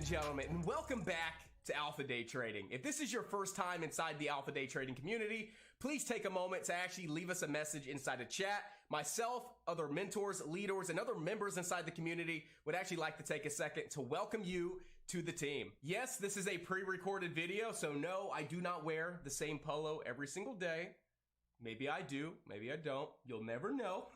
Gentlemen, and welcome back to Alpha Day Trading. If this is your first time inside the Alpha Day Trading community, please take a moment to actually leave us a message inside the chat. Myself, other mentors, leaders, and other members inside the community would actually like to take a second to welcome you to the team. Yes, this is a pre-recorded video, so no, I do not wear the same polo every single day. Maybe I do, maybe I don't. You'll never know.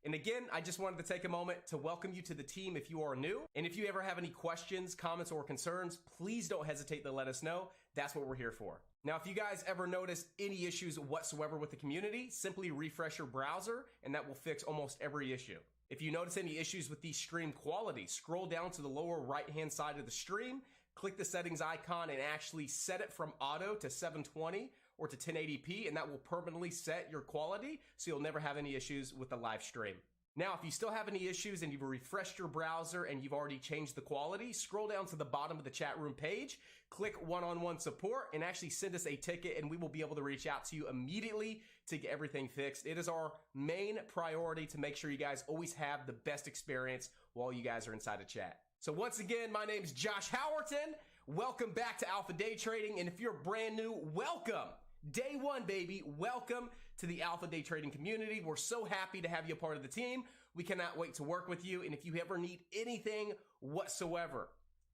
And again, I just wanted to take a moment to welcome you to the team if you are new. And if you ever have any questions, comments, or concerns, please don't hesitate to let us know. That's what we're here for. Now, if you guys ever notice any issues whatsoever with the community, simply refresh your browser and that will fix almost every issue. If you notice any issues with the stream quality, scroll down to the lower right-hand side of the stream, click the settings icon and actually set it from auto to 720 or to 1080p, and that will permanently set your quality so you'll never have any issues with the live stream. Now, if you still have any issues and you've refreshed your browser and you've already changed the quality, scroll down to the bottom of the chat room page, click one-on-one support, and actually send us a ticket, and we will be able to reach out to you immediately to get everything fixed. It is our main priority to make sure you guys always have the best experience while you guys are inside the chat. So once again, my name is Josh Howerton. Welcome back to Alpha Day Trading, and if you're brand new, welcome. Day one, baby. Welcome to the Alpha Day Trading community. We're so happy to have you a part of the team. We cannot wait to work with you. And if you ever need anything whatsoever,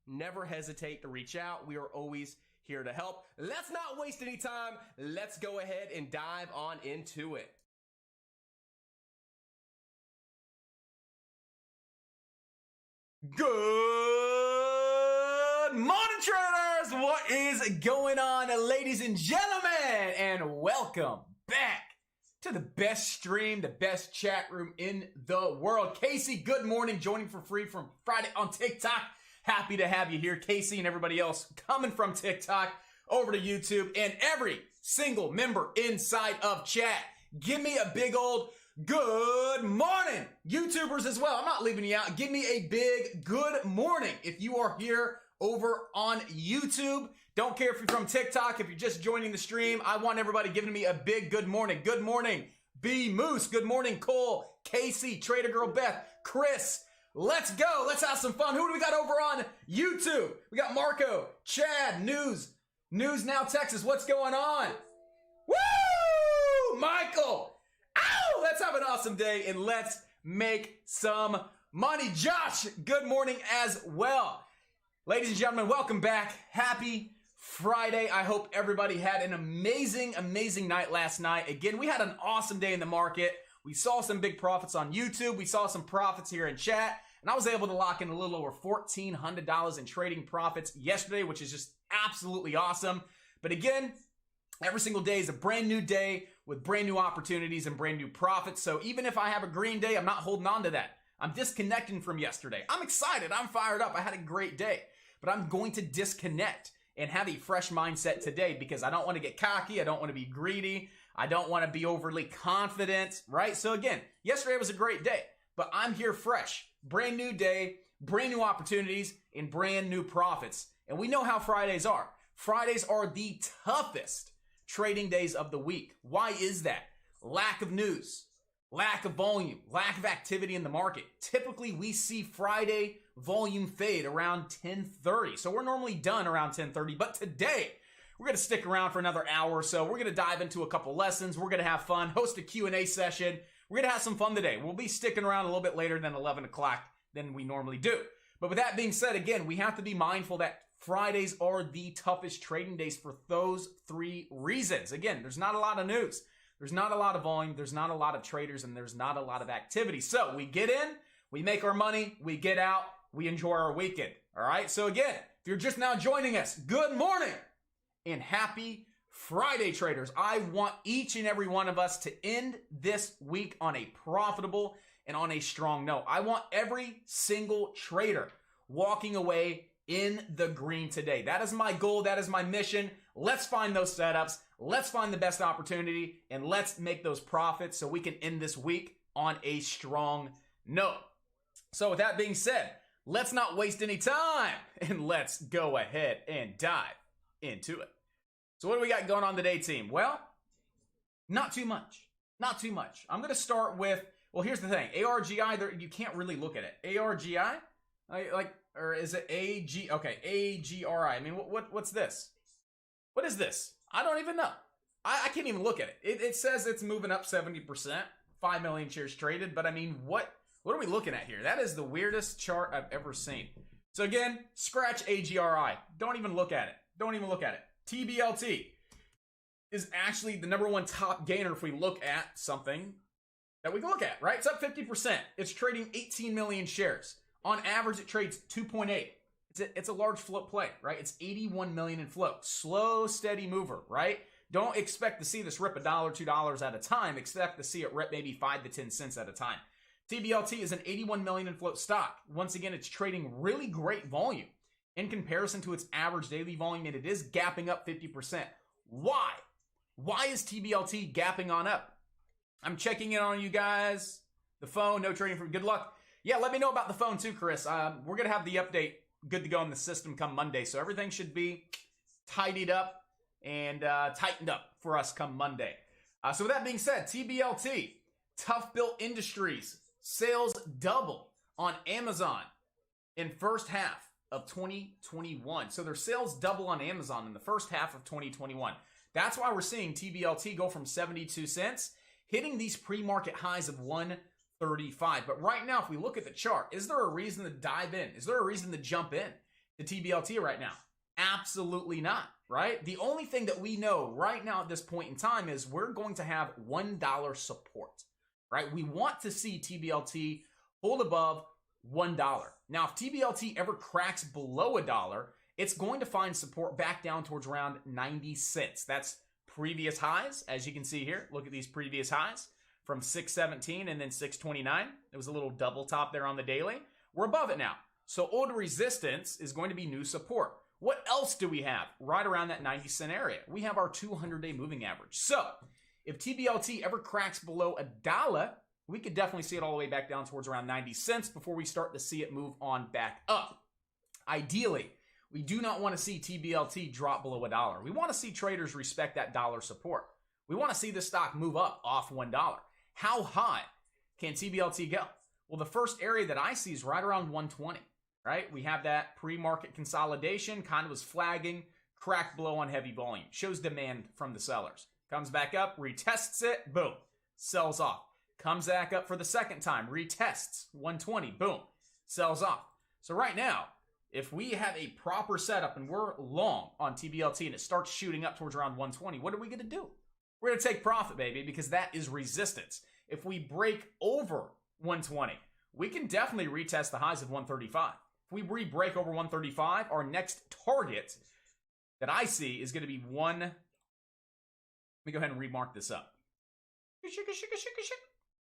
never hesitate to reach out. We are always here to help. Let's not waste any time. Let's go ahead and dive on into it. Good morning, traders. What is going on, ladies and gentlemen? And welcome back to the best stream, the best chat room in the world. Casey, good morning, joining for free from Friday on TikTok. Happy to have you here, Casey, and everybody else coming from TikTok over to YouTube, and every single member inside of chat. Give me a big old good morning. YouTubers as well. I'm not leaving you out. Give me a big good morning if you are here over on YouTube. Don't care if you're from TikTok, if you're just joining the stream. I want everybody giving me a big good morning. Good morning, B Moose. Good morning, Cole, Casey, Trader Girl Beth, Chris. Let's go. Let's have some fun. Who do we got over on YouTube? We got Marco, Chad, News Now Texas. What's going on? Woo! Michael. Ow! Let's have an awesome day and let's make some money. Josh, good morning as well. Ladies and gentlemen, welcome back. Happy Friday. I hope everybody had an amazing night last night. Again, we had an awesome day in the market. We saw some big profits on YouTube. We saw some profits here in chat. And I was able to lock in a little over $1,400 in trading profits yesterday, which is just absolutely awesome. But again, every single day is a brand new day with brand new opportunities and brand new profits. So even if I have a green day, I'm not holding on to that. I'm disconnecting from yesterday. I'm excited. I'm fired up. I had a great day. But I'm going to disconnect and have a fresh mindset today because I don't want to get cocky. I don't want to be greedy. I don't want to be overly confident, right? So again, yesterday was a great day, but I'm here fresh. Brand new day, brand new opportunities, and brand new profits. And we know how Fridays are. Fridays are the toughest trading days of the week. Why is that? Lack of news, lack of volume, lack of activity in the market. Typically, we see Friday volume fade around 10:30. So we're normally done around 10:30, but today we're going to stick around for another hour or so. We're going to dive into a couple lessons. We're going to have fun, host a Q&A session. We're going to have some fun today. We'll be sticking around a little bit later than 11 o'clock than we normally do. But with that being said, again, we have to be mindful that Fridays are the toughest trading days for those three reasons. Again, there's not a lot of news. There's not a lot of volume. There's not a lot of traders, and there's not a lot of activity. So we get in, we make our money, we get out, we enjoy our weekend. All right. So again, if you're just now joining us, good morning and happy Friday traders, I want each and every one of us to end this week on a profitable and on a strong note. I want every single trader walking away in the green today. That is my goal. That is my mission. Let's find those setups. Let's find the best opportunity and let's make those profits so we can end this week on a strong note. So with that being said, let's not waste any time and let's go ahead and dive into it. So what do we got going on today, team? Well, not too much. Not too much. I'm going to start with, well, here's the thing. ARGI, you can't really look at it. ARGI? Or is it AG? Okay, AGRI. I mean, what's this? What is this? I don't even know. I can't even look at it. It says it's moving up 70%, 5 million shares traded, but I mean, what are we looking at here? That is the weirdest chart I've ever seen. So again, scratch AGRI. Don't even look at it. Don't even look at it. TBLT is actually the #1 top gainer if we look at something that we can look at, right? It's up 50%. It's trading 18 million shares. On average, it trades 2.8. It's a large float play, right? It's 81 million in float. Slow, steady mover, right? Don't expect to see this rip $1, $2 at a time. Expect to see it rip maybe 5 to 10 cents at a time. TBLT is an 81 million in float stock. Once again, it's trading really great volume in comparison to its average daily volume, and it is gapping up 50%. Why? Why is TBLT gapping on up? I'm checking in on you guys. The phone, no trading for good luck. Yeah, let me know about the phone too, Chris. We're going to have the update good to go in the system come Monday, so everything should be tidied up and tightened up for us come Monday. So with that being said, TBLT, Tough Built Industries, sales double on Amazon in first half of 2021. So their sales double on Amazon in the first half of 2021. That's why we're seeing TBLT go from 72 cents, hitting these pre-market highs of 135. But right now, if we look at the chart, is there a reason to dive in? Is there a reason to jump in to TBLT right now? Absolutely not, right? The only thing that we know right now at this point in time is we're going to have $1 support, right? We want to see TBLT hold above $1. Now, if TBLT ever cracks below $1, it's going to find support back down towards around 90 cents. That's previous highs, as you can see here. Look at these previous highs from 617 and then 629. It was a little double top there on the daily. We're above it now. So old resistance is going to be new support. What else do we have right around that 90 cent area? We have our 200-day moving average. So if TBLT ever cracks below $1, we could definitely see it all the way back down towards around 90 cents before we start to see it move on back up. Ideally, we do not want to see TBLT drop below $1. We want to see traders respect that dollar support. We want to see the stock move up off $1. How high can TBLT go? Well, the first area that I see is right around 120, right? We have that pre-market consolidation, kind of was flagging, cracked below on heavy volume, shows demand from the sellers. Comes back up, retests it, boom, sells off. Comes back up for the second time, retests 120, boom, sells off. So right now, if we have a proper setup and we're long on TBLT and it starts shooting up towards around 120, what are we going to do? We're going to take profit, baby, because that is resistance. If we break over 120, we can definitely retest the highs of 135. If we re-break over 135, our next target that I see is going to be Let me go ahead and remark this up.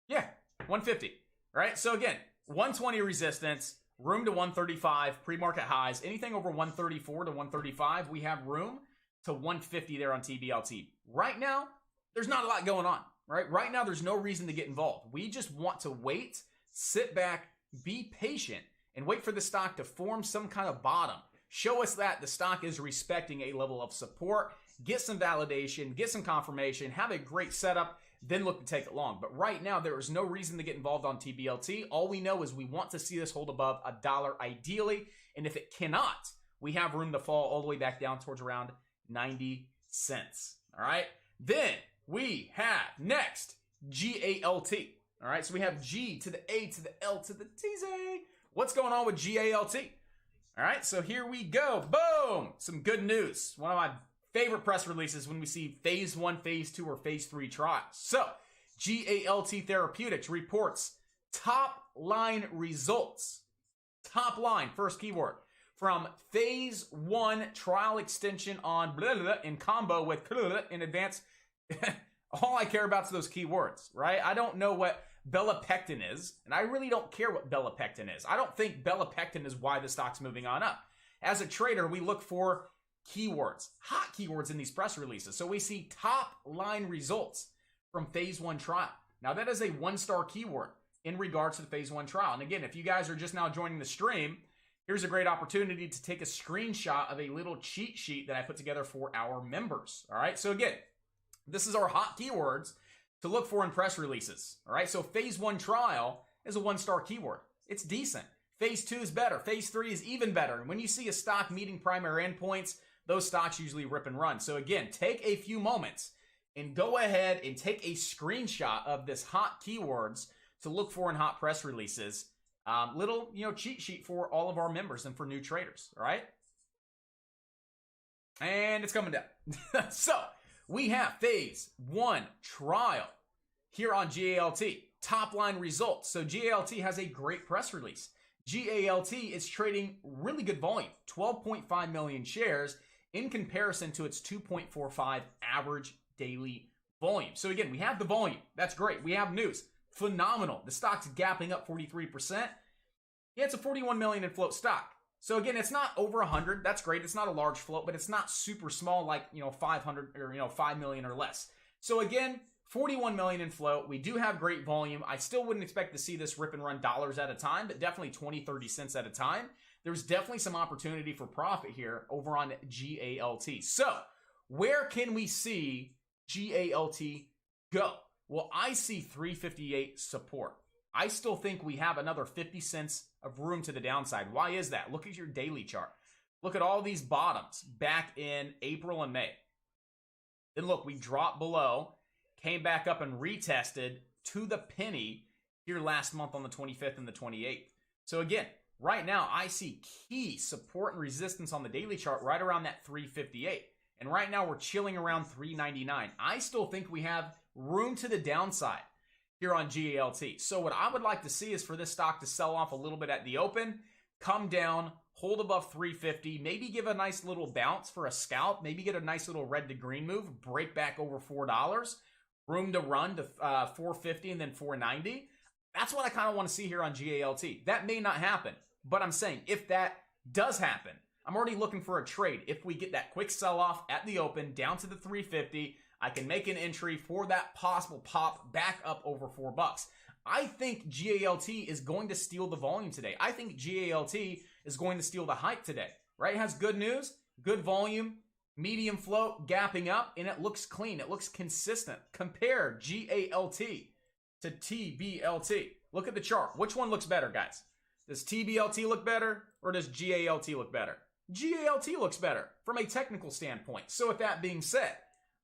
Yeah, 150, right? So again, 120 resistance, room to 135, pre-market highs. Anything over 134 to 135, we have room to 150 there on TBLT. Right now, there's not a lot going on, right? Right now, there's no reason to get involved. We just want to wait, sit back, be patient, and wait for the stock to form some kind of bottom. Show us that the stock is respecting a level of support, get some validation, get some confirmation, have a great setup, then look to take it long. But right now, there is no reason to get involved on TBLT. All we know is we want to see this hold above $1 ideally. And if it cannot, we have room to fall all the way back down towards around 90 cents. All right. Then we have next GALT. All right. So we have G to the A to the L to the TZ. What's going on with GALT? All right. So here we go. Boom. Some good news. One of my favorite press releases when we see phase 1, phase 2, or phase 3 trials. So GALT Therapeutics reports top line results. Top line, first keyword, from phase 1 trial extension on blah, blah, blah, in combo with blah, blah, in advance. All I care about is those keywords, right? I don't know what belapectin is, and I really don't care what belapectin is. I don't think belapectin is why the stock's moving on up. As a trader, we look for keywords, hot keywords in these press releases. So we see top line results from phase 1 trial. Now that is a 1-star keyword in regards to the phase 1 trial. And again, if you guys are just now joining the stream, here's a great opportunity to take a screenshot of a little cheat sheet that I put together for our members. All right. So again, this is our hot keywords to look for in press releases. All right. So phase 1 trial is a 1-star keyword. It's decent. Phase 2 is better. Phase 3 is even better. And when you see a stock meeting primary endpoints, those stocks usually rip and run. So again, take a few moments and go ahead and take a screenshot of this hot keywords to look for in hot press releases. Little, cheat sheet for all of our members and for new traders. All right. And it's coming down. So we have phase 1 trial here on GALT. Top line results. So GALT has a great press release. GALT is trading really good volume, 12.5 million shares in comparison to its 2.45 average daily volume. So again, we have the volume. That's great. We have news. Phenomenal. The stock's gapping up 43%. Yeah, it's a 41 million in float stock. So again, it's not over 100. That's great. It's not a large float, but it's not super small like, 500 or, 5 million or less. So again, 41 million in float. We do have great volume. I still wouldn't expect to see this rip and run dollars at a time, but definitely 20, 30 cents at a time. There's definitely some opportunity for profit here over on GALT. So where can we see GALT go? Well, I see 358 support. I still think we have another 50 cents of room to the downside. Why is that? Look at your daily chart. Look at all these bottoms back in April and May. Then look, we dropped below, came back up and retested to the penny here last month on the 25th and the 28th. So again, right now I see key support and resistance on the daily chart right around that 358. And right now we're chilling around 399. I still think we have room to the downside here on GALT. So what I would like to see is for this stock to sell off a little bit at the open, come down, hold above 350, maybe give a nice little bounce for a scalp, maybe get a nice little red to green move, break back over $4, room to run to 450 and then 490. That's what I kind of want to see here on GALT. That may not happen, but I'm saying if that does happen, I'm already looking for a trade. If we get that quick sell-off at the open down to the 350, I can make an entry for that possible pop back up over $4. I think GALT is going to steal the volume today. I think GALT is going to steal the hype today, right? It has good news, good volume, medium float, gapping up, and it looks clean. It looks consistent. Compare GALT to TBLT. Look at the chart. Which one looks better, guys? Does TBLT look better or does GALT look better? GALT looks better from a technical standpoint. So with that being said,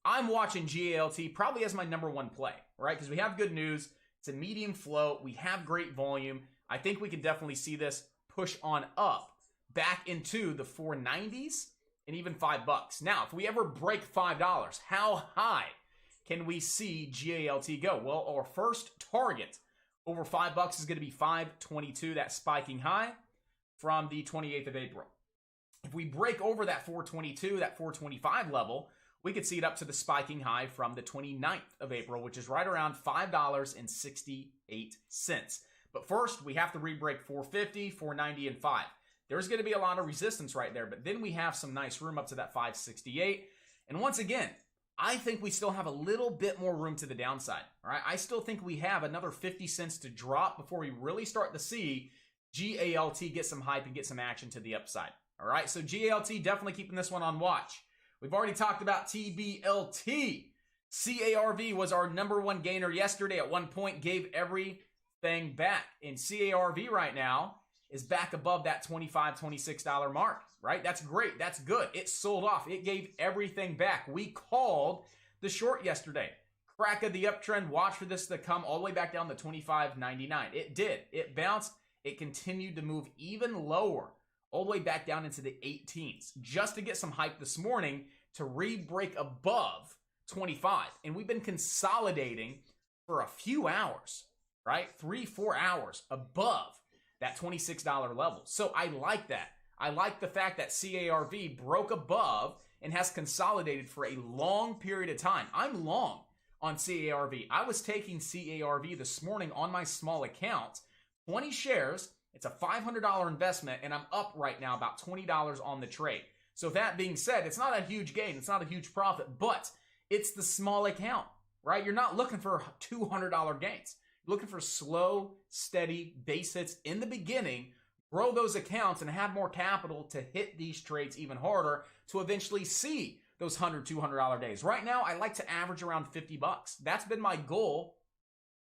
I'm watching GALT probably as my number 1 play, right? Because we have good news. It's a medium float. We have great volume. I think we can definitely see this push on up back into the 490s and even $5. Now, if we ever break $5, how high can we see GALT go? Well, our first target over $5 is going to be 522, that spiking high from the 28th of April. If we break over that 422, that 425 level, we could see it up to the spiking high from the 29th of April, which is right around $5.68. But first, we have to re-break 450, 490, and 5. There's going to be a lot of resistance right there, but then we have some nice room up to that 568. And once again, I think we still have a little bit more room to the downside. All right, I still think we have another 50 cents to drop before we really start to see GALT get some hype and get some action to the upside. All right, so GALT, definitely keeping this one on watch. We've already talked about TBLT. CARV was our number 1 gainer yesterday. At one point, gave everything back. And CARV right now is back above that $25, $26 mark, right? That's great. That's good. It sold off. It gave everything back. We called the short yesterday. Crack of the uptrend. Watch for this to come all the way back down to $25.99. It did. It bounced. It continued to move even lower, all the way back down into the 18s, just to get some hype this morning to re-break above 25. And we've been consolidating for a few hours, right? 3-4 hours above that $26 level. So I like that. I like the fact that CARV broke above and has consolidated for a long period of time. I'm long on CARV. I was taking CARV this morning on my small account, 20 shares. It's a $500 investment, and I'm up right now about $20 on the trade. So that being said, it's not a huge gain. It's not a huge profit, but it's the small account, right? You're not looking for $200 gains. You're looking for slow, steady base hits in the beginning, grow those accounts, and have more capital to hit these trades even harder to eventually see those $100, $200 days. Right now, I like to average around 50 bucks. That's been my goal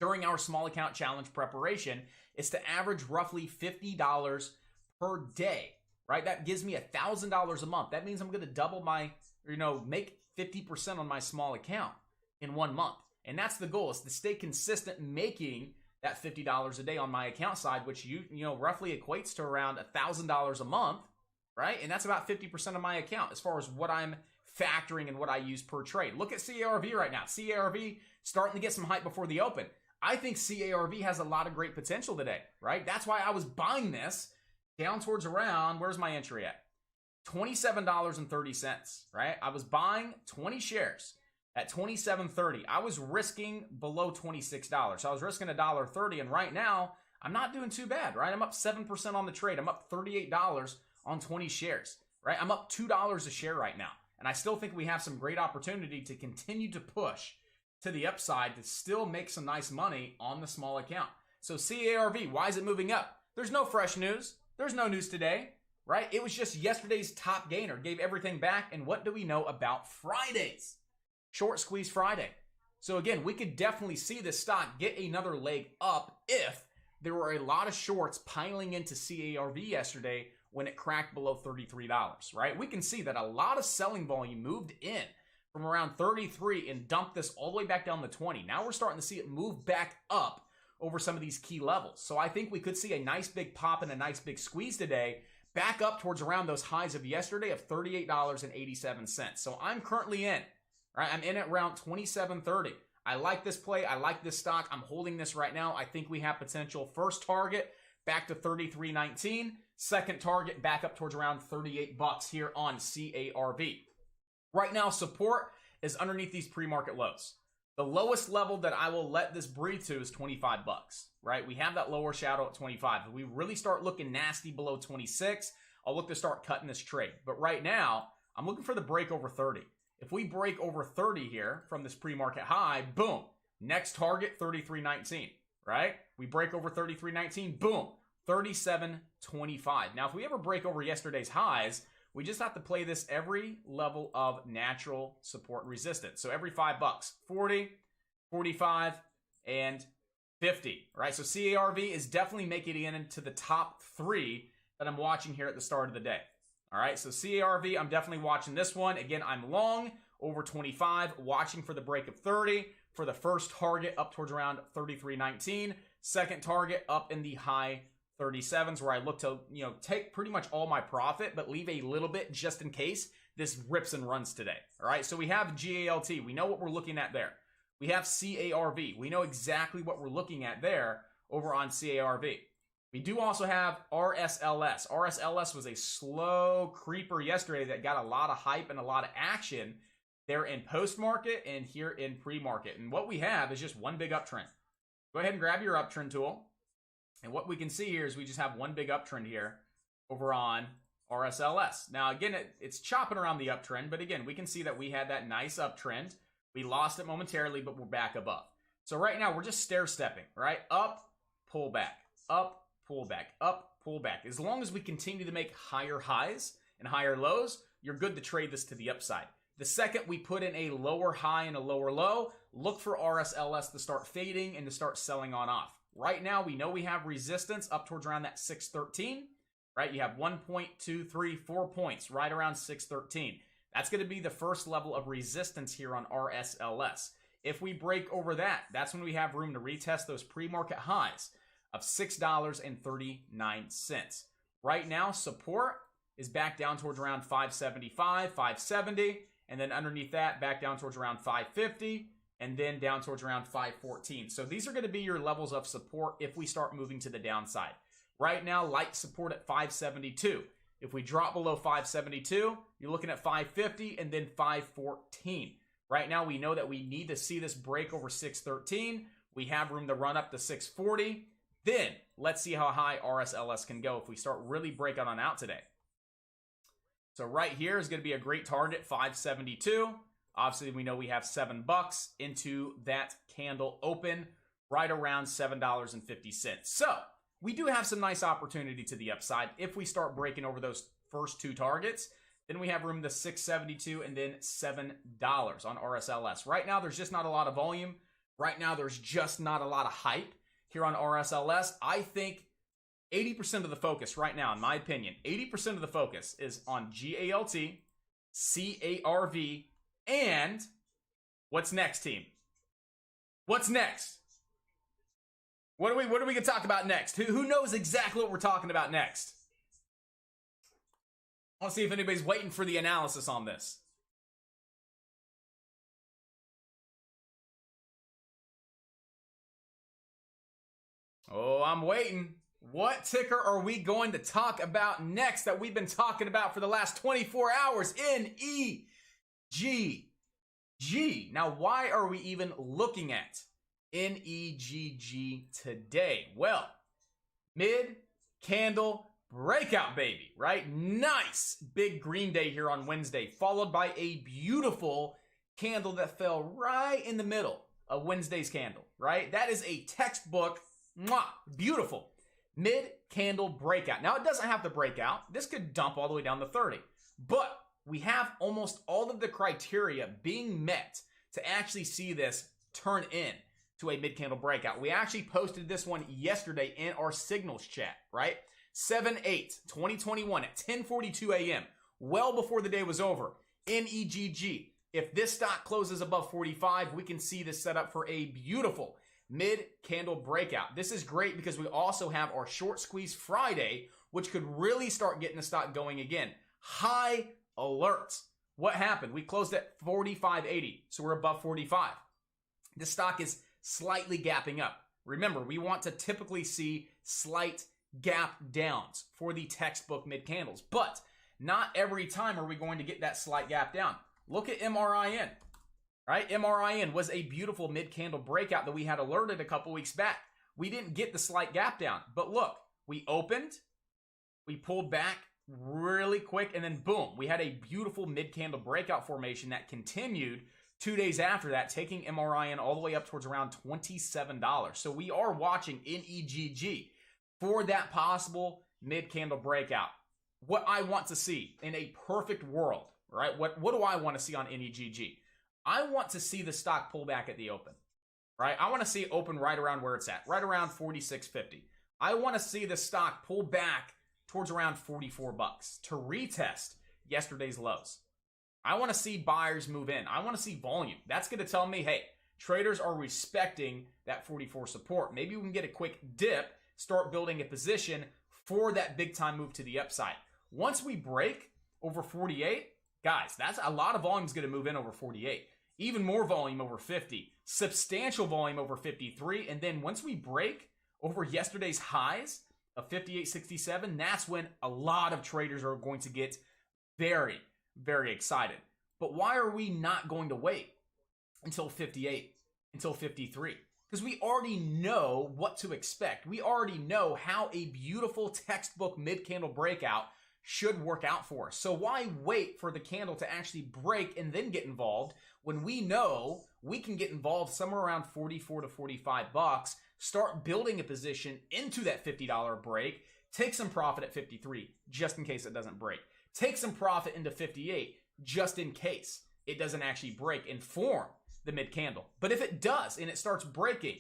during our small account challenge preparation, is to average roughly $50 per day, right? That gives me $1,000 a month. That means I'm going to double my, make 50% on my small account in 1 month. And that's the goal, is to stay consistent making that $50 a day on my account side, which roughly equates to around $1,000 a month, right? And that's about 50% of my account as far as what I'm factoring and what I use per trade. Look at CARV right now. CARV starting to get some hype before the open. I think CARV has a lot of great potential today, right? That's why I was buying this down towards around, where's my entry at? $27.30, right? I was buying 20 shares at $27.30. I was risking below $26. So I was risking $1.30, and right now I'm not doing too bad, right? I'm up 7% on the trade. I'm up $38 on 20 shares, right? I'm up $2 a share right now. And I still think we have some great opportunity to continue to push to the upside to still make some nice money on the small account. So CARV, why is it moving up? There's no fresh news. There's no news today, right? It was just yesterday's top gainer, gave everything back. And what do we know about Fridays? Short squeeze Friday. So again, we could definitely see this stock get another leg up if there were a lot of shorts piling into CARV yesterday when it cracked below $33, right? We can see that a lot of selling volume moved in from around 33 and dumped this all the way back down to 20. Now we're starting to see it move back up over some of these key levels. So I think we could see a nice big pop and a nice big squeeze today, back up towards around those highs of yesterday of $38.87. So I'm currently in, right? I'm in at around $27.30. I like this play. I like this stock. I'm holding this right now. I think we have potential. First target back to $33.19. Second target back up towards around 38 bucks here on CARV. Right now, support is underneath these pre-market lows. The lowest level that I will let this breathe to is 25 bucks, right? We have that lower shadow at 25. If we really start looking nasty below 26, I'll look to start cutting this trade. But right now, I'm looking for the break over 30. If we break over 30 here from this pre-market high, boom, next target 33.19, right? We break over 33.19, boom, 37.25. Now, if we ever break over yesterday's highs, we just have to play this every level of natural support resistance. So every 5 bucks, 40, 45, and 50, right? So CARV is definitely making it into the top 3 that I'm watching here at the start of the day. All right, so CARV, I'm definitely watching this one. Again, I'm long over 25, watching for the break of 30, for the first target up towards around 33.19, second target up in the high 37s, where I look to, take pretty much all my profit, but leave a little bit just in case this rips and runs today. All right, so we have GALT. We know what we're looking at there. We have CARV. We know exactly what we're looking at there over on CARV. We do also have RSLS. RSLS was a slow creeper yesterday that got a lot of hype and a lot of action there in post-market and here in pre-market. And what we have is just one big uptrend. Go ahead and grab your uptrend tool. And what we can see here is we just have one big uptrend here over on RSLS. Now, again, it's chopping around the uptrend, but again, we can see that we had that nice uptrend. We lost it momentarily, but we're back above. So right now, we're just stair-stepping, right? Up, pull back, up, pull back, up, pull back. As long as we continue to make higher highs and higher lows, you're good to trade this to the upside. The second we put in a lower high and a lower low, look for RSLS to start fading and to start selling on off. Right now, we know we have resistance up towards around that 613, right? You have 1.234 points right around 613. That's going to be the first level of resistance here on RSLS. If we break over that, that's when we have room to retest those pre-market highs of $6.39. Right now, support is back down towards around 575, 570, and then underneath that, back down towards around 550, and then down towards around 514. So these are going to be your levels of support if we start moving to the downside. Right now, light support at 572. If we drop below 572, you're looking at 550 and then 514. Right now, we know that we need to see this break over 613. We have room to run up to 640. Then let's see how high RSLS can go if we start really breaking on out today. So right here is going to be a great target, 572. Obviously, we know we have $7 into that candle open right around $7.50. So we do have some nice opportunity to the upside. If we start breaking over those first two targets, then we have room to 672 and then $7 on RSLS. Right now, there's just not a lot of volume. Right now, there's just not a lot of hype here on RSLS. I think 80% of the focus right now, in my opinion, 80% of the focus is on GALT, CARV, and what's next, team? What's next? What are we going to talk about next? Who knows exactly what we're talking about next? I want to see if anybody's waiting for the analysis on this. Oh, I'm waiting. What ticker are we going to talk about next that we've been talking about for the last 24 hours? NEGG. Now, why are we even looking at NEGG today? Well, mid-candle breakout, baby, right? Nice big green day here on Wednesday, followed by a beautiful candle that fell right in the middle of Wednesday's candle, right? That is a textbook, beautiful mid-candle breakout. Now, it doesn't have to break out. This could dump all the way down to 30, but we have almost all of the criteria being met to actually see this turn in to a mid-candle breakout. We actually posted this one yesterday in our signals chat, right? 7/8/2021 at 10:42 a.m., well before the day was over. NEGG. If this stock closes above 45, we can see this set up for a beautiful mid-candle breakout. This is great because we also have our short squeeze Friday, which could really start getting the stock going again. High alert. What happened? We closed at 45.80, so we're above 45. This stock is slightly gapping up. Remember, we want to typically see slight gap downs for the textbook mid candles, but not every time are we going to get that slight gap down. Look at MRIN, right? MRIN was a beautiful mid candle breakout that we had alerted a couple weeks back. We didn't get the slight gap down, but look, we opened, we pulled back really quick, and then boom, we had a beautiful mid candle breakout formation that continued 2 days after that, taking MRIN all the way up towards around $27. So we are watching NEGG for that possible mid-candle breakout. What I want to see in a perfect world, right? What do I want to see on NEGG? I want to see the stock pull back at the open, right? I want to see it open right around where it's at, right around 46.50. I want to see the stock pull back towards around $44 to retest yesterday's lows. I want to see buyers move in. I want to see volume. That's going to tell me, hey, traders are respecting that 44 support. Maybe we can get a quick dip, start building a position for that big time move to the upside. Once we break over 48, guys, that's a lot of volume is going to move in over 48. Even more volume over 50. Substantial volume over 53. And then once we break over yesterday's highs of 58.67, that's when a lot of traders are going to get very, very excited. But why are we not going to wait until 58, until 53? Because we already know what to expect. We already know how a beautiful textbook mid-candle breakout should work out for us. So why wait for the candle to actually break and then get involved when we know we can get involved somewhere around 44 to 45 bucks, start building a position into that $50 break, take some profit at 53 just in case it doesn't break. Take some profit into 58 just in case it doesn't actually break and form the mid candle. But if it does and it starts breaking,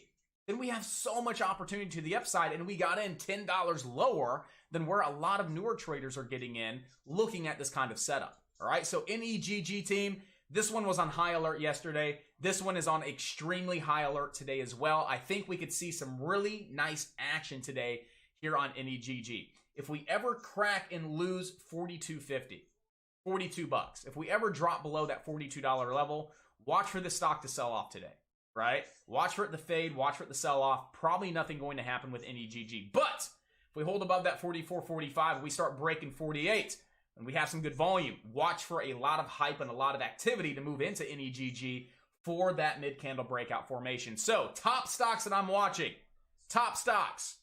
then we have so much opportunity to the upside, and we got in $10 lower than where a lot of newer traders are getting in looking at this kind of setup. All right, so NEGG team, this one was on high alert yesterday. This one is on extremely high alert today as well. I think we could see some really nice action today here on NEGG. If we ever crack and lose 42.50, 42 bucks, if we ever drop below that $42 level, watch for the stock to sell off today, right? Watch for it to fade, watch for it to sell off. Probably nothing going to happen with NEGG. But if we hold above that 44, 45, we start breaking 48, and we have some good volume, watch for a lot of hype and a lot of activity to move into NEGG for that mid-candle breakout formation. So, top stocks that I'm watching. Top stocks.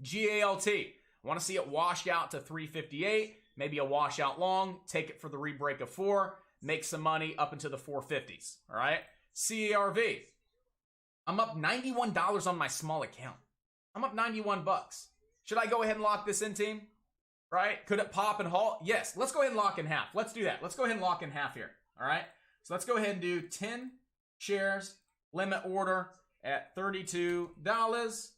GALT. I want to see it wash out to 358, maybe a washout long, take it for the rebreak of 4, make some money up into the 450s. All right. CARV. I'm up $91 on my small account. I'm up 91 bucks. Should I go ahead and lock this in, team? Right? Could it pop and halt? Yes. Let's go ahead and lock in half. Let's do that. Let's go ahead and lock in half here. All right. So let's go ahead and do 10 shares, limit order at $32.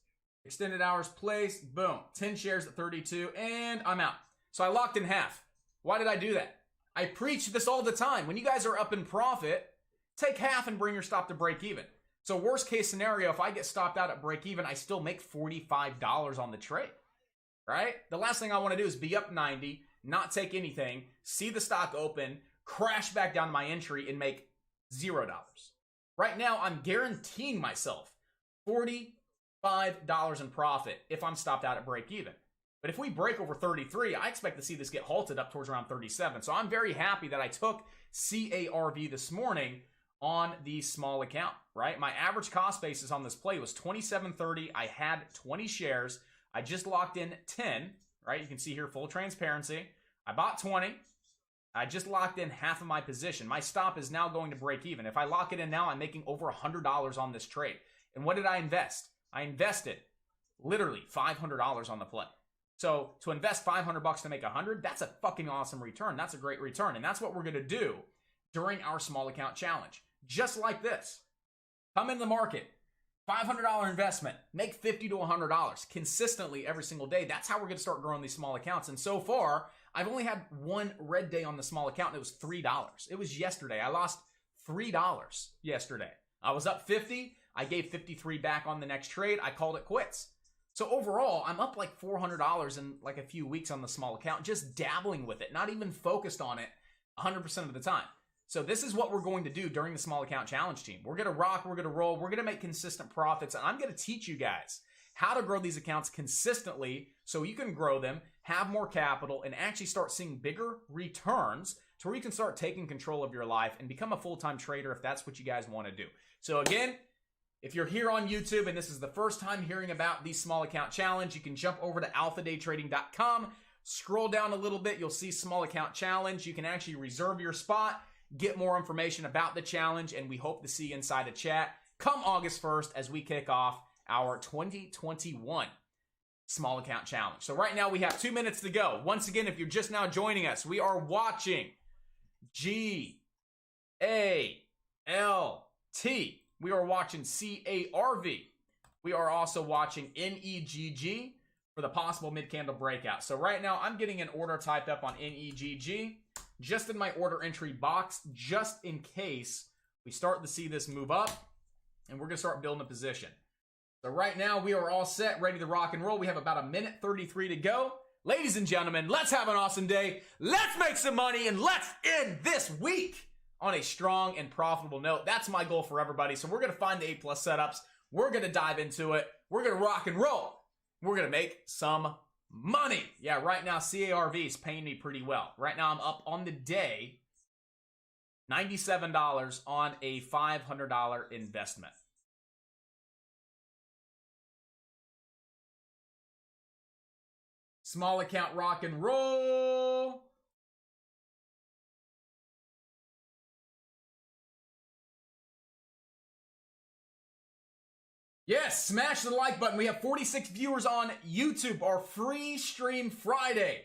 Extended hours placed. Boom. 10 shares at 32, and I'm out. So I locked in half. Why did I do that? I preach this all the time. When you guys are up in profit, take half and bring your stop to break even. So worst case scenario, if I get stopped out at break even, I still make $45 on the trade, right? The last thing I want to do is be up 90, not take anything, see the stock open, crash back down to my entry and make $0. Right now, I'm guaranteeing myself $45 in profit if I'm stopped out at break even. But if we break over 33, I expect to see this get halted up towards around 37. So I'm very happy that I took CARV this morning on the small account, right? My average cost basis on this play was $27.30. I had 20 shares. I just locked in 10, right? You can see here, full transparency. I bought 20. I just locked in half of my position. My stop is now going to break even. If I lock it in now, I'm making over $100 on this trade. And what did I invest? I invested literally $500 on the play. So to invest 500 bucks to make 100, that's a fucking awesome return. That's a great return. And that's what we're going to do during our small account challenge. Just like this. Come in the market, $500 investment, make $50 to $100 consistently every single day. That's how we're going to start growing these small accounts. And so far, I've only had one red day on the small account, and it was $3. It was yesterday. I lost $3 yesterday. I was up 50. I gave 53 back on the next trade. I called it quits. So overall, I'm up like $400 in like a few weeks on the small account, just dabbling with it, not even focused on it 100% of the time. So this is what we're going to do during the small account challenge, team. We're going to rock, we're going to roll, we're going to make consistent profits, and I'm going to teach you guys how to grow these accounts consistently so you can grow them, have more capital, and actually start seeing bigger returns to where you can start taking control of your life and become a full-time trader if that's what you guys want to do. So again, if you're here on YouTube and this is the first time hearing about the small account challenge, you can jump over to alphadaytrading.com, scroll down a little bit, you'll see small account challenge. You can actually reserve your spot, get more information about the challenge, and we hope to see you inside the chat come August 1st as we kick off our 2021 small account challenge. So right now we have 2 minutes to go. Once again, if you're just now joining us, we are watching GALT. We are watching CARV. We are also watching NEGG for the possible mid-candle breakout. So right now I'm getting an order typed up on NEGG just in my order entry box, just in case we start to see this move up, and we're going to start building a position. So right now we are all set, ready to rock and roll. We have about 1:33 to go. Ladies and gentlemen, let's have an awesome day. Let's make some money, and let's end this week on a strong and profitable note. That's my goal for everybody. So we're going to find the A+ setups. We're going to dive into it. We're going to rock and roll. We're going to make some money. Yeah, right now CARV is paying me pretty well. Right now I'm up on the day $97 on a $500 investment. Small account rock and roll. Yes, smash the like button. We have 46 viewers on YouTube, our free stream Friday.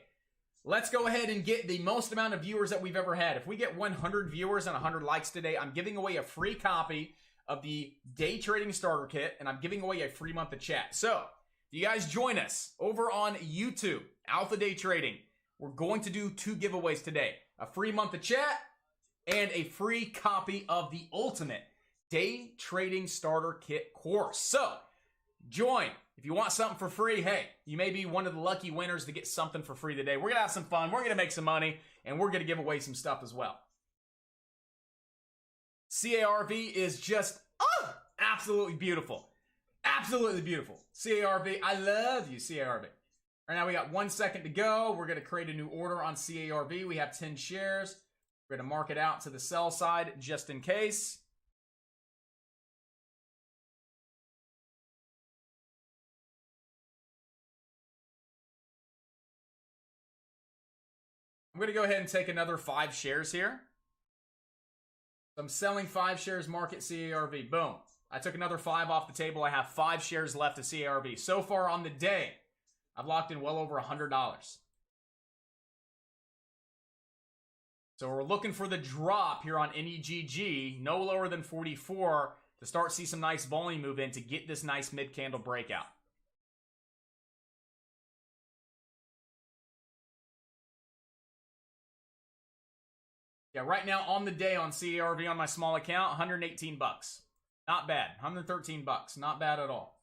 Let's go ahead and get the most amount of viewers that we've ever had. If we get 100 viewers and 100 likes today, I'm giving away a free copy of the Day Trading Starter Kit, and I'm giving away a free month of chat. So, if you guys join us over on YouTube, Alpha Day Trading, we're going to do 2 giveaways today. A free month of chat and a free copy of the Ultimate Day Trading Starter Kit course. So, join. If you want something for free, hey, you may be one of the lucky winners to get something for free today. We're going to have some fun. We're going to make some money, and we're going to give away some stuff as well. CARV is just absolutely beautiful. Absolutely beautiful. CARV, I love you, CARV. Right now we got 1 second to go. We're going to create a new order on CARV. We have 10 shares. We're going to mark it out to the sell side just in case. I'm going to go ahead and take another 5 shares here. So I'm selling 5 shares, market CARV. Boom. I took another 5 off the table. I have 5 shares left of CARV. So far on the day, I've locked in well over $100. So we're looking for the drop here on NEGG, no lower than 44, to start see some nice volume move in to get this nice mid-candle breakout. Yeah, right now on the day on CARV on my small account, 118 bucks. Not bad. 113 bucks. Not bad at all.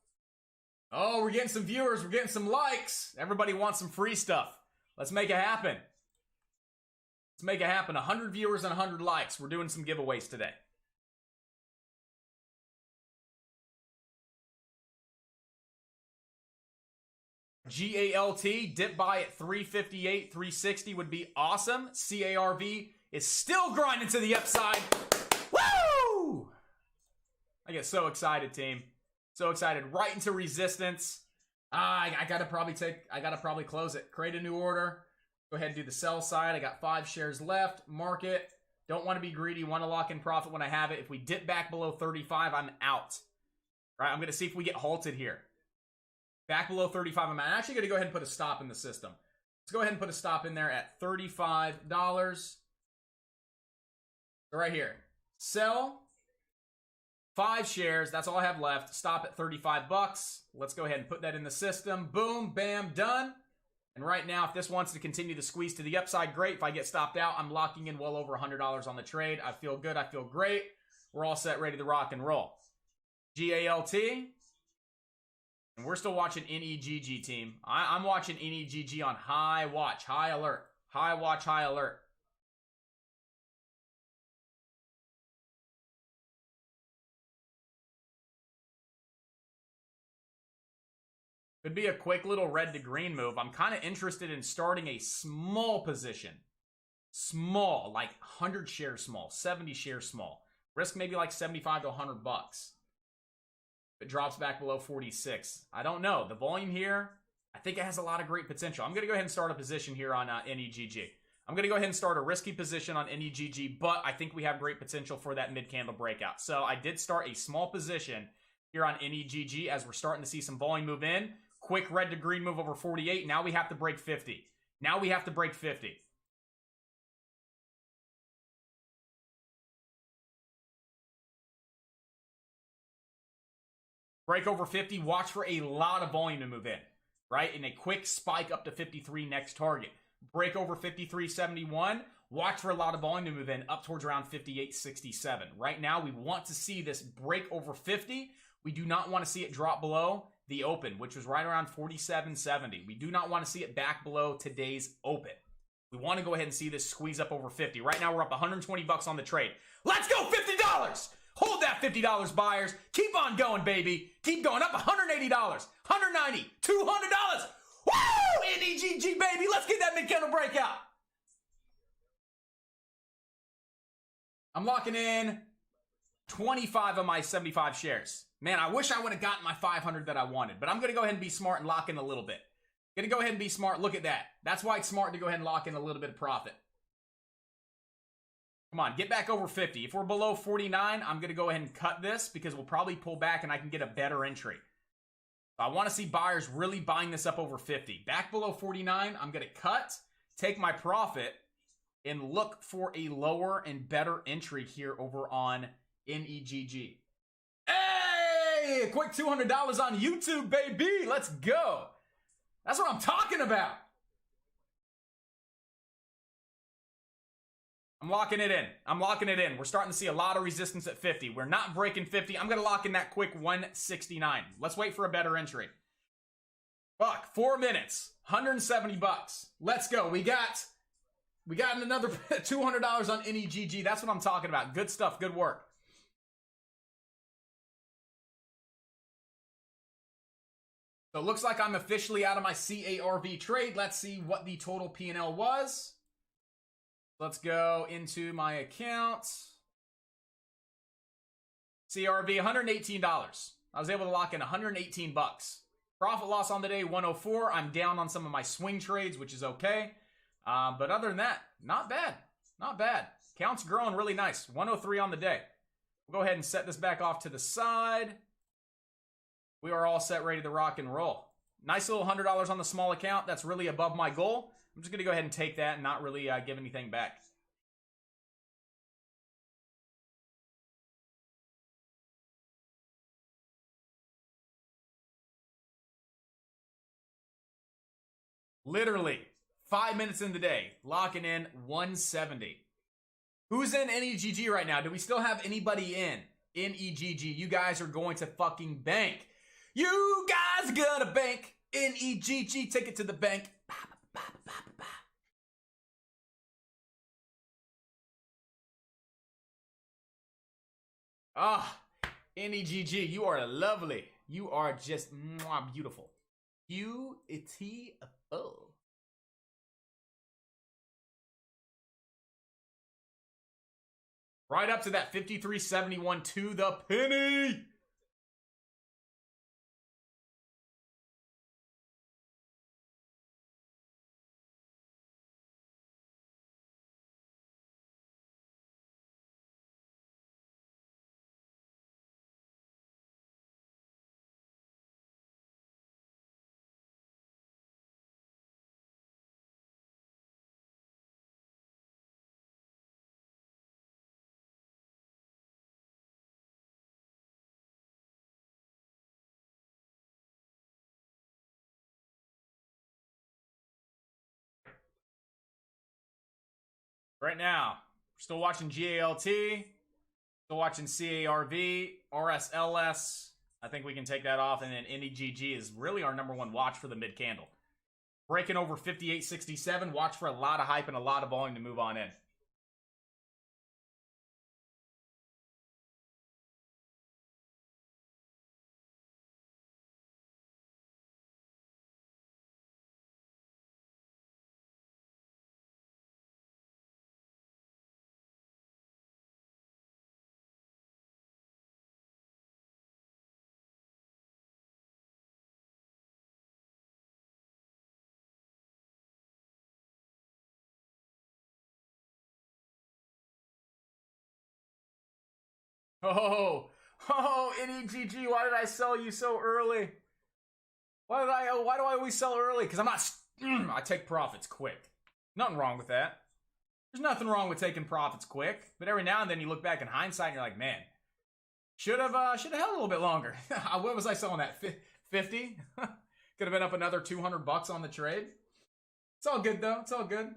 Oh, we're getting some viewers. We're getting some likes. Everybody wants some free stuff. Let's make it happen. Let's make it happen. 100 viewers and 100 likes. We're doing some giveaways today. GALT, dip buy at 358, 360 would be awesome. CARV is still grinding to the upside. Woo! I get so excited, team. So excited. Right into resistance. I gotta probably close it. Create a new order. Go ahead and do the sell side. I got 5 shares left. Market. Don't want to be greedy. Want to lock in profit when I have it. If we dip back below 35, I'm out. All right, I'm going to see if we get halted here. Back below 35, I'm actually going to go ahead and put a stop in the system. Let's go ahead and put a stop in there at $35. So right here. Sell 5 shares. That's all I have left. Stop at 35 bucks. Let's go ahead and put that in the system. Boom, bam, done. And right now, if this wants to continue the squeeze to the upside, great. If I get stopped out, I'm locking in well over $100 on the trade. I feel good. I feel great. We're all set, ready to rock and roll. GALT. And we're still watching NEGG, team. I'm watching NEGG on high watch, high alert. High watch, high alert. Could be a quick little red to green move. I'm kind of interested in starting a small position. Small, like 100 shares small, 70 shares small. Risk maybe like 75 to 100 bucks. If it drops back below 46. I don't know. The volume here, I think it has a lot of great potential. I'm going to go ahead and start a position here on NEGG. I'm going to go ahead and start a risky position on NEGG, but I think we have great potential for that mid-candle breakout. So I did start a small position here on NEGG as we're starting to see some volume move in. Quick red to green move over 48. Now we have to break 50. Now we have to break 50. Break over 50. Watch for a lot of volume to move in, right? And a quick spike up to 53 next target. Break over 53.71. Watch for a lot of volume to move in up towards around 58.67. Right now, we want to see this break over 50. We do not want to see it drop below the open, which was right around 47.70. We do not want to see it back below today's open. We want to go ahead and see this squeeze up over 50. Right now, we're up 120 bucks on the trade. Let's go, $50! Hold that $50, buyers. Keep on going, baby. Keep going. Up $180, $190, $200. Woo! NEGG, baby. Let's get that mid-candle breakout. I'm locking in 25 of my 75 shares. Man, I wish I would have gotten my 500 that I wanted, but I'm going to go ahead and be smart and lock in a little bit. Going to go ahead and be smart. Look at that. That's why it's smart to go ahead and lock in a little bit of profit. Come on, get back over 50. If we're below 49, I'm going to go ahead and cut this because we'll probably pull back and I can get a better entry. I want to see buyers really buying this up over 50. Back below 49, I'm going to cut, take my profit, and look for a lower and better entry here over on NEGG. Hey! A quick $200 on YouTube, baby! Let's go! That's what I'm talking about! I'm locking it in. I'm locking it in. We're starting to see a lot of resistance at 50. We're not breaking 50. I'm going to lock in that quick 169. Let's wait for a better entry. Fuck, 4 minutes. 170 bucks. Let's go. We got another $200 on NEGG. That's what I'm talking about. Good stuff. Good work. So So it looks like I'm officially out of my CARV trade. Let's see what the total P&L was. Let's go into my accounts. CRV, $118. I was able to lock in 118 bucks. Profit loss on the day, 104. I'm down on some of my swing trades, which is okay. But other than that, not bad. Not bad. Count's growing really nice. 103 on the day. We'll go ahead and set this back off to the side. We are all set, ready to rock and roll. Nice little $100 on the small account. That's really above my goal. I'm just going to go ahead and take that and not really give anything back. Literally, 5 minutes in the day, locking in 170. Who's in NEGG right now? Do we still have anybody in NEGG? You guys are going to fucking bank. You guys are gonna bank. NEGG, take it to the bank. Ah, NEGG, you are lovely. You are just beautiful. Beautiful. Right up to that 53.71 to the penny. Right now, we're still watching GALT, still watching CARV, RSLS. I think we can take that off, and then NEGG is really our number one watch for the mid candle. Breaking over 58.67, watch for a lot of hype and a lot of volume to move on in. Oh, NEGG, why did I sell you so early? Why do I always sell early? Because I'm not, I take profits quick. Nothing wrong with that. There's nothing wrong with taking profits quick. But every now and then you look back in hindsight and you're like, man, should have held a little bit longer. What was I selling at? 50? Could have been up another 200 bucks on the trade. It's all good though. It's all good.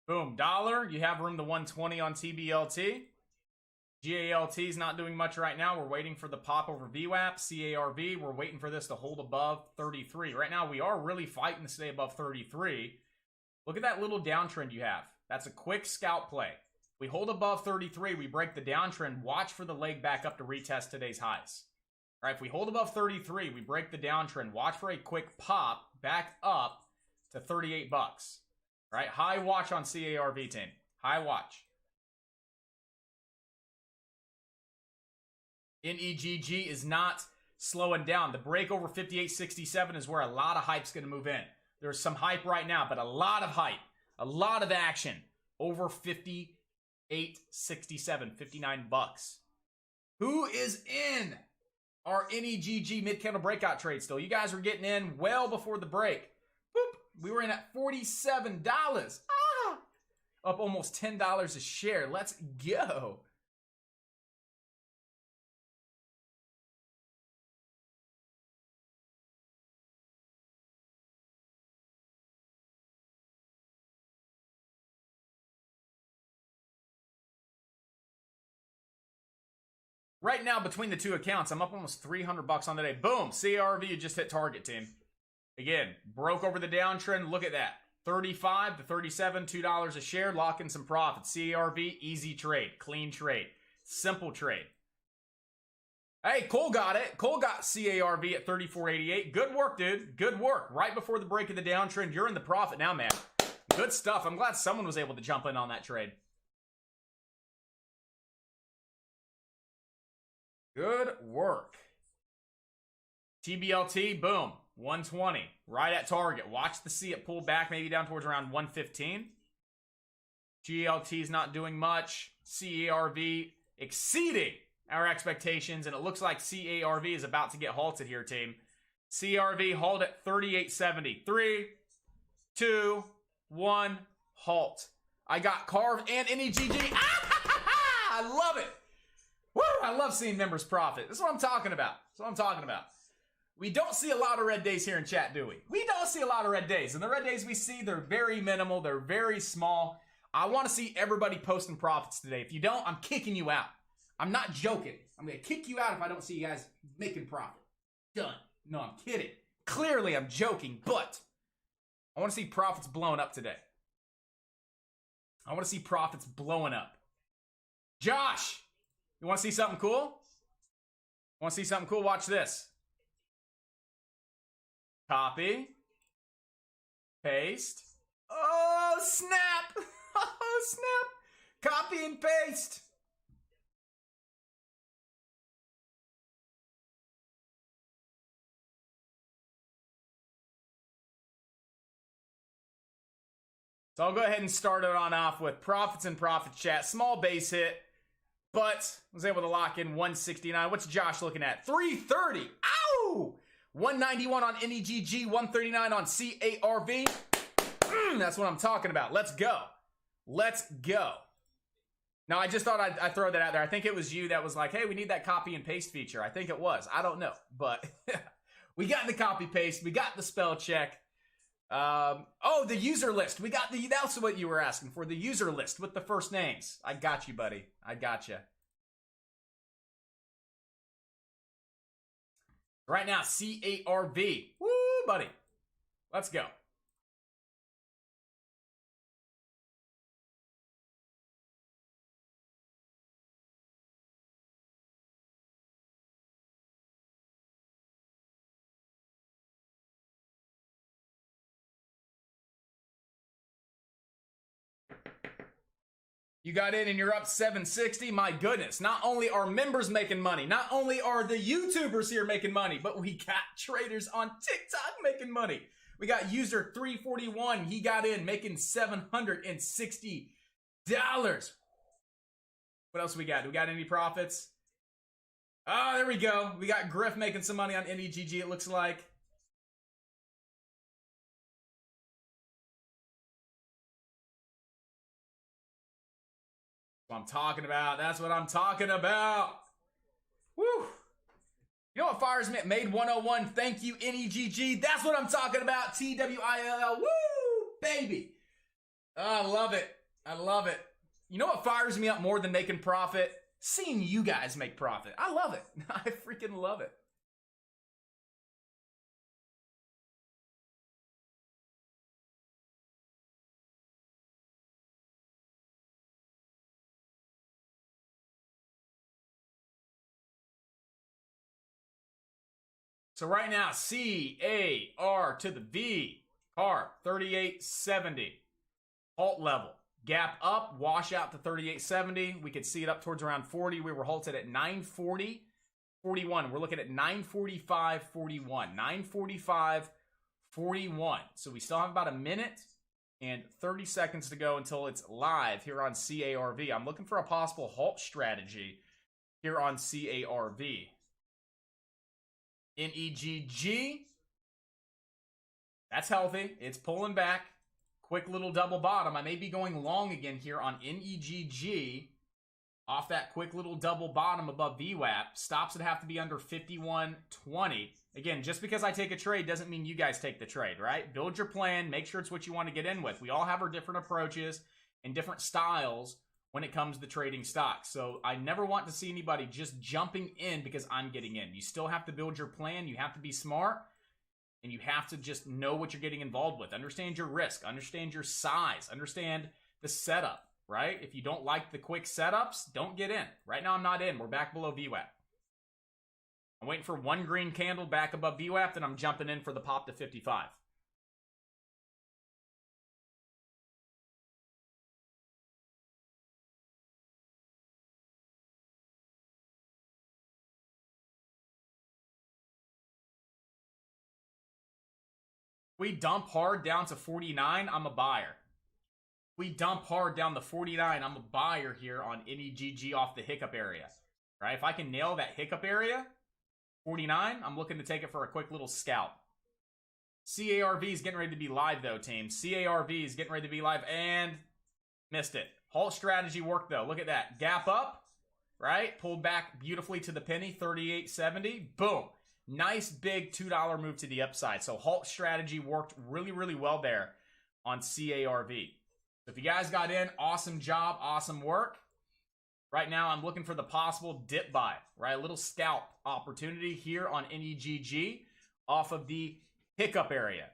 Boom, dollar. You have room to 120 on TBLT. GALT is not doing much right now. We're waiting for the pop over VWAP. CARV, we're waiting for this to hold above 33. Right now, we are really fighting to stay above 33. Look at that little downtrend you have. That's a quick scalp play. We hold above 33, we break the downtrend. Watch for the leg back up to retest today's highs. All right, if we hold above 33, we break the downtrend. Watch for a quick pop back up to 38 bucks. All right, high watch on CARV team. High watch. NEGG is not slowing down. The break over 58.67 is where a lot of hype's going to move in. There's some hype right now, but a lot of hype. A lot of action. Over 58.67, 59 bucks. Who is in our NEGG mid-candle breakout trade still? You guys were getting in well before the break. Boop. We were in at $47. Ah! Up almost $10 a share. Let's go. Right now, between the two accounts, I'm up almost 300 bucks on the day. Boom! CRV just hit target, team. Again, broke over the downtrend. Look at that. 35 to 37, $2 a share. Lock in some profits. CARV, easy trade. Clean trade. Simple trade. Hey, Cole got it. Cole got CARV at 34.88. Good work, dude. Good work. Right before the break of the downtrend. You're in the profit now, man. Good stuff. I'm glad someone was able to jump in on that trade. Good work. TBLT, boom. 120. Right at target. Watch to see it pull back maybe down towards around 115. GLT's not doing much. CARV exceeding our expectations, and it looks like CARV is about to get halted here, team. CRV halt at 38.70. 3, 2, 1, halt. I got Carve and NEGG. I love it. Woo! I love seeing members profit. That's what I'm talking about. That's what I'm talking about. We don't see a lot of red days here in chat, do we? We don't see a lot of red days. And the red days we see, they're very minimal. They're very small. I want to see everybody posting profits today. If you don't, I'm kicking you out. I'm not joking. I'm going to kick you out if I don't see you guys making profit. Done. No, I'm kidding. Clearly, I'm joking, but I want to see profits blowing up today. I want to see profits blowing up. Josh, you want to see something cool? Want to see something cool? Watch this. Copy. Paste. Oh, snap. Oh, snap. Copy and paste. So I'll go ahead and start it on off with profits and profit chat. Small base hit, but was able to lock in 169. What's Josh looking at? 330. Ow! 191 on NEGG, 139 on CARV. That's what I'm talking about. Let's go. Let's go. Now, I just thought I'd throw that out there. I think it was you that was like, hey, we need that copy and paste feature. I think it was. I don't know. But we got the copy paste. We got the spell check. Oh, the user list. We got that's what you were asking for. The user list with the first names. I got you, buddy. I got you. Right now, CARV. Woo, buddy. Let's go. You got in and you're up 760. My goodness. Not only are members making money, not only are the YouTubers here making money, but we got traders on TikTok making money. We got user 341. He got in making $760. What else we got? Do we got any profits? Oh, there we go. We got Griff making some money on NEGG, it looks like. That's what I'm talking about. That's what I'm talking about. Woo. You know what fires me? Made 101. Thank you, NEGG. That's what I'm talking about. TWILL. Woo, baby. Oh, I love it. I love it. You know what fires me up more than making profit? Seeing you guys make profit. I love it. I freaking love it. So right now, CAR to the V, CAR 38.70, halt level, gap up, wash out to 38.70. We could see it up towards around 40. We were halted at 940, 41. We're looking at 945, 41, 945, 41. So we still have about a minute and 30 seconds to go until it's live here on CARV. I'm looking for a possible halt strategy here on CARV. NEGG, that's healthy. It's pulling back. Quick little double bottom. I may be going long again here on NEGG off that quick little double bottom above VWAP. Stops would have to be under 51.20. Again, just because I take a trade doesn't mean you guys take the trade, right? Build your plan. Make sure it's what you want to get in with. We all have our different approaches and different styles when it comes to trading stocks. So I never want to see anybody just jumping in because I'm getting in. You still have to build your plan. You have to be smart. And you have to just know what you're getting involved with. Understand your risk. Understand your size. Understand the setup, right? If you don't like the quick setups, don't get in. Right now, I'm not in. We're back below VWAP. I'm waiting for one green candle back above VWAP, then I'm jumping in for the pop to 55. We dump hard down to 49, I'm a buyer. We dump hard down to 49, I'm a buyer here on NEGG off the hiccup area. Right? If I can nail that hiccup area, 49, I'm looking to take it for a quick little scalp. CARV is getting ready to be live, though, team. CARV is getting ready to be live, and missed it. Halt strategy worked, though. Look at that. Gap up, right? Pulled back beautifully to the penny, 38.70. Boom. Nice big $2 move to the upside. So halt strategy worked really, really well there on CARV. So if you guys got in, awesome job, awesome work. Right now, I'm looking for the possible dip buy, right? A little scalp opportunity here on NEGG off of the hiccup area.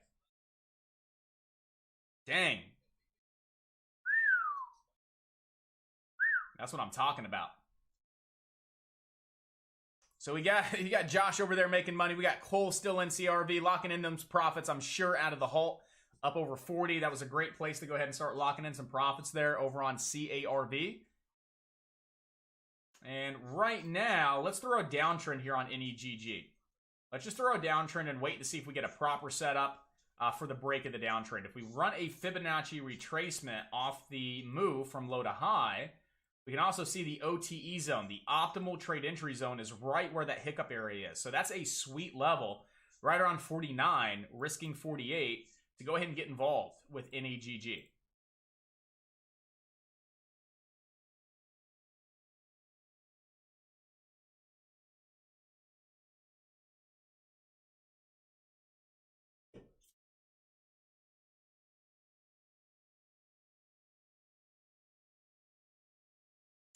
Dang. That's what I'm talking about. So you got Josh over there making money. We got Cole still in CRV, locking in those profits, I'm sure, out of the halt. Up over 40. That was a great place to go ahead and start locking in some profits there over on CARV. And right now, let's throw a downtrend here on NEGG. Let's just throw a downtrend and wait to see if we get a proper setup for the break of the downtrend. If we run a Fibonacci retracement off the move from low to high, we can also see the OTE zone. The optimal trade entry zone is right where that hiccup area is. So that's a sweet level, right around 49, risking 48 to go ahead and get involved with NEGG.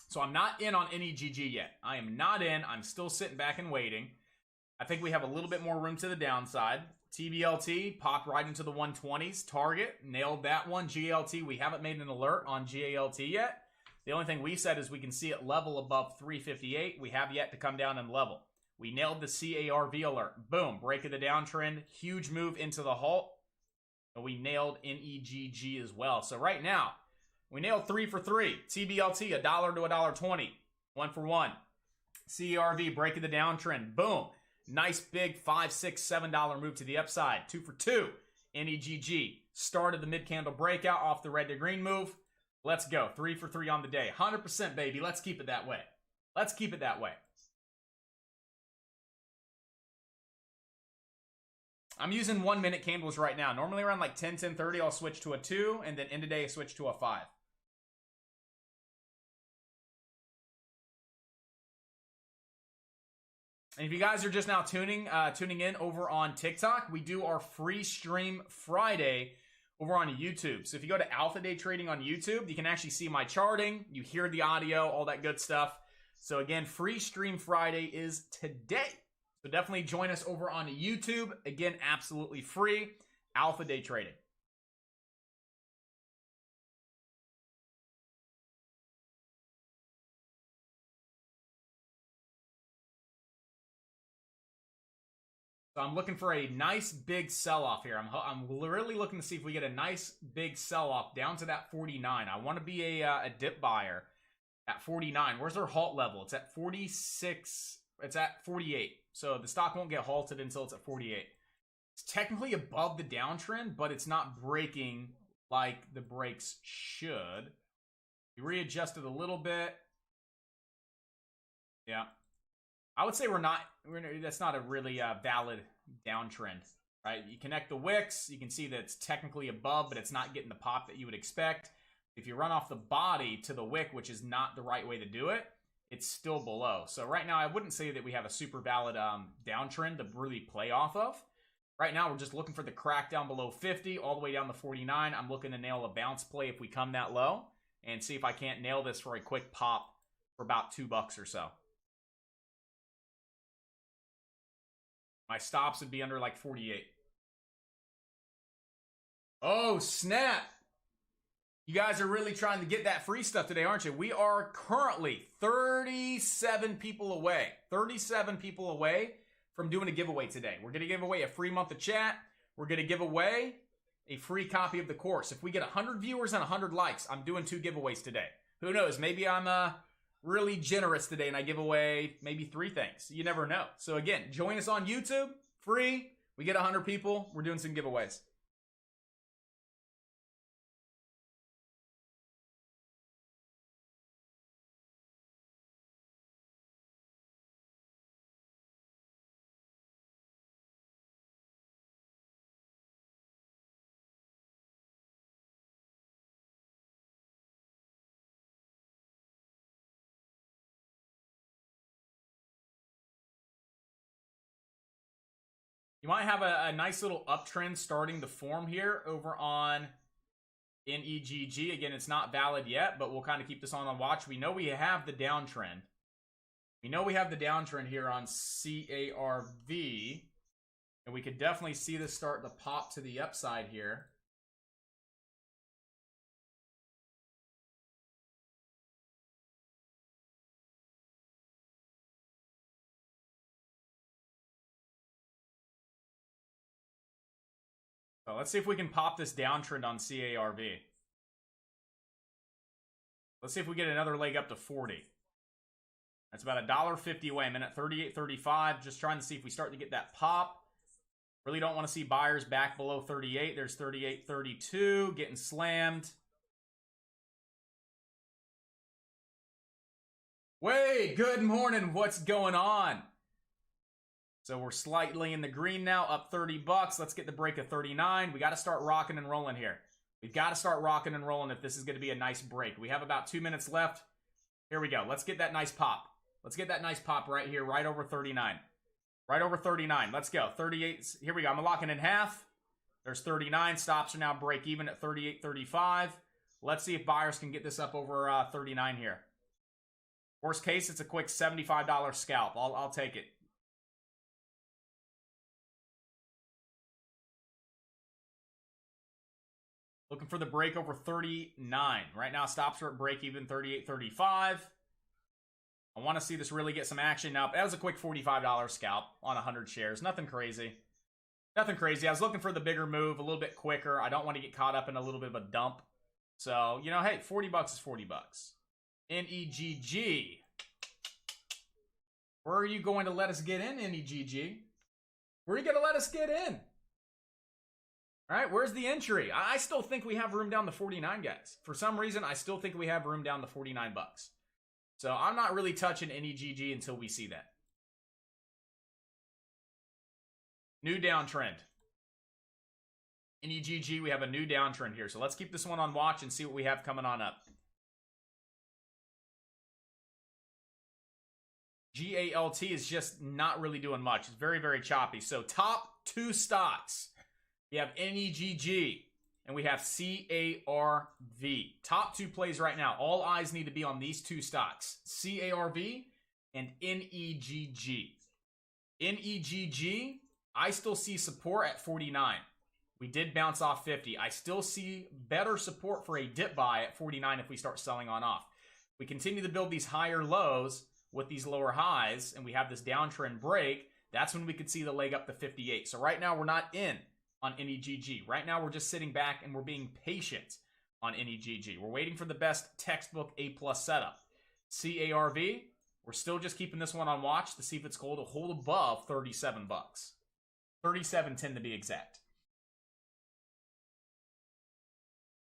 So I'm not in on NEGG yet. I am not in. I'm still sitting back and waiting. I think we have a little bit more room to the downside. TBLT popped right into the 120s. Target, nailed that one. GLT, we haven't made an alert on GALT yet. The only thing we said is we can see it level above 358. We have yet to come down and level. We nailed the CARV alert. Boom, break of the downtrend. Huge move into the halt. And we nailed NEGG as well. So right now, we nailed 3 for 3. TBLT, $1 to $1.20. 1 for 1. CRV, break of the downtrend. Boom. Nice big $5, $6, $7 move to the upside. 2 for 2. NEGG. Started the mid-candle breakout off the red to green move. Let's go. 3 for 3 on the day. 100%, baby. Let's keep it that way. Let's keep it that way. I'm using 1 minute candles right now. Normally around like 10, 10:30, I'll switch to a 2, and then end of day, I switch to a 5. And if you guys are just now tuning in over on TikTok, we do our free stream Friday over on YouTube. So if you go to Alpha Day Trading on YouTube, you can actually see my charting. You hear the audio, all that good stuff. So again, free stream Friday is today. So definitely join us over on YouTube. Again, absolutely free. Alpha Day Trading. So I'm looking for a nice big sell-off here. I'm really looking to see if we get a nice big sell-off down to that 49. I want to be a dip buyer at 49. Where's their halt level? It's at 46. It's at 48. So the stock won't get halted until it's at 48. It's technically above the downtrend, but it's not breaking like the breaks should. We readjusted a little bit. Yeah. I would say that's not a really valid downtrend, right? You connect the wicks, you can see that it's technically above, but it's not getting the pop that you would expect. If you run off the body to the wick, which is not the right way to do it, it's still below. So right now, I wouldn't say that we have a super valid downtrend to really play off of. Right now, we're just looking for the crack down below 50, all the way down to 49. I'm looking to nail a bounce play if we come that low, and see if I can't nail this for a quick pop for about $2 or so. My stops would be under like 48. Oh, snap. You guys are really trying to get that free stuff today, aren't you? We are currently 37 people away. 37 people away from doing a giveaway today. We're going to give away a free month of chat. We're going to give away a free copy of the course. If we get 100 viewers and 100 likes, I'm doing 2 giveaways today. Who knows? Maybe I'm really generous today and I give away maybe 3 things. You never know. So again, join us on YouTube. Free. We get 100 people. We're doing some giveaways. You might have a nice little uptrend starting to form here over on NEGG. Again, it's not valid yet, but we'll kind of keep this on watch. We know we have the downtrend. We know we have the downtrend here on CARV. And we could definitely see this start to pop to the upside here. So let's see if we can pop this downtrend on CARV. Let's see if we get another leg up to 40. That's about $1.50 away. I'm in at 38.35. Just trying to see if we start to get that pop. Really don't want to see buyers back below 38. There's 38.32. Getting slammed. Wait, good morning. What's going on? So we're slightly in the green now, up 30 bucks. Let's get the break of 39. We got to start rocking and rolling here. We've got to start rocking and rolling if this is going to be a nice break. We have about 2 minutes left. Here we go. Let's get that nice pop. Let's get that nice pop right here, right over 39. Right over 39. Let's go. 38. Here we go. I'm locking in half. There's 39. Stops are now break even at 38.35. Let's see if buyers can get this up over 39 here. Worst case, it's a quick $75 scalp. I'll take it. Looking for the break over 39. Right now, stops are at break even 38.35. I want to see this really get some action. Now, that was a quick $45 scalp on 100 shares. Nothing crazy. Nothing crazy. I was looking for the bigger move, a little bit quicker. I don't want to get caught up in a little bit of a dump. So, you know, hey, 40 bucks is 40 bucks. NEGG. Where are you going to let us get in, NEGG? Where are you going to let us get in? All right, where's the entry? I still think we have room down to 49, guys. For some reason, I still think we have room down to 49 bucks. So I'm not really touching NEGG until we see that. New downtrend. NEGG, we have a new downtrend here. So let's keep this one on watch and see what we have coming on up. GALT is just not really doing much. It's very, very choppy. So top 2 stocks. We have NEGG and we have CARV. Top 2 plays right now. All eyes need to be on these 2 stocks. CARV and NEGG. NEGG, I still see support at 49. We did bounce off 50. I still see better support for a dip buy at 49 if we start selling on off. We continue to build these higher lows with these lower highs and we have this downtrend break. That's when we could see the leg up to 58. So right now we're not in on NEGG. Right now, we're just sitting back and we're being patient on NEGG. We're waiting for the best textbook A+ setup. CARV, we're still just keeping this one on watch to see if it's going to hold above 37 bucks. 37.10 to be exact.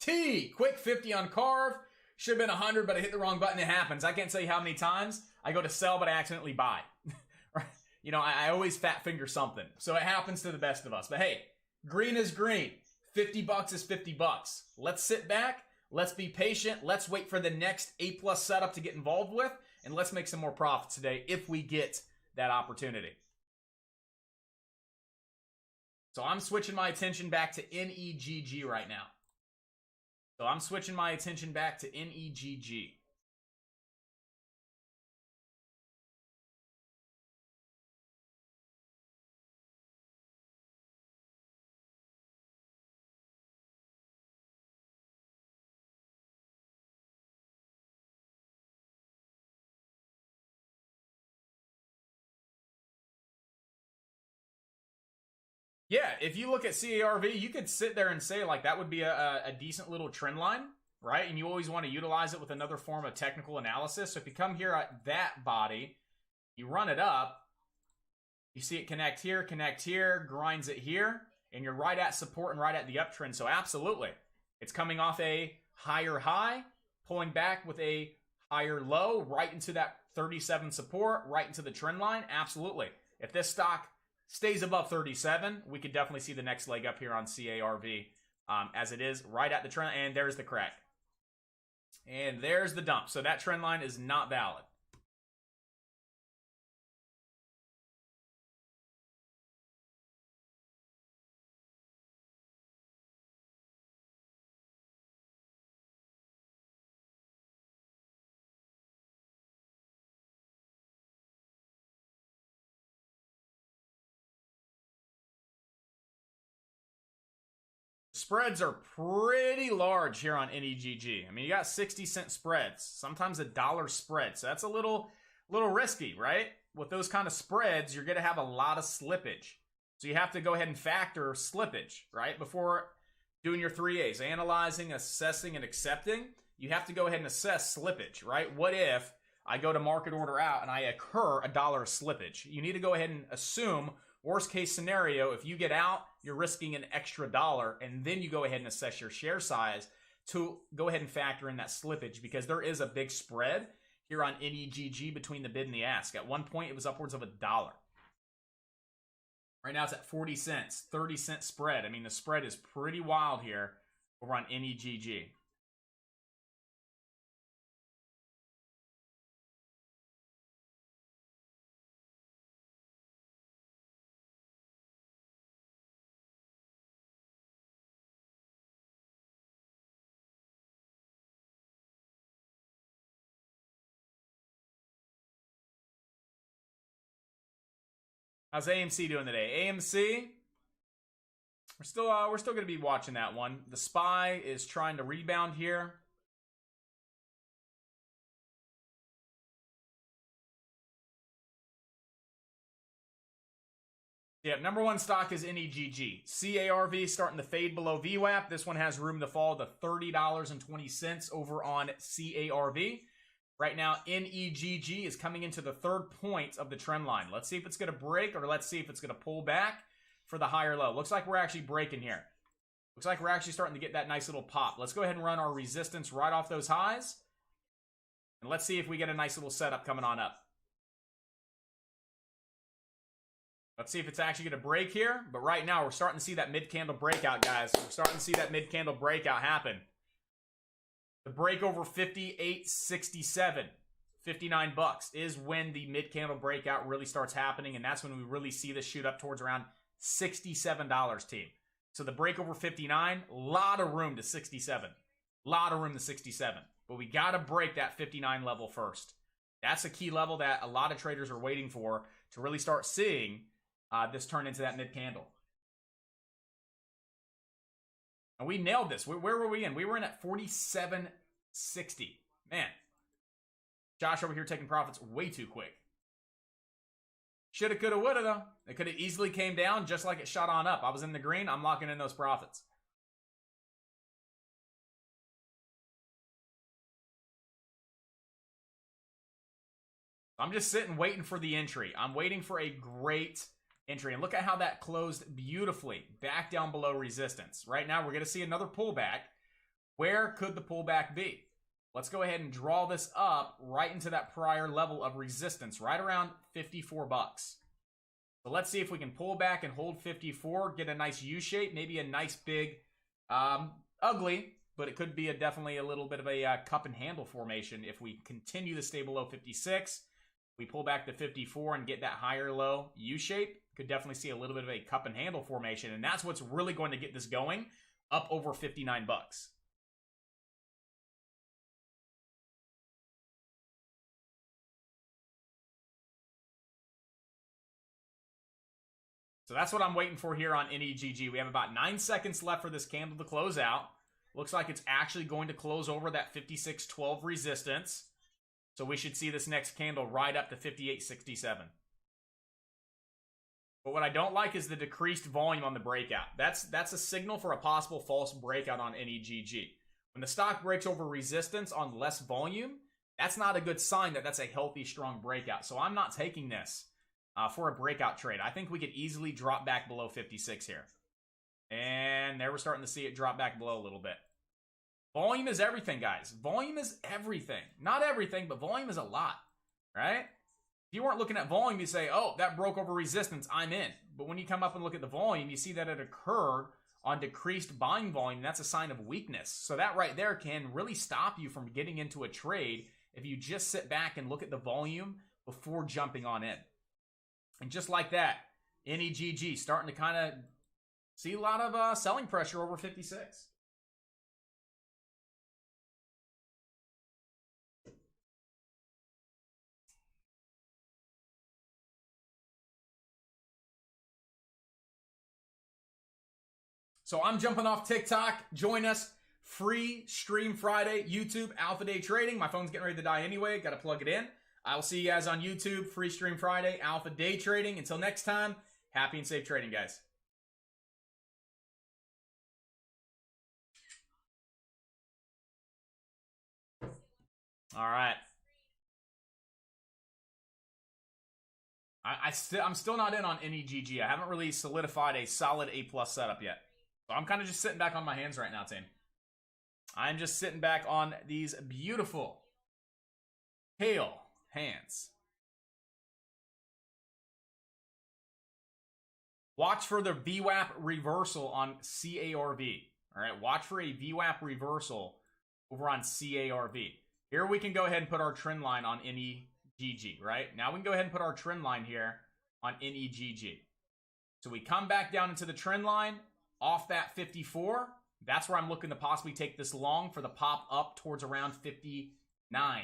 T, quick 50 on Carve. Should have been 100, but I hit the wrong button. It happens. I can't tell you how many times I go to sell, but I accidentally buy. You know, I always fat finger something. So it happens to the best of us. But hey, green is green. 50 bucks is 50 bucks. Let's sit back. Let's be patient. Let's wait for the next A+ setup to get involved with. And let's make some more profits today if we get that opportunity. So I'm switching my attention back to NEGG right now. So I'm switching my attention back to NEGG. Yeah, if you look at CARV, you could sit there and say, like, that would be a decent little trend line, right? And you always want to utilize it with another form of technical analysis. So if you come here at that body, you run it up, you see it connect here, grinds it here, and you're right at support and right at the uptrend. So absolutely, it's coming off a higher high, pulling back with a higher low, right into that 37 support, right into the trend line. Absolutely. If this stock stays above 37, we could definitely see the next leg up here on CARV, as it is right at the trend. And there's the crack. And there's the dump. So that trend line is not valid. Spreads are pretty large here on NEGG. I mean, you got 60-cent spreads, sometimes $1 spread. So that's a little risky, right? With those kind of spreads, you're going to have a lot of slippage. So you have to go ahead and factor slippage, right? Before doing your 3As, analyzing, assessing, and accepting, you have to go ahead and assess slippage, right? What if I go to market order out and I occur $1 slippage? You need to go ahead and assume worst case scenario, if you get out, you're risking an extra $1, and then you go ahead and assess your share size to go ahead and factor in that slippage, because there is a big spread here on NEGG between the bid and the ask. At one point, it was upwards of $1. Right now, it's at 40 cents, 30-cent spread. I mean, the spread is pretty wild here over on NEGG. How's AMC doing today? AMC, we're still going to be watching that one. The SPY is trying to rebound here. Yeah, number one stock is NEGG. CARV starting to fade below VWAP. This one has room to fall to $30.20 over on CARV. Right now, NEGG is coming into the third point of the trend line. Let's see if it's going to break, or let's see if it's going to pull back for the higher low. Looks like we're actually breaking here. Looks like we're actually starting to get that nice little pop. Let's go ahead and run our resistance right off those highs. And let's see if we get a nice little setup coming on up. Let's see if it's actually going to break here. But right now, we're starting to see that mid-candle breakout, guys. We're starting to see that mid-candle breakout happen. The break over 58.67, 59 bucks is when the mid-candle breakout really starts happening, and that's when we really see this shoot up towards around $67, team. So the break over 59, a lot of room to 67. A lot of room to 67. But we got to break that 59 level first. That's a key level that a lot of traders are waiting for to really start seeing this turn into that mid-candle. And we nailed this. Where were we in? We were in at 47.60. Man. Josh over here taking profits way too quick. Shoulda, coulda, woulda, though. It could have easily came down just like it shot on up. I was in the green. I'm locking in those profits. I'm just sitting waiting for the entry. I'm waiting for a great entry. And look at how that closed beautifully back down below resistance. Right now, we're going to see another pullback. Where could the pullback be? Let's go ahead and draw this up right into that prior level of resistance, right around 54 bucks. So let's see if we can pull back and hold 54, get a nice U-shape, maybe a nice big, ugly, but it could be definitely a little bit of a cup and handle formation if we continue to stay below 56. We pull back to 54 and get that higher low U-shape. Could definitely see a little bit of a cup and handle formation, and that's what's really going to get this going up over 59 bucks. So that's what I'm waiting for here on NEGG. We have about 9 seconds left for this candle to close out. Looks like it's actually going to close over that 56.12 resistance. So we should see this next candle right up to 58.67. But what I don't like is the decreased volume on the breakout. That's a signal for a possible false breakout on NEGG. When the stock breaks over resistance on less volume, that's not a good sign that that's a healthy, strong breakout. So I'm not taking this for a breakout trade. I think we could easily drop back below 56 here. And there we're starting to see it drop back below a little bit. Volume is everything, guys. Volume is everything. Not everything, but volume is a lot, right? If you weren't looking at volume, you say, oh, that broke over resistance, I'm in. But when you come up and look at the volume, you see that it occurred on decreased buying volume. That's a sign of weakness. So that right there can really stop you from getting into a trade if you just sit back and look at the volume before jumping on in. And just like that, NEGG starting to kind of see a lot of selling pressure over 56. So I'm jumping off TikTok. Join us. Free stream Friday, YouTube, Alpha Day Trading. My phone's getting ready to die anyway. Got to plug it in. I will see you guys on YouTube. Free stream Friday, Alpha Day Trading. Until next time, happy and safe trading, guys. All right. I'm still not in on NEGG. I haven't really solidified a solid A+ setup yet. So I'm kind of just sitting back on my hands right now, team. I'm just sitting back on these beautiful pale hands. Watch for the VWAP reversal on CARV. All right, watch for a VWAP reversal over on CARV. Here we can go ahead and put our trend line on NEGG, right? Now we can go ahead and put our trend line here on NEGG. So we come back down into the trend line off that 54. That's where I'm looking to possibly take this long for the pop up towards around 59.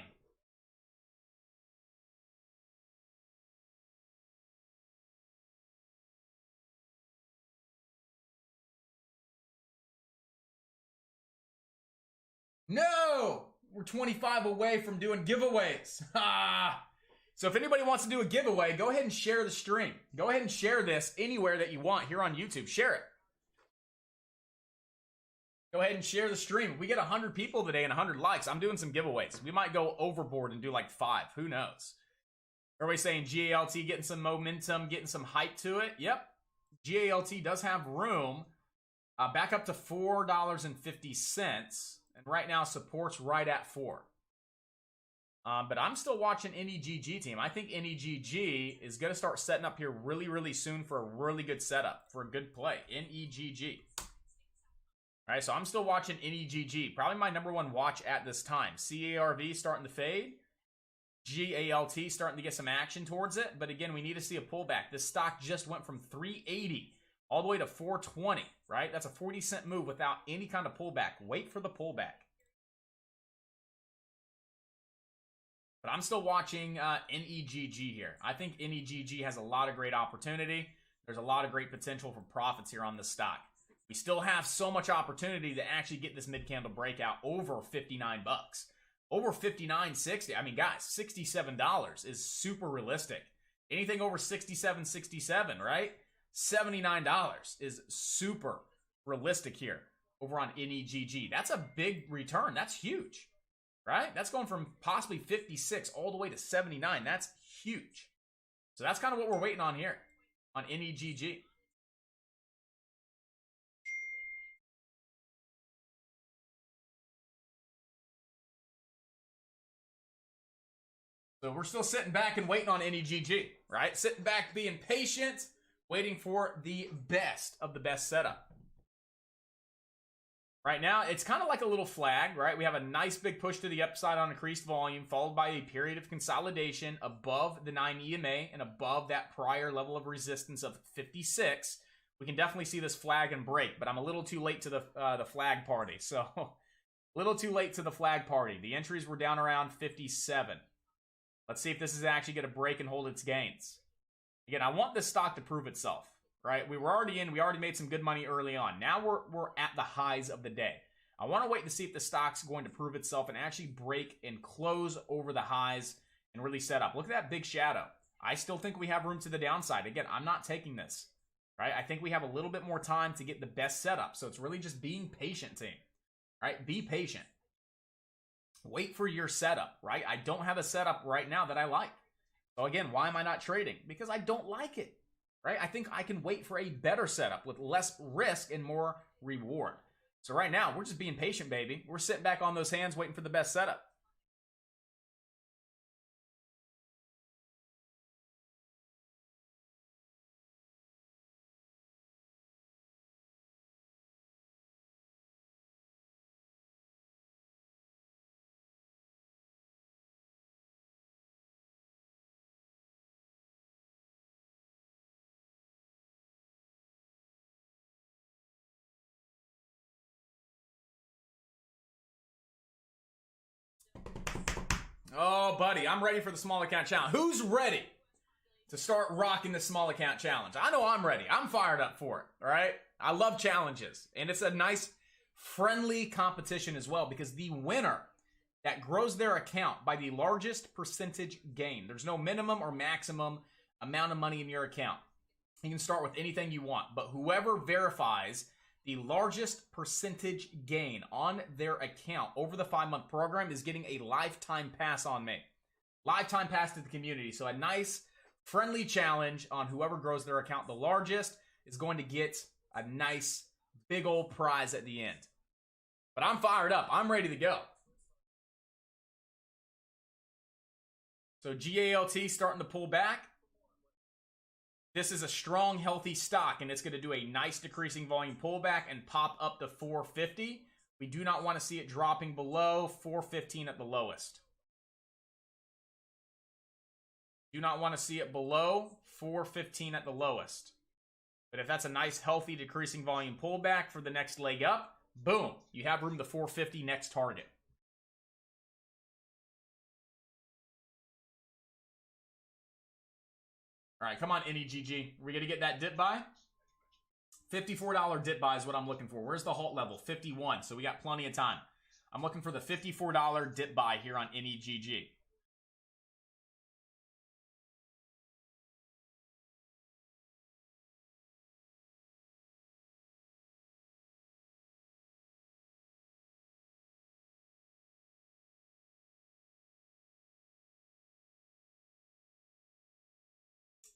No! We're 25 away from doing giveaways. So if anybody wants to do a giveaway, go ahead and share the stream. Go ahead and share this anywhere that you want here on YouTube. Share it. Go ahead and share the stream. If we get 100 people today and 100 likes, I'm doing some giveaways. We might go overboard and do like 5. Who knows? Everybody's saying GALT getting some momentum, getting some hype to it. Yep. GALT does have room back up to $4.50. And right now, support's right at 4. But I'm still watching NEGG, team. I think NEGG is going to start setting up here really, really soon for a really good setup, for a good play. NEGG. All right, so I'm still watching NEGG. Probably my #1 watch at this time. CARV starting to fade. GALT starting to get some action towards it. But again, we need to see a pullback. This stock just went from 380 all the way to 420, right? That's a 40-cent move without any kind of pullback. Wait for the pullback. But I'm still watching NEGG here. I think NEGG has a lot of great opportunity. There's a lot of great potential for profits here on this stock. We still have so much opportunity to actually get this mid-candle breakout over 59 bucks. Over 59.60. I mean, guys, $67 is super realistic. Anything over 67, right? $79 is super realistic here over on NEGG. That's a big return. That's huge, right? That's going from possibly 56 all the way to 79. That's huge. So that's kind of what we're waiting on here on NEGG. So we're still sitting back and waiting on NEGG, right? Sitting back, being patient, waiting for the best of the best setup. Right now, it's kind of like a little flag, right? We have a nice big push to the upside on increased volume, followed by a period of consolidation above the 9 EMA and above that prior level of resistance of 56. We can definitely see this flag and break, but I'm a little too late to the flag party. So, a little too late to the flag party. The entries were down around 57. Let's see if this is actually going to break and hold its gains. Again, I want this stock to prove itself, right? We were already in. We already made some good money early on. Now we're at the highs of the day. I want to wait to see if the stock's going to prove itself and actually break and close over the highs and really set up. Look at that big shadow. I still think we have room to the downside. Again, I'm not taking this, right? I think we have a little bit more time to get the best setup. So it's really just being patient, team, right? Be patient. Wait for your setup, right? I don't have a setup right now that I like. So again, why am I not trading? Because I don't like it, right? I think I can wait for a better setup with less risk and more reward. So right now, we're just being patient, baby. We're sitting back on those hands waiting for the best setup. Oh, buddy, I'm ready for the small account challenge. Who's ready to start rocking the small account challenge? I know I'm ready. I'm fired up for it, all right? I love challenges, and it's a nice, friendly competition as well because the winner that grows their account by the largest percentage gain. There's no minimum or maximum amount of money in your account. You can start with anything you want, but whoever verifies the largest percentage gain on their account over the 5-month program is getting a lifetime pass on me. Lifetime pass to the community. So a nice, friendly challenge on whoever grows their account the largest is going to get a nice, big old prize at the end. But I'm fired up. I'm ready to go. So GALT starting to pull back. This is a strong, healthy stock, and it's going to do a nice decreasing volume pullback and pop up to 450. We do not want to see it dropping below 415 at the lowest. Do not want to see it below 415 at the lowest. But if that's a nice, healthy, decreasing volume pullback for the next leg up, boom, you have room to 450 next target. All right, come on, NEGG. We're going to get that dip buy. $54 dip buy is what I'm looking for. Where's the halt level? 51. So we got plenty of time. I'm looking for the $54 dip buy here on NEGG.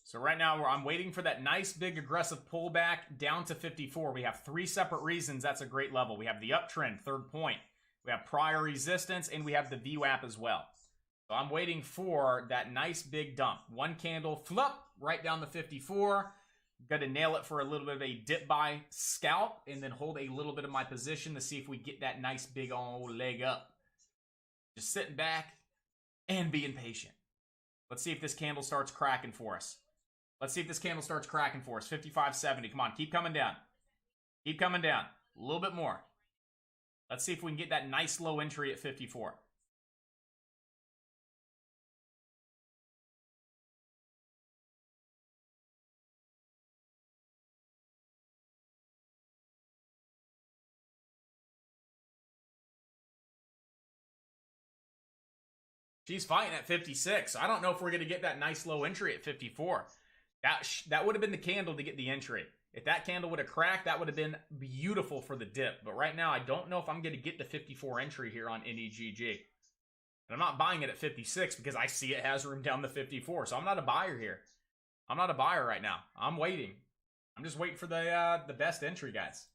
So right now, I'm waiting for that nice, big, aggressive pullback down to 54. We have 3 separate reasons that's a great level. We have the uptrend, third point. We have prior resistance, and we have the VWAP as well. So I'm waiting for that nice, big dump. One candle, flip, right down to 54. Got to nail it for a little bit of a dip buy scalp, and then hold a little bit of my position to see if we get that nice, big old leg up. Just sitting back and being patient. Let's see if this candle starts cracking for us. Let's see if this candle starts cracking for us. 55.70. Come on, keep coming down. Keep coming down. A little bit more. Let's see if we can get that nice low entry at 54. She's fighting at 56. I don't know if we're going to get that nice low entry at 54. That would have been the candle to get the entry. If that candle would have cracked, that would have been beautiful for the dip. But right now, I don't know if I'm going to get the 54 entry here on NEGG. And I'm not buying it at 56 because I see it has room down to 54. So I'm not a buyer here. I'm not a buyer right now. I'm waiting. I'm just waiting for the best entry, guys.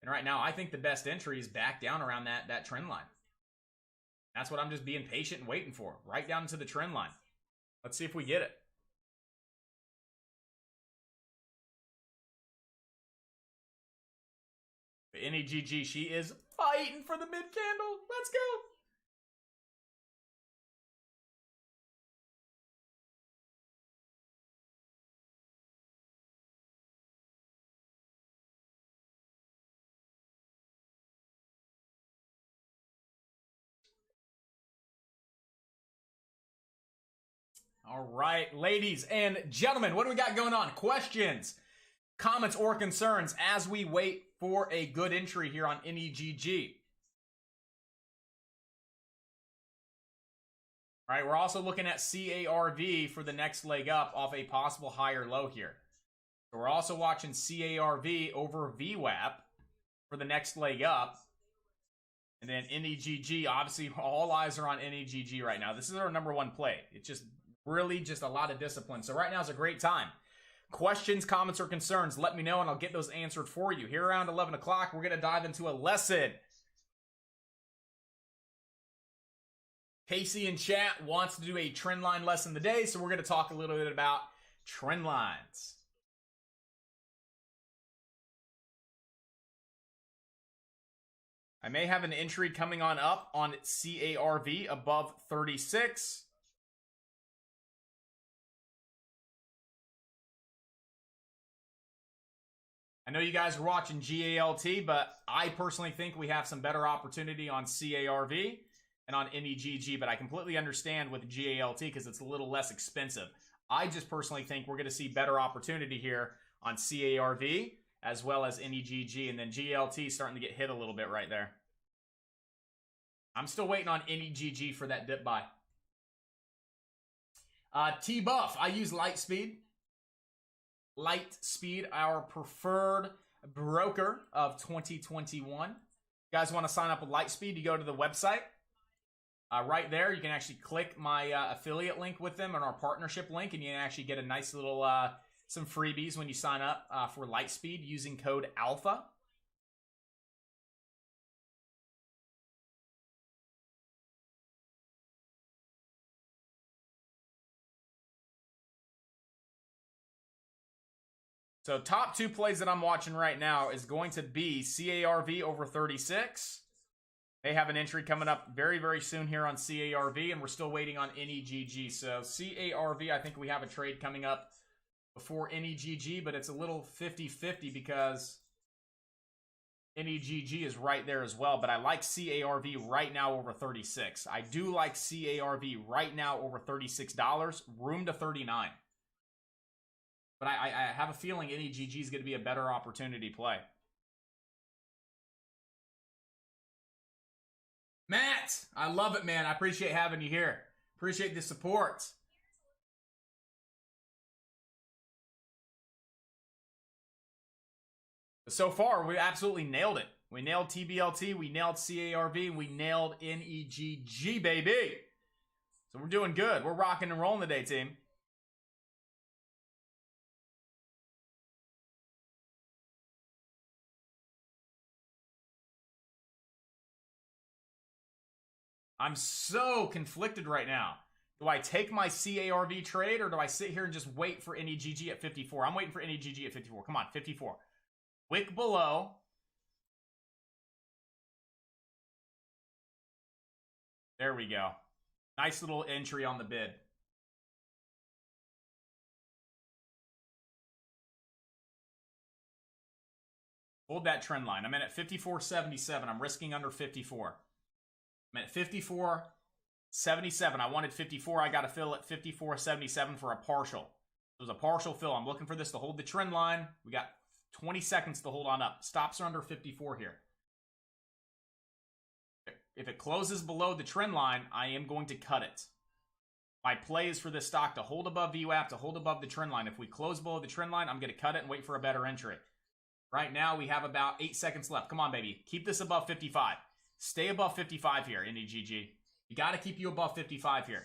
And right now, I think the best entry is back down around that trend line. That's what I'm just being patient and waiting for. Right down to the trend line. Let's see if we get it. The NEGG, she is fighting for the mid candle. Let's go. All right, ladies and gentlemen, what do we got going on? Questions, comments, or concerns as we wait for a good entry here on NEGG? All right, we're also looking at CARV for the next leg up off a possible higher low here. So we're also watching CARV over VWAP for the next leg up. And then NEGG, obviously all eyes are on NEGG right now. This is our #1 play. It's just really just a lot of discipline. So right now is a great time. Questions, comments, or concerns, let me know and I'll get those answered for you. Here around 11 o'clock, we're going to dive into a lesson. Casey in chat wants to do a trend line lesson today, so we're going to talk a little bit about trend lines. I may have an entry coming on up on CARV above 36. I know you guys are watching GALT, but I personally think we have some better opportunity on CARV and on NEGG, but I completely understand with GALT because it's a little less expensive. I just personally think we're going to see better opportunity here on CARV as well as NEGG, and then GALT starting to get hit a little bit right there. I'm still waiting on NEGG for that dip buy. T-Buff, I use Lightspeed. Lightspeed, our preferred broker of 2021. You guys want to sign up with Lightspeed, you go to the website. Right there, you can actually click my affiliate link with them and our partnership link, and you can actually get a nice little, some freebies when you sign up for Lightspeed using code ALPHA. So top 2 plays that I'm watching right now is going to be CARV over 36. They have an entry coming up very, very soon here on CARV, and we're still waiting on NEGG. So CARV, I think we have a trade coming up before NEGG, but it's a little 50-50 because NEGG is right there as well. But I like CARV right now over 36. I do like CARV right now over $36, room to 39. But I have a feeling NEGG is going to be a better opportunity play. Matt, I love it, man. I appreciate having you here. Appreciate the support. So far, we absolutely nailed it. We nailed TBLT, we nailed CARV, and we nailed NEGG, baby. So we're doing good. We're rocking and rolling today, team. I'm so conflicted right now. Do I take my CARV trade or do I sit here and just wait for NEGG at 54? I'm waiting for NEGG at 54. Come on, 54. Wick below. There we go. Nice little entry on the bid. Hold that trend line. I'm in at 54.77. I'm risking under 54. I'm at 54.77. I wanted 54. I got a fill at 54.77 for a partial. It was a partial fill. I'm looking for this to hold the trend line. We got 20 seconds to hold on up. Stops are under 54 here. If it closes below the trend line, I am going to cut it. My play is for this stock to hold above VWAP, to hold above the trend line. If we close below the trend line, I'm going to cut it and wait for a better entry. Right now, we have about 8 seconds left. Come on, baby. Keep this above 55. Stay above 55 here, NEGG. You got to keep you above 55 here.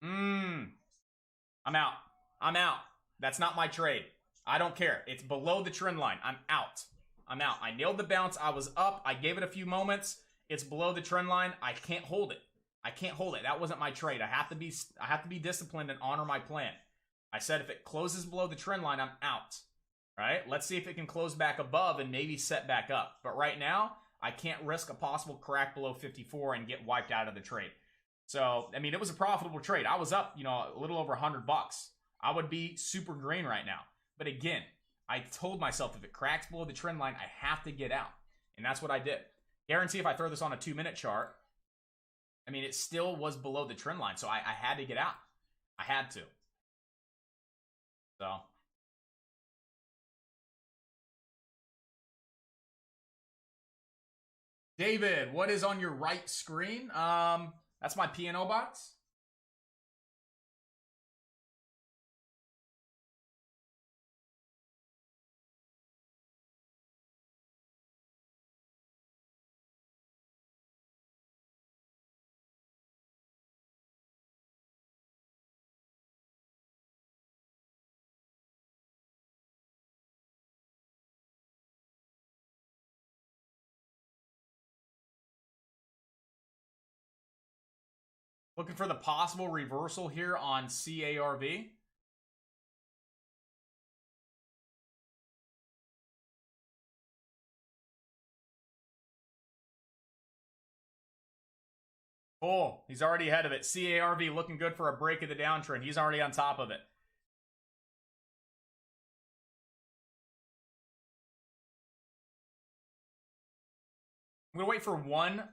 I'm out. I'm out. That's not my trade. I don't care. It's below the trend line. I'm out. I'm out. I nailed the bounce. I was up. I gave it a few moments. It's below the trend line. I can't hold it. I can't hold it. That wasn't my trade. I have to be disciplined and honor my plan. I said if it closes below the trend line, I'm out. All right? Let's see if it can close back above and maybe set back up. But right now, I can't risk a possible crack below 54 and get wiped out of the trade. So, I mean, it was a profitable trade. I was up, a little over $100. I would be super green right now. But again, I told myself if it cracks below the trend line, I have to get out. And that's what I did. Guarantee if I throw this on a 2-minute chart, I mean, it still was below the trend line. So I had to get out. I had to. So David, what is on your right screen? That's my P&O box. Looking for the possible reversal here on CARV. Cool. He's already ahead of it. CARV looking good for a break of the downtrend. He's already on top of it. I'm going to wait for one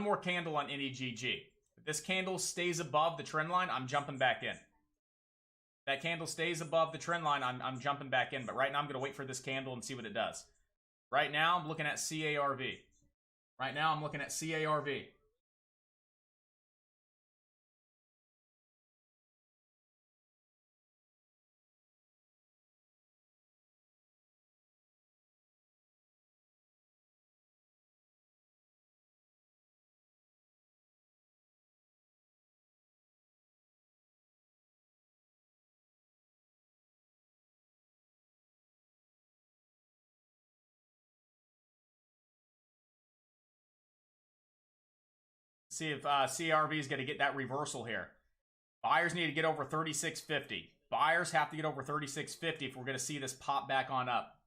more candle on NEGG. If this candle stays above the trend line, I'm jumping back in. That candle stays above the trend line, I'm jumping back in. But right now, I'm going to wait for this candle and see what it does. Right now, I'm looking at CARV. Right now, I'm looking at CARV. See if CRV is going to get that reversal here. Buyers need to get over 36.50. Buyers have to get over 36.50 if we're going to see this pop back on up.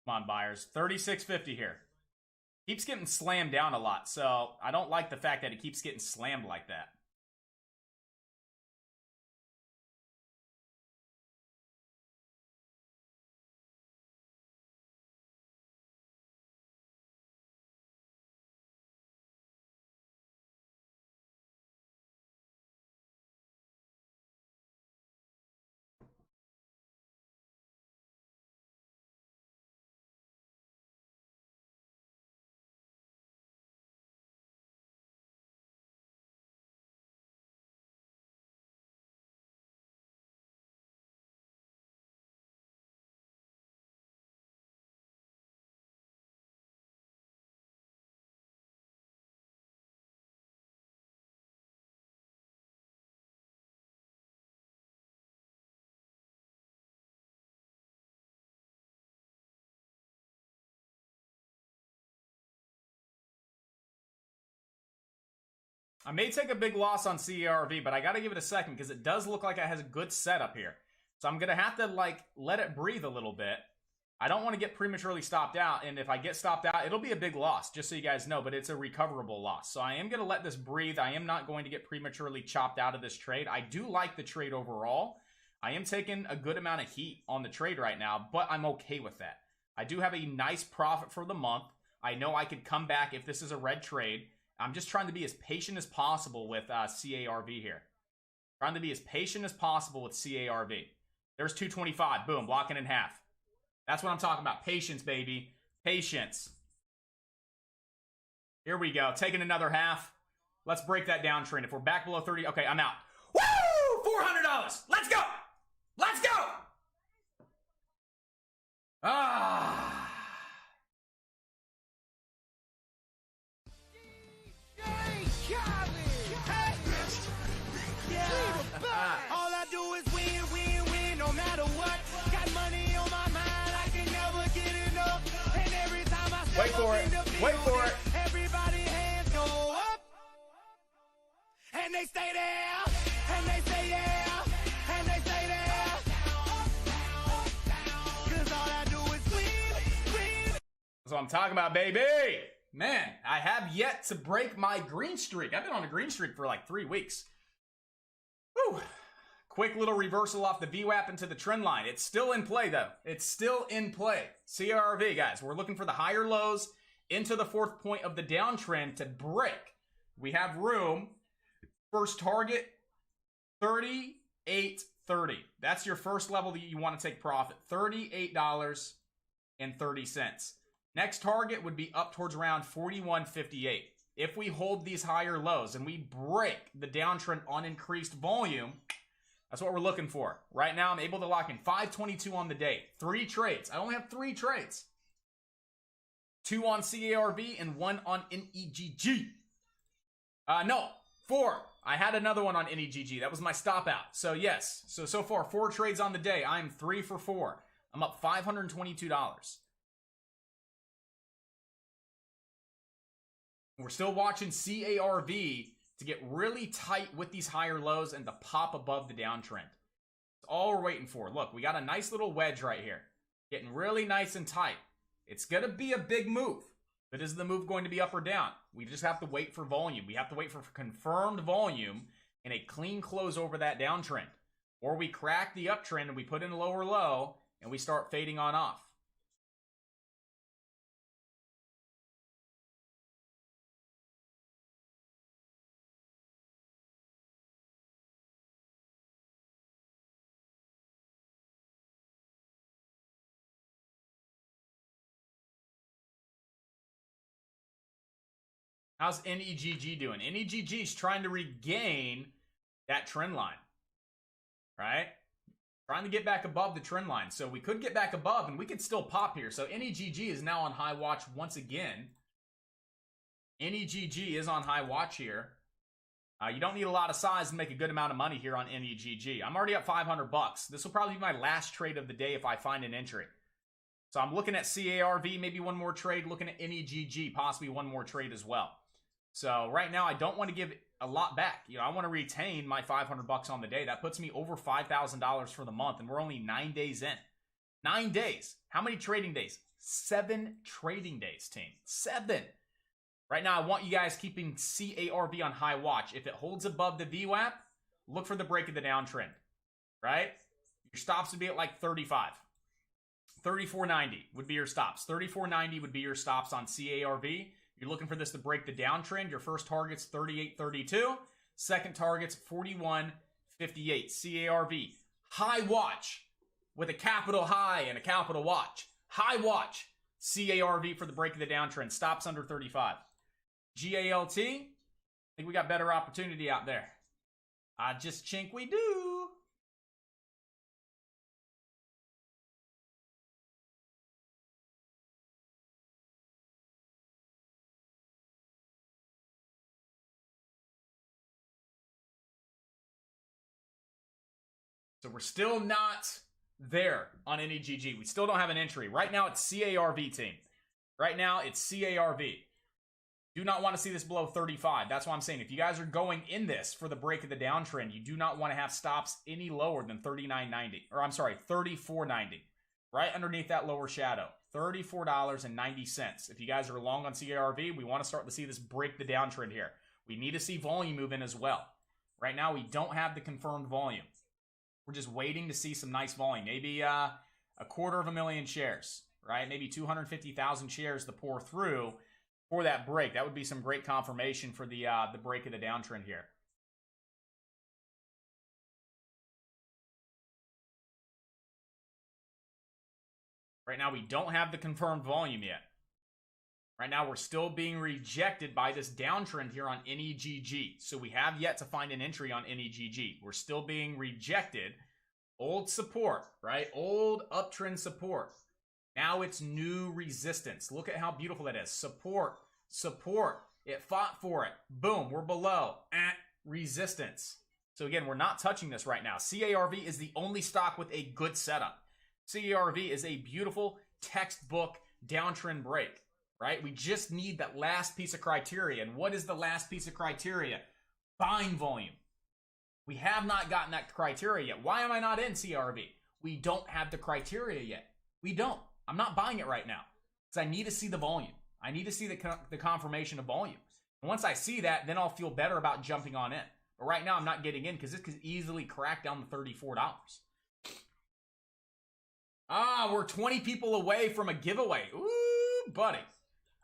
Come on, buyers. 36.50 here. Keeps getting slammed down a lot, so I don't like the fact that it keeps getting slammed like that. I may take a big loss on CRV, but I got to give it a second because it does look like it has a good setup here. So I'm going to have to let it breathe a little bit. I don't want to get prematurely stopped out, and if I get stopped out, it'll be a big loss, just so you guys know, but it's a recoverable loss. So I am going to let this breathe. I am not going to get prematurely chopped out of this trade. I do like the trade overall. I am taking a good amount of heat on the trade right now, but I'm okay with that. I do have a nice profit for the month. I know I could come back if this is a red trade. I'm just trying to be as patient as possible with CARV here. Trying to be as patient as possible with CARV. There's 225. Boom. Blocking in half. That's what I'm talking about. Patience, baby. Patience. Here we go. Taking another half. Let's break that downtrend. If we're back below 30. Okay, I'm out. Woo! $400. Let's go. Let's go. Ah. All I do is win, win, win, no matter what. Got money on my mind, I can never get enough. And every time I step Wait for up it. in the field, Wait for it. Everybody hands go up. And they stay there. And they say yeah. And they stay there. Cause all I do is win, win. That's what I'm talking about, baby. Man, I have yet to break my green streak. I've been on a green streak for like 3 weeks. Whew. Quick little reversal off the VWAP into the trend line. It's still in play, though. It's still in play. CRV, guys. We're looking for the higher lows into the fourth point of the downtrend to break. We have room. First target, 38.30. That's your first level that you want to take profit. $38.30. Next target would be up towards around 41.58. If we hold these higher lows and we break the downtrend on increased volume, that's what we're looking for. Right now, I'm able to lock in 522 on the day. 3 trades. I only have 3 trades. 2 on CARV and 1 on NEGG. No, 4. I had another one on NEGG. That was my stop out. So yes, so far 4 trades on the day. I'm 3 for 4. I'm up $522. We're still watching CARV to get really tight with these higher lows and to pop above the downtrend. That's all we're waiting for. Look, we got a nice little wedge right here. Getting really nice and tight. It's going to be a big move. But is the move going to be up or down? We just have to wait for volume. We have to wait for confirmed volume and a clean close over that downtrend. Or we crack the uptrend and we put in a lower low and we start fading on off. How's NEGG doing? NEGG is trying to regain that trend line, right? Trying to get back above the trend line. So we could get back above and we could still pop here. So NEGG is now on high watch once again. NEGG is on high watch here. You don't need a lot of size to make a good amount of money here on NEGG. I'm already up $500. This will probably be my last trade of the day if I find an entry. So I'm looking at CARV, maybe one more trade. Looking at NEGG, possibly one more trade as well. So right now, I don't want to give a lot back. You know, I want to retain my $500 on the day. That puts me over $5,000 for the month, and we're only 9 days in. 9 days. How many trading days? 7 trading days, team. 7. Right now, I want you guys keeping CARV on high watch. If it holds above the VWAP, look for the break of the downtrend, right? Your stops would be at like 35. 34.90 would be your stops. 34.90 would be your stops on CARV. You're looking for this to break the downtrend. Your first target's 38.32. Second target's 41.58. CARV. High watch with a capital high and a capital watch. High watch. CARV for the break of the downtrend. Stops under 35. GALT. I think we got better opportunity out there. I just think we do. So we're still not there on NEGG. We still don't have an entry. Right now, it's CARV, team. Right now, it's CARV. Do not want to see this below 35. That's why I'm saying if you guys are going in this for the break of the downtrend, you do not want to have stops any lower than 39.90. Or I'm sorry, 34.90. Right underneath that lower shadow. $34.90. If you guys are long on CARV, we want to start to see this break the downtrend here. We need to see volume move in as well. Right now, we don't have the confirmed volume. We're just waiting to see some nice volume. Maybe 250,000 shares, right? Maybe 250,000 shares to pour through for that break. That would be some great confirmation for the break of the downtrend here. Right now, we don't have the confirmed volume yet. Right now, we're still being rejected by this downtrend here on NEGG. So we have yet to find an entry on NEGG. We're still being rejected. Old support, right? Old uptrend support. Now it's new resistance. Look at how beautiful that is. Support, support. It fought for it. Boom, we're below. Resistance. So again, we're not touching this right now. CARV is the only stock with a good setup. CARV is a beautiful textbook downtrend break. Right? We just need that last piece of criteria. And what is the last piece of criteria? Buying volume. We have not gotten that criteria yet. Why am I not in CRV? We don't have the criteria yet. We don't. I'm not buying it right now because I need to see the volume. I need to see the confirmation of volume. And once I see that, then I'll feel better about jumping on in. But right now, I'm not getting in because this could easily crack down to $34. We're 20 people away from a giveaway. Ooh, buddy.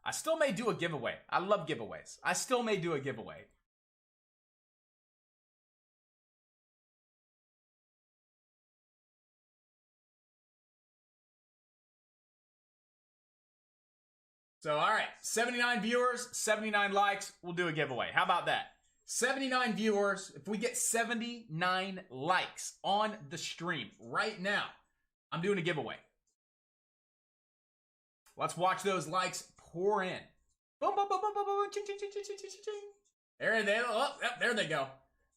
I still may do a giveaway. I love giveaways. I still may do a giveaway. So, all right, 79 viewers, 79 likes, we'll do a giveaway. How about that? 79 viewers, if we get 79 likes on the stream right now, I'm doing a giveaway. Let's watch those likes pour in. Boom, boom, boom, boom, boom, boom, ching, ching, ching, ching, ching, ching, ching. There they go. Oh, there they go.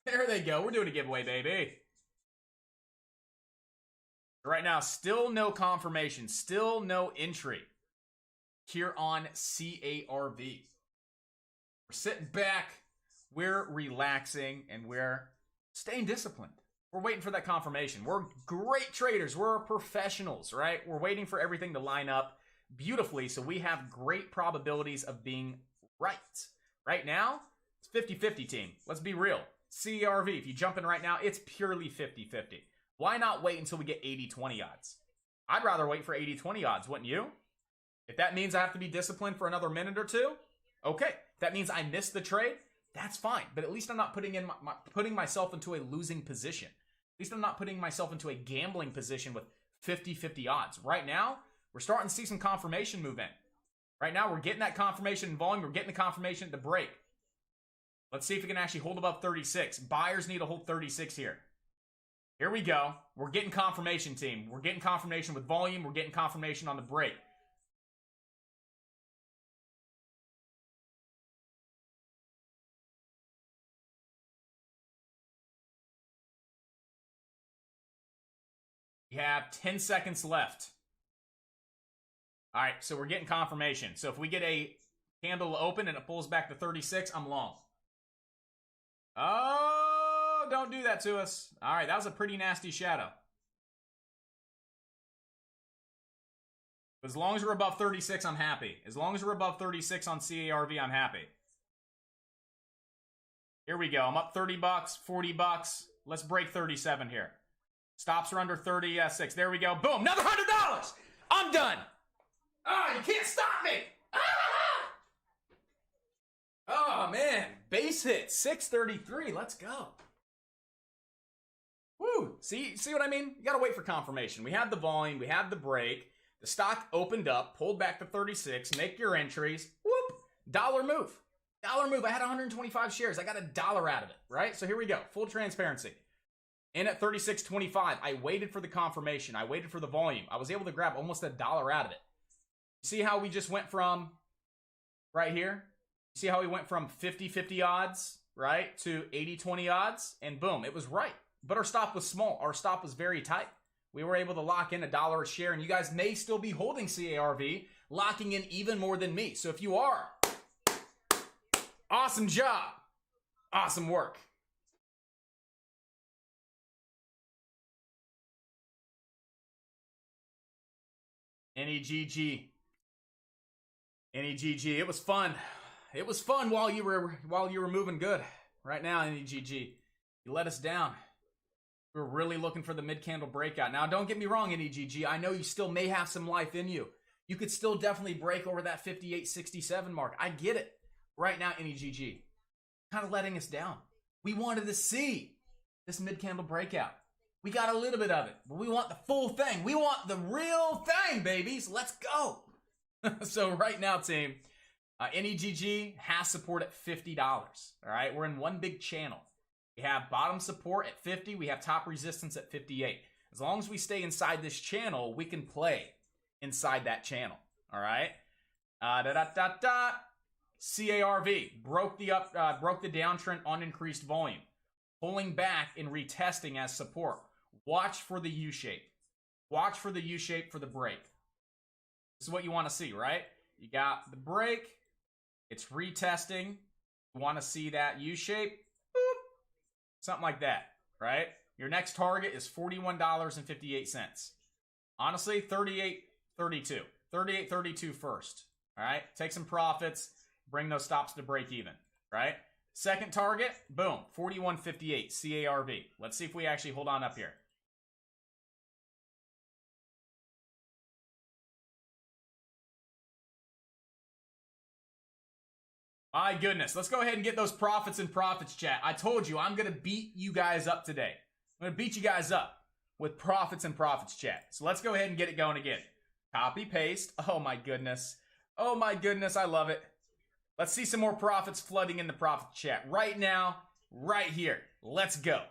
There they go. We're doing a giveaway, baby. Right now, still no confirmation, still no entry here on CARV. We're sitting back, we're relaxing, and we're staying disciplined. We're waiting for that confirmation. We're great traders. We're professionals, right? We're waiting for everything to line up beautifully so we have great probabilities of being right. Right now, it's 50-50 team. Let's be real. CARV, if you jump in right now, it's purely 50-50. Why not wait until we get 80-20 odds? I'd rather wait for 80-20 odds, wouldn't you? If that means I have to be disciplined for another minute or two, okay. If that means I missed the trade, that's fine. But at least I'm not putting myself into a losing position. At least I'm not putting myself into a gambling position with 50-50 odds. Right now, we're starting to see some confirmation move in. Right now, we're getting that confirmation in volume. We're getting the confirmation at the break. Let's see if we can actually hold above 36. Buyers need to hold 36 here. Here we go. We're getting confirmation, team. We're getting confirmation with volume. We're getting confirmation on the break. We have 10 seconds left. All right, so we're getting confirmation. So if we get a candle open and it pulls back to 36, I'm long. Oh, don't do that to us. All right, that was a pretty nasty shadow. As long as we're above 36, I'm happy. As long as we're above 36 on CARV, I'm happy. Here we go. I'm up 30 bucks, 40 bucks. Let's break 37 here. Stops are under 36. There we go. Boom. Another $100. I'm done. Ah, you can't stop me. Ah! Oh, man. Base hit. 633. Let's go. Woo. See what I mean? You got to wait for confirmation. We had the volume. We had the break. The stock opened up, pulled back to 36. Make your entries. Whoop. Dollar move. Dollar move. I had 125 shares. I got $1 out of it, right? So here we go. Full transparency. In at 36.25, I waited for the confirmation. I waited for the volume. I was able to grab almost $1 out of it. See how we just went from right here? See how we went from 50-50 odds, right, to 80-20 odds? And boom, it was right. But our stop was small. Our stop was very tight. We were able to lock in $1 a share, and you guys may still be holding CARV, locking in even more than me. So if you are, awesome job. Awesome work. NEGG. NEGG. It was fun. It was fun while you were moving good. Right now, NEGG, you let us down. We're really looking for the mid-candle breakout. Now, don't get me wrong, NEGG. I know you still may have some life in you. You could still definitely break over that 58.67 mark. I get it. Right now, NEGG, kind of letting us down. We wanted to see this mid-candle breakout. We got a little bit of it, but we want the full thing. We want the real thing, babies. Let's go. So right now, team, NEGG has support at $50. All right, we're in one big channel. We have bottom support at 50. We have top resistance at 58. As long as we stay inside this channel, we can play inside that channel. All right. CARV broke the downtrend on increased volume, pulling back and retesting as support. Watch for the U-shape. Watch for the U-shape for the break. This is what you want to see, right? You got the break. It's retesting. You want to see that U-shape. Boop. Something like that, right? Your next target is $41.58. Honestly, $38.32. $38.32 first, all right? Take some profits. Bring those stops to break even, right? Second target, boom, 41.58 CARV. Let's see if we actually hold on up here. My goodness. Let's go ahead and get those profits and profits, chat. I told you, I'm going to beat you guys up today. I'm going to beat you guys up with profits and profits, chat. So let's go ahead and get it going again. Copy, paste. Oh, my goodness. Oh, my goodness. I love it. Let's see some more profits flooding in the profit chat right now, right here. Let's go.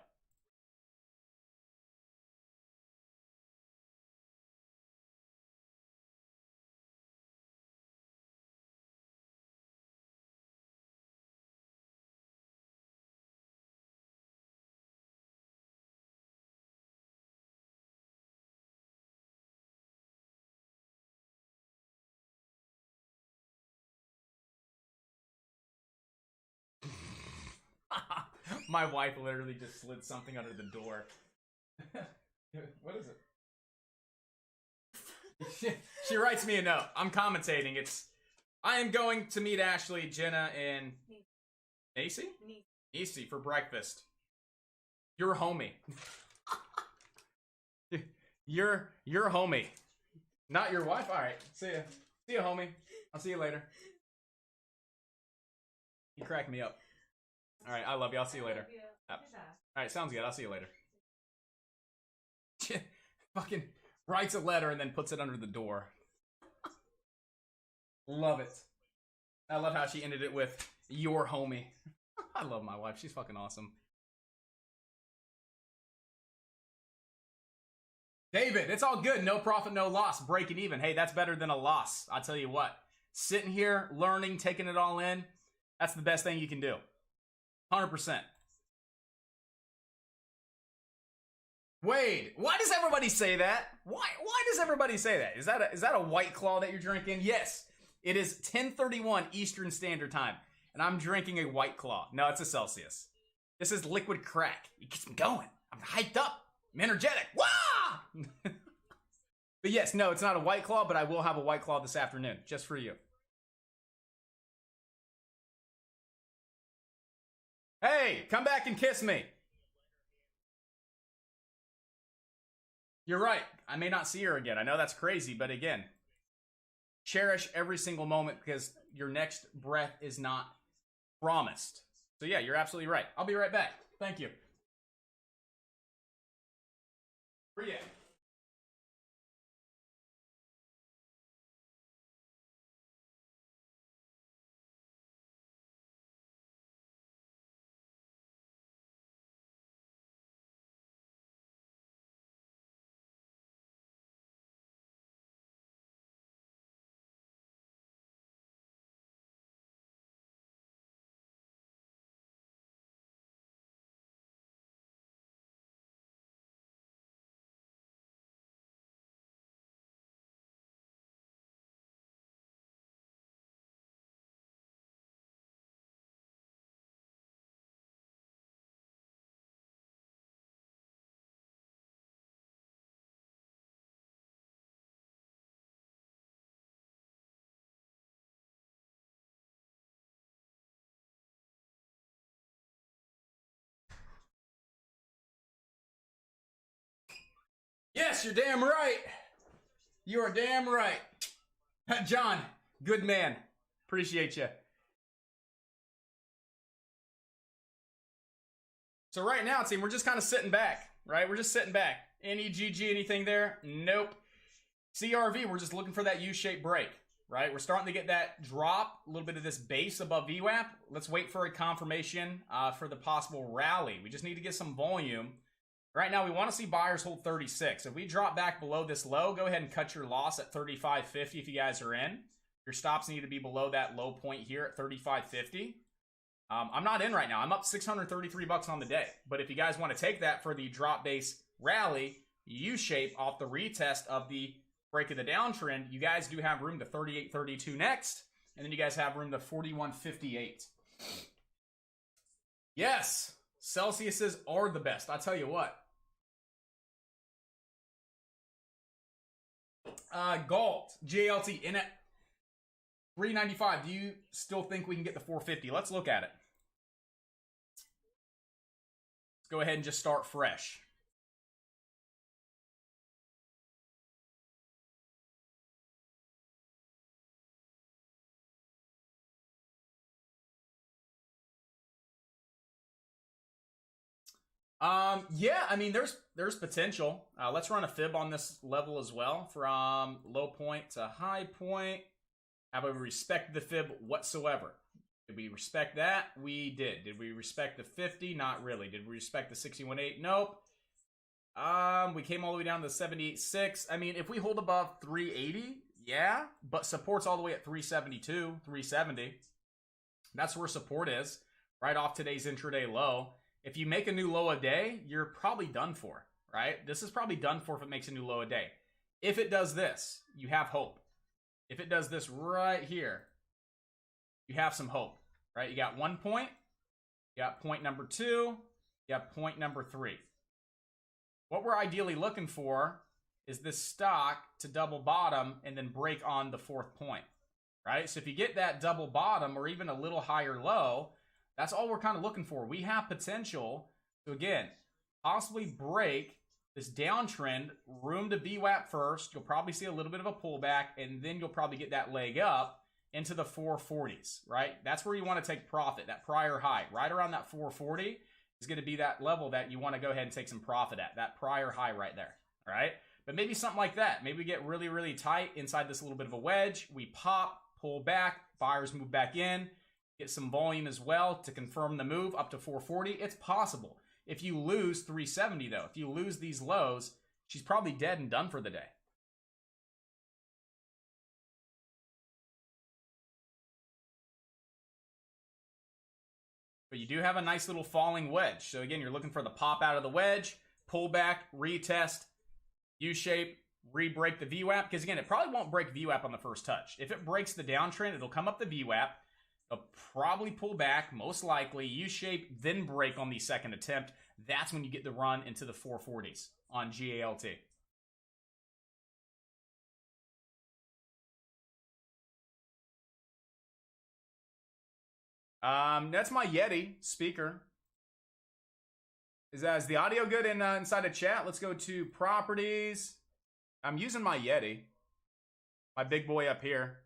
My wife literally just slid something under the door. What is it? She writes me a note. I'm commentating. I am going to meet Ashley, Jenna, and Nisi for breakfast. You're homie. You're homie. Not your wife? Alright. See ya. See ya, homie. I'll see you later. You crack me up. Alright, I love you. I'll see you later. Alright, sounds good. I'll see you later. Fucking writes a letter and then puts it under the door. Love it. I love how she ended it with, your homie. I love my wife. She's fucking awesome. David, it's all good. No profit, no loss. Breaking even. Hey, that's better than a loss. I'll tell you what. Sitting here, learning, taking it all in, that's the best thing you can do. 100%. Wade, why does everybody say that? Why does everybody say that? Is that a White Claw that you're drinking? Yes. It is 10:31 Eastern Standard Time, and I'm drinking a White Claw. No, it's a Celsius. This is liquid crack. It gets me going. I'm hyped up. I'm energetic. Wah! But yes, no, it's not a White Claw, but I will have a White Claw this afternoon, just for you. Hey, come back and kiss me. You're right. I may not see her again. I know that's crazy, but again, cherish every single moment because your next breath is not promised. So yeah, you're absolutely right. I'll be right back. Thank you. Where you at? Yes, you're damn right. You are damn right. John, good man. Appreciate you. So right now, team, we're just kind of sitting back, right? We're just sitting back. Any GG, anything there? Nope. CRV, we're just looking for that U-shaped break, right? We're starting to get that drop, a little bit of this base above VWAP. Let's wait for a confirmation for the possible rally. We just need to get some volume. Right now, we want to see buyers hold 36. If we drop back below this low, go ahead and cut your loss at 35.50 if you guys are in. Your stops need to be below that low point here at 35.50. I'm not in right now. I'm up 633 bucks on the day. But if you guys want to take that for the drop base rally, U-shape off the retest of the break of the downtrend, you guys do have room to 38.32 next. And then you guys have room to 41.58. Yes, Celsiuses are the best. I'll tell you what. Galt, GLT, in at 395. Do you still think we can get the 450? Let's look at it. Let's go ahead and just start fresh. Yeah, I mean, there's potential. Let's run a fib on this level as well, from low point to high point. Have we respect the fib whatsoever? Did we respect that? We did. Did we respect the 50? Not really. Did we respect the 61.8? Nope. We came all the way down to 78.6. I mean, if we hold above 380, yeah, but support's all the way at 372, 370. That's where support is, right off today's intraday low. If you make a new low a day, you're probably done for, right? This is probably done for if it makes a new low a day. If it does this, you have hope. If it does this right here, you have some hope, right? You got 1 point, you got point number 2, you got point number 3. What we're ideally looking for is this stock to double bottom and then break on the 4th point, right? So if you get that double bottom or even a little higher low, that's all we're kind of looking for. We have potential to, again, possibly break this downtrend, room to VWAP first. You'll probably see a little bit of a pullback, and then you'll probably get that leg up into the 440s, right? That's where you want to take profit, that prior high. Right around that 440 is going to be that level that you want to go ahead and take some profit at, that prior high right there, all right? But maybe something like that. Maybe we get really, really tight inside this little bit of a wedge. We pop, pull back, buyers move back in, get some volume as well to confirm the move up to 440. It's possible. If you lose 370, though, if you lose these lows, she's probably dead and done for the day. But you do have a nice little falling wedge. So again, you're looking for the pop out of the wedge, pull back, retest, U-shape, re-break the VWAP. Because again, it probably won't break VWAP on the first touch. If it breaks the downtrend, it'll come up the VWAP. It'll probably pull back, most likely, U-shape, then break on the second attempt. That's when you get the run into the 440s on GALT. That's my Yeti speaker. Is the audio good inside of chat? Let's go to properties. I'm using my Yeti, my big boy up here.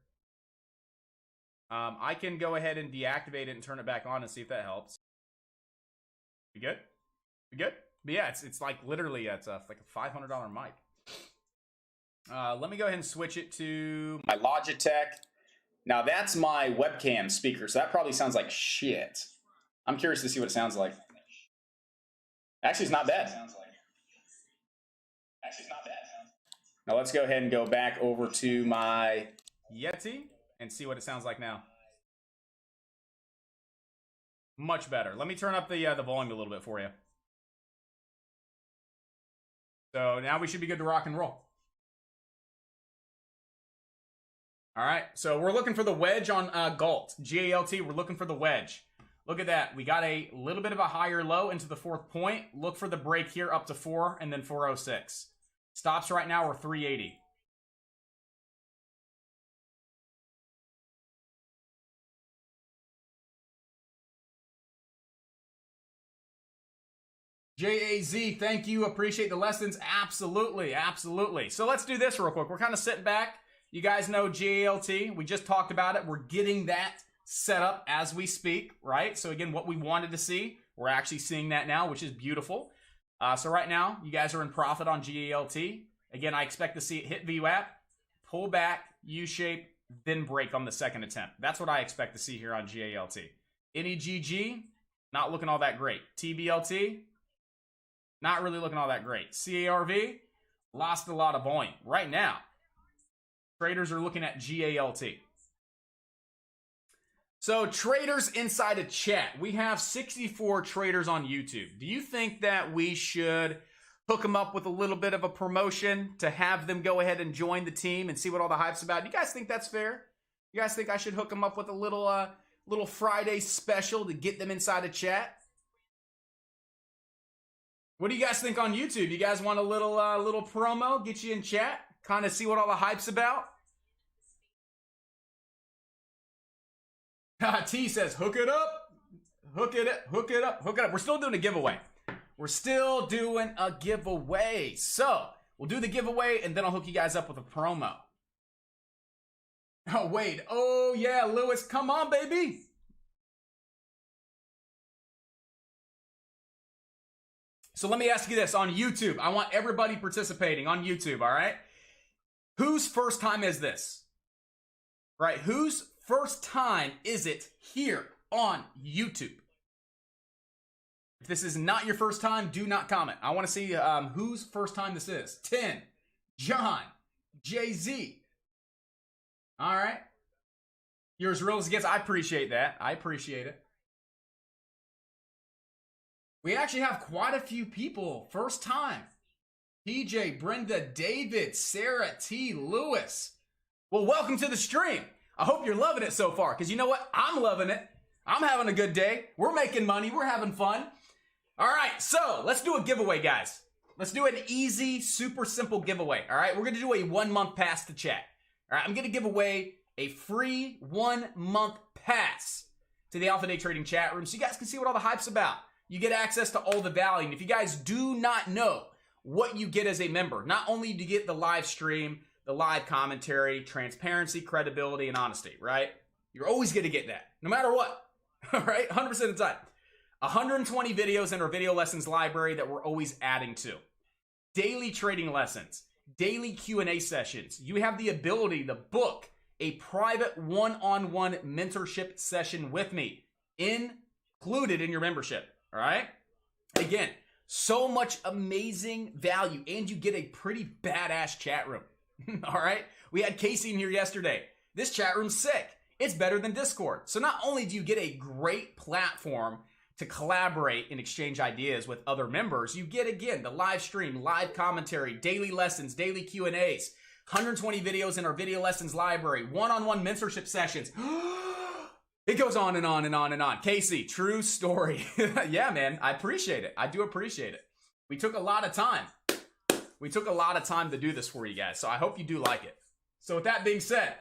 I can go ahead and deactivate it and turn it back on and see if that helps. We good? We good? But yeah, it's like literally it's like a $500 mic. Let me go ahead and switch it to my Logitech. Now that's my webcam speaker, so that probably sounds like shit. I'm curious to see what it sounds like. Actually, it's not bad. Now let's go ahead and go back over to my Yeti and see what it sounds like now. Much better. Let me turn up the volume a little bit for you. So now we should be good to rock and roll. All right, so we're looking for the wedge on GALT. GALT, we're looking for the wedge. Look at that. We got a little bit of a higher low into the 4th point. Look for the break here up to 4 and then 406. Stops right now are 380. JAZ, thank you. Appreciate the lessons. Absolutely, absolutely. So let's do this real quick. We're kind of sitting back. You guys know GALT. We just talked about it. We're getting that set up as we speak, right? So again, what we wanted to see, we're actually seeing that now, which is beautiful. So right now, you guys are in profit on GALT. Again, I expect to see it hit VWAP, pull back, U-shape, then break on the second attempt. That's what I expect to see here on GALT. NEGG, not looking all that great. TBLT, not really looking all that great. CARV, lost a lot of volume. Right now, traders are looking at GALT. So traders inside a chat, we have 64 traders on YouTube. Do you think that we should hook them up with a little bit of a promotion to have them go ahead and join the team and see what all the hype's about? You guys think that's fair? You guys think I should hook them up with a little Friday special to get them inside a chat? What do you guys think on YouTube? You guys want a little promo, get you in chat, kind of see what all the hype's about? T says, hook it up, hook it up, hook it up, hook it up. We're still doing a giveaway. We're still doing a giveaway. So we'll do the giveaway and then I'll hook you guys up with a promo. Oh, wait. Oh, yeah, Lewis, come on, baby. So let me ask you this on YouTube. I want everybody participating on YouTube, all right? Whose first time is this? Right? Whose first time is it here on YouTube? If this is not your first time, do not comment. I want to see whose first time this is. 10, John, Jay-Z. All right. You're as real as it gets. I appreciate that. I appreciate it. We actually have quite a few people. First time. PJ, Brenda, David, Sarah, T, Lewis. Well, welcome to the stream. I hope you're loving it so far, because you know what? I'm loving it. I'm having a good day. We're making money. We're having fun. All right, so let's do a giveaway, guys. Let's do an easy, super simple giveaway, all right? We're going to do a 1-month pass to chat. All right, I'm going to give away a free 1-month pass to the Alpha Day Trading Chatroom so you guys can see what all the hype's about. You get access to all the value. And if you guys do not know what you get as a member, not only do you get the live stream, the live commentary, transparency, credibility, and honesty, right? You're always going to get that, no matter what, all right? 100% of the time. 120 videos in our video lessons library that we're always adding to. Daily trading lessons, daily Q&A sessions. You have the ability to book a private one-on-one mentorship session with me included in your membership. All right. Again, so much amazing value, and you get a pretty badass chat room. All right. We had Casey in here yesterday. This chat room's sick. It's better than Discord. So not only do you get a great platform to collaborate and exchange ideas with other members, you get, again, the live stream, live commentary, daily lessons, daily Q&As, 120 videos in our video lessons library, one-on-one mentorship sessions. It goes on and on and on and on. Casey, true story. Yeah, man, I appreciate it. I do appreciate it. We took a lot of time. We took a lot of time to do this for you guys, so I hope you do like it. So with that being said,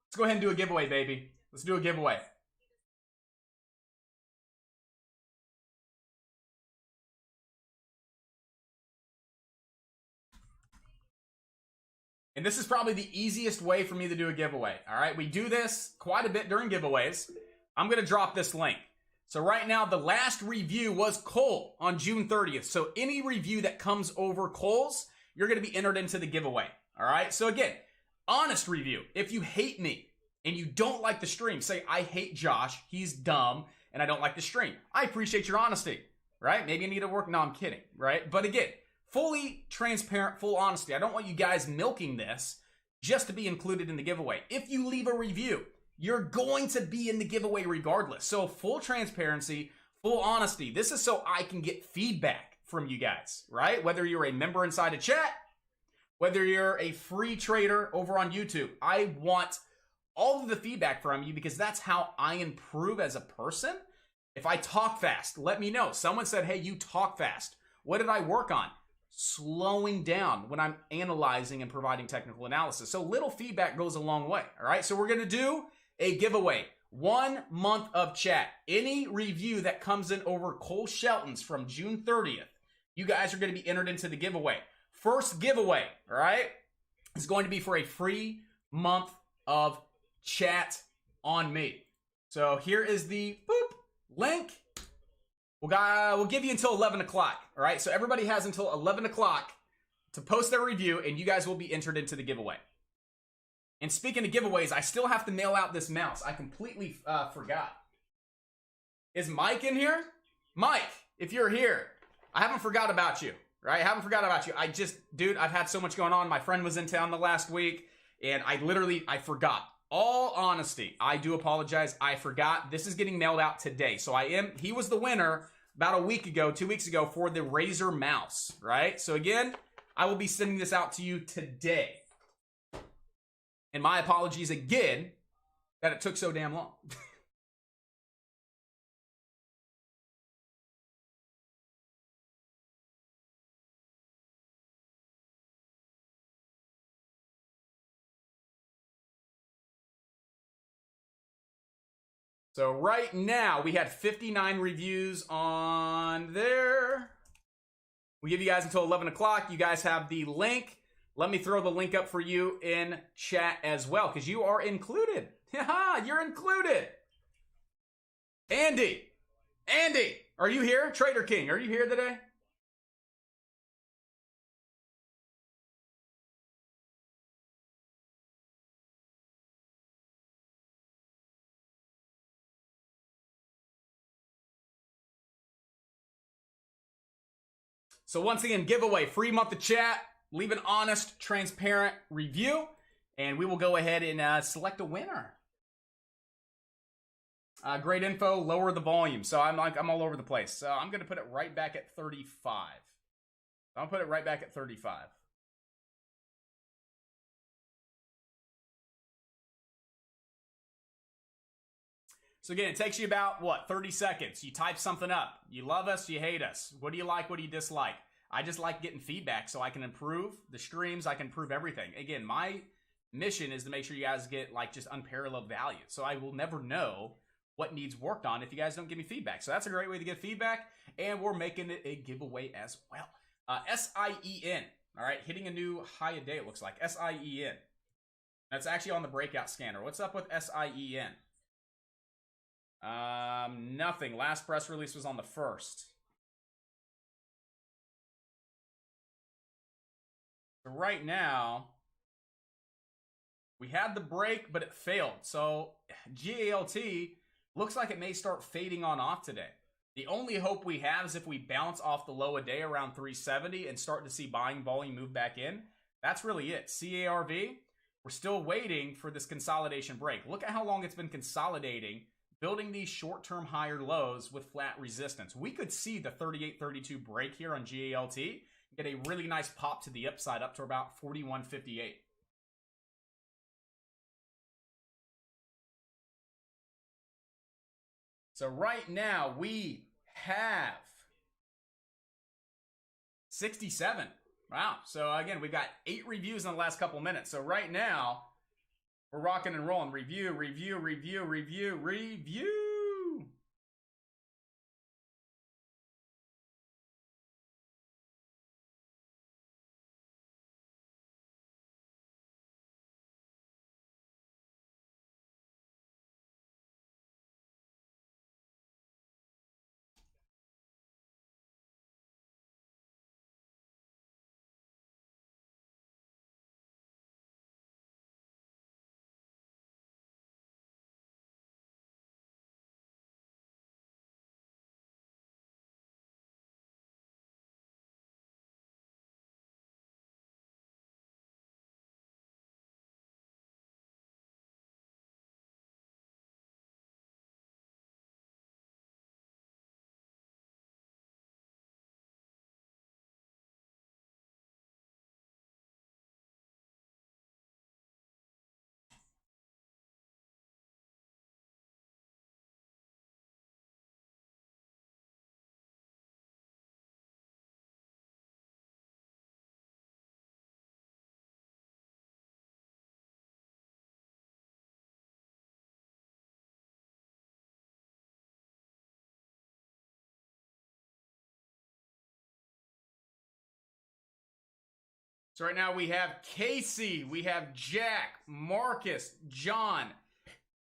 let's go ahead and do a giveaway, baby. Let's do a giveaway. And this is probably the easiest way for me to do a giveaway. All right, we do this quite a bit during giveaways. I'm going to drop this link. So right now, the last review was Cole on June 30th. So any review that comes over Cole's, you're going to be entered into the giveaway. All right, so again, honest review. If you hate me and you don't like the stream, say, I hate Josh, he's dumb, and I don't like the stream. I appreciate your honesty, right? Maybe you need to work. No, I'm kidding, right? But again, fully transparent, full honesty. I don't want you guys milking this just to be included in the giveaway. If you leave a review, you're going to be in the giveaway regardless. So full transparency, full honesty. This is so I can get feedback from you guys, right? Whether you're a member inside a chat, whether you're a free trader over on YouTube, I want all of the feedback from you because that's how I improve as a person. If I talk fast, let me know. Someone said, hey, you talk fast. What did I work on? Slowing down when I'm analyzing and providing technical analysis. So little feedback goes a long way. All right. So we're going to do a giveaway, 1 month of chat. Any review that comes in over Cole Shelton's from June 30th, you guys are going to be entered into the giveaway. First giveaway. All right. Is going to be for a free month of chat on me. So here is the link. We'll give you until 11 o'clock, all right? So everybody has until 11 o'clock to post their review, and you guys will be entered into the giveaway. And speaking of giveaways, I still have to mail out this mouse. I completely forgot. Is Mike in here? Mike, if you're here, I haven't forgot about you, right? I haven't forgot about you. Dude, I've had so much going on. My friend was in town the last week, and I forgot. All honesty, I do apologize. I forgot. This is getting mailed out today. So he was the winner about a week ago, 2 weeks ago for the Razer mouse, right? So again, I will be sending this out to you today. And my apologies again that it took so damn long. So right now, we had 59 reviews on there. We give you guys until 11 o'clock. You guys have the link. Let me throw the link up for you in chat as well, because you are included. Haha, you're included. Andy, are you here? Trader King, are you here today? So once again, giveaway, free month of chat. Leave an honest, transparent review, and we will go ahead and select a winner. Great info, lower the volume. So I'm all over the place. So I'm going to put it right back at 35. I'll put it right back at 35. So again, it takes you about, 30 seconds. You type something up. You love us, you hate us. What do you like, what do you dislike? I just like getting feedback so I can improve the streams, I can improve everything. Again, my mission is to make sure you guys get just unparalleled value. So I will never know what needs worked on if you guys don't give me feedback. So that's a great way to get feedback, and we're making it a giveaway as well. SIEN, all right, hitting a new high a day, it looks like. SIEN. That's actually on the breakout scanner. What's up with SIEN? Nothing. Last press release was on the 1st. So right now, we had the break, but it failed. So GALT looks like it may start fading on off today. The only hope we have is if we bounce off the low a day around 370 and start to see buying volume move back in. That's really it. CARV, we're still waiting for this consolidation break. Look at how long it's been consolidating, building these short-term higher lows with flat resistance. We could see the 38.32 break here on GALT, get a really nice pop to the upside up to about 41.58. So right now we have 67. Wow. So again, we've got 8 reviews in the last couple minutes. So right now we're rocking and rolling. Review, review, review, review, review. So right now we have Casey, we have Jack, Marcus, John,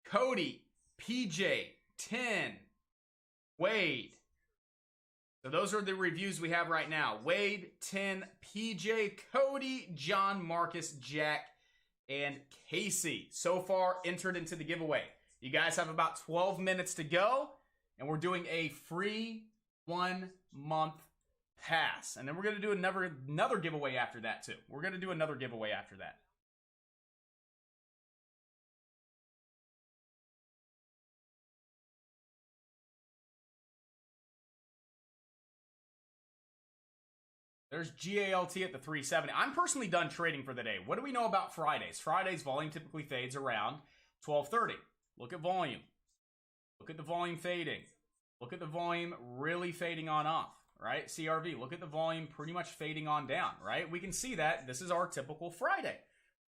Cody, PJ, 10, Wade. So those are the reviews we have right now. Wade, 10, PJ, Cody, John, Marcus, Jack, and Casey. So far entered into the giveaway. You guys have about 12 minutes to go, and we're doing a free 1-month pass. And then we're going to do another giveaway after that too. We're going to do another giveaway after that. There's GALT at the 370. I'm personally done trading for the day. What do we know about Fridays? Fridays volume typically fades around 12:30. Look at volume. Look at the volume fading. Look at the volume really fading on off, right? CRV, look at the volume pretty much fading on down, right? We can see that this is our typical Friday,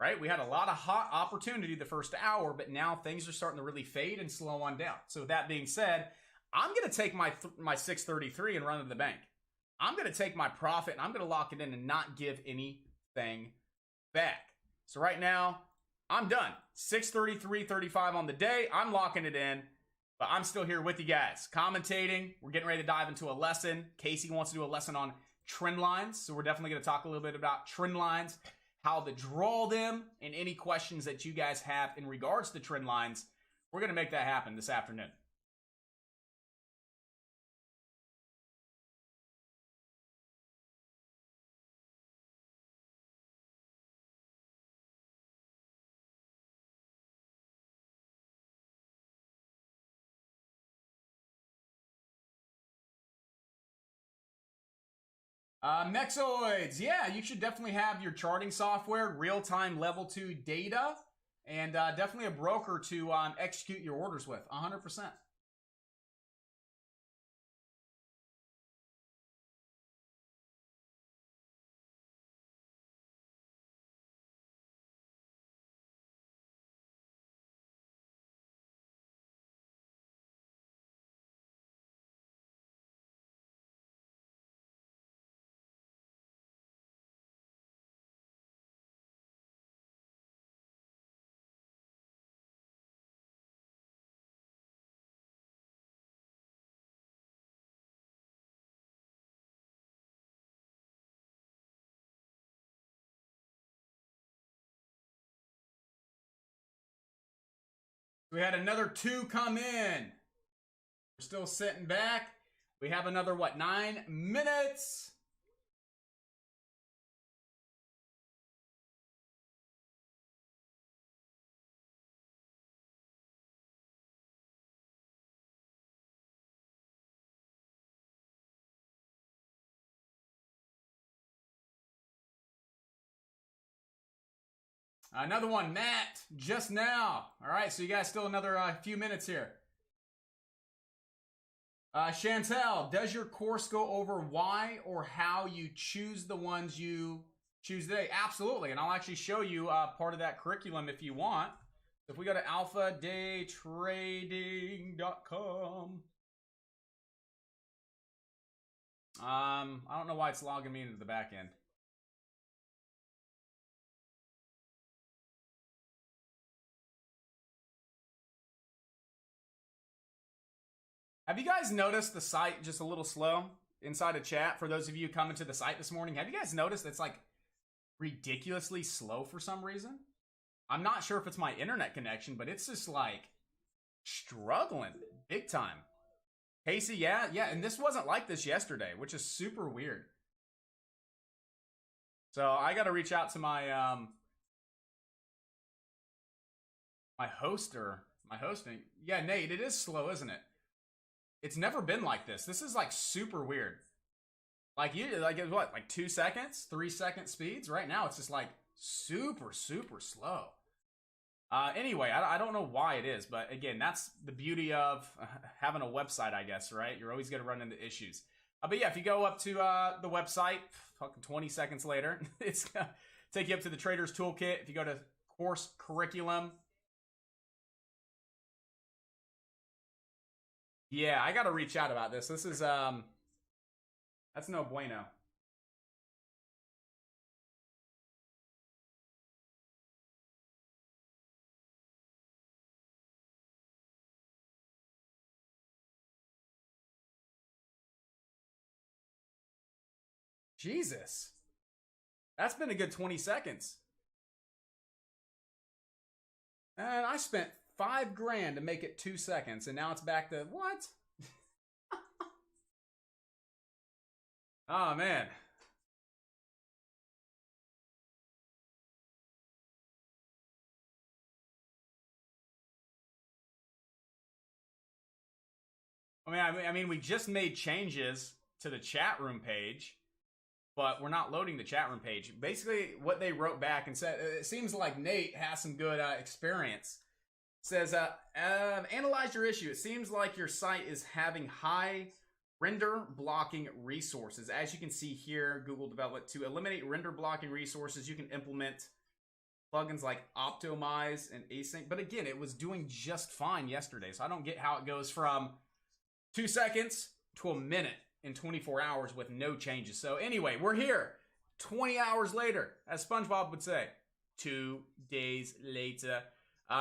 right? We had a lot of hot opportunity the first hour, but now things are starting to really fade and slow on down. So with that being said, I'm going to take my 633 and run to the bank. I'm going to take my profit and I'm going to lock it in and not give anything back. So right now, I'm done. 633.35 on the day. I'm locking it in, but I'm still here with you guys, commentating. We're getting ready to dive into a lesson. Casey wants to do a lesson on trend lines, so we're definitely going to talk a little bit about trend lines, how to draw them, and any questions that you guys have in regards to trend lines. We're going to make that happen this afternoon. Mexoids, yeah, you should definitely have your charting software, real-time level 2 data, and definitely a broker to execute your orders with, 100%. We had another 2 come in. We're still sitting back. We have another, 9 minutes? Another one, Matt, just now. All right, so you guys still another few minutes here. Chantel, does your course go over why or how you choose the ones you choose today? Absolutely, and I'll actually show you part of that curriculum if you want. If we go to alphadaytrading.com. I don't know why it's logging me into the back end. Have you guys noticed the site just a little slow inside of chat? For those of you coming to the site this morning, have you guys noticed it's like ridiculously slow for some reason? I'm not sure if it's my internet connection, but it's just like struggling big time. Casey, yeah, and this wasn't like this yesterday, which is super weird. So I got to reach out to my my hosting. Yeah, Nate, it is slow, isn't it? It's never been like this. This is like super weird. Like it's what, like 2 seconds, 3 second speeds? Right now it's just like super slow. Anyway, I don't know why it is, but again, that's the beauty of having a website, I guess, right? You're always going to run into issues. But yeah, if you go up to the website, fucking 20 seconds later, it's going to take you up to the Trader's Toolkit. If you go to course curriculum, yeah, I got to reach out about this. This is, that's no bueno. Jesus. That's been a good 20 seconds. And I spent $5,000 to make it 2 seconds, and now it's back to what? Oh, man. I mean, we just made changes to the chat room page, but we're not loading the chat room page. Basically, what they wrote back and said, it seems like Nate has some good experience. It says, analyze your issue. It seems like your site is having high render blocking resources. As you can see here, Google developed to eliminate render blocking resources. You can implement plugins like Optimize and Async. But again, it was doing just fine yesterday. So I don't get how it goes from 2 seconds to a minute in 24 hours with no changes. So anyway, we're here 20 hours later, as SpongeBob would say, 2 days later.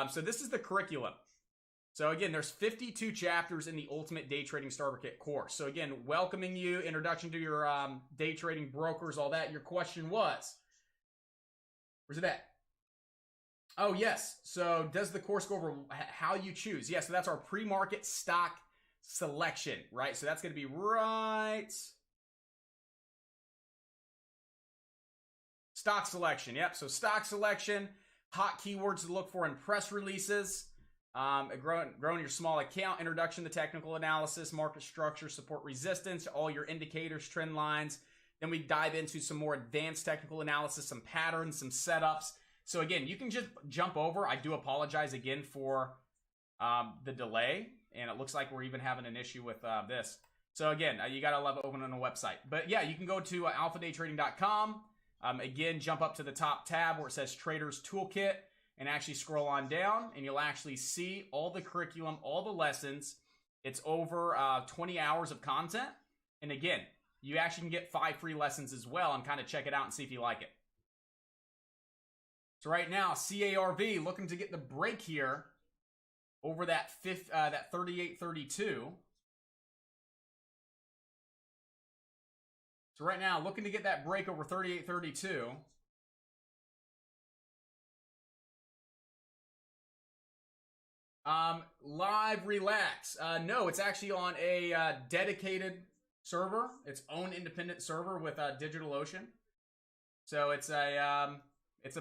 So this is the curriculum. So again, there's 52 chapters in the Ultimate Day Trading Starter Kit course. So again, welcoming you, introduction to your day trading brokers, all that. Your question was, where's it at? Oh, yes. So does the course go over how you choose? Yeah, so that's our pre-market stock selection, right? So that's going to be right. Stock selection. Yep. So stock selection, hot keywords to look for in press releases, growing your small account, introduction to technical analysis, market structure, support resistance, all your indicators, trend lines, Then we dive into some more advanced technical analysis, some patterns, some setups. So again, you can just jump over. I do apologize again for the delay, and it looks like we're even having an issue with this. So again, you got to love opening on a website. But yeah, you can go to alphadaytrading.com. Again, jump up to the top tab where it says Traders Toolkit and actually scroll on down, and you'll actually see all the curriculum, all the lessons. It's over 20 hours of content. And again, you actually can get 5 free lessons as well and kind of check it out and see if you like it. So right now, CARV looking to get the break here over that 38.32. So right now, looking to get that break over 38.32. Live relax. No, it's actually on a dedicated server, its own independent server with DigitalOcean. So it's a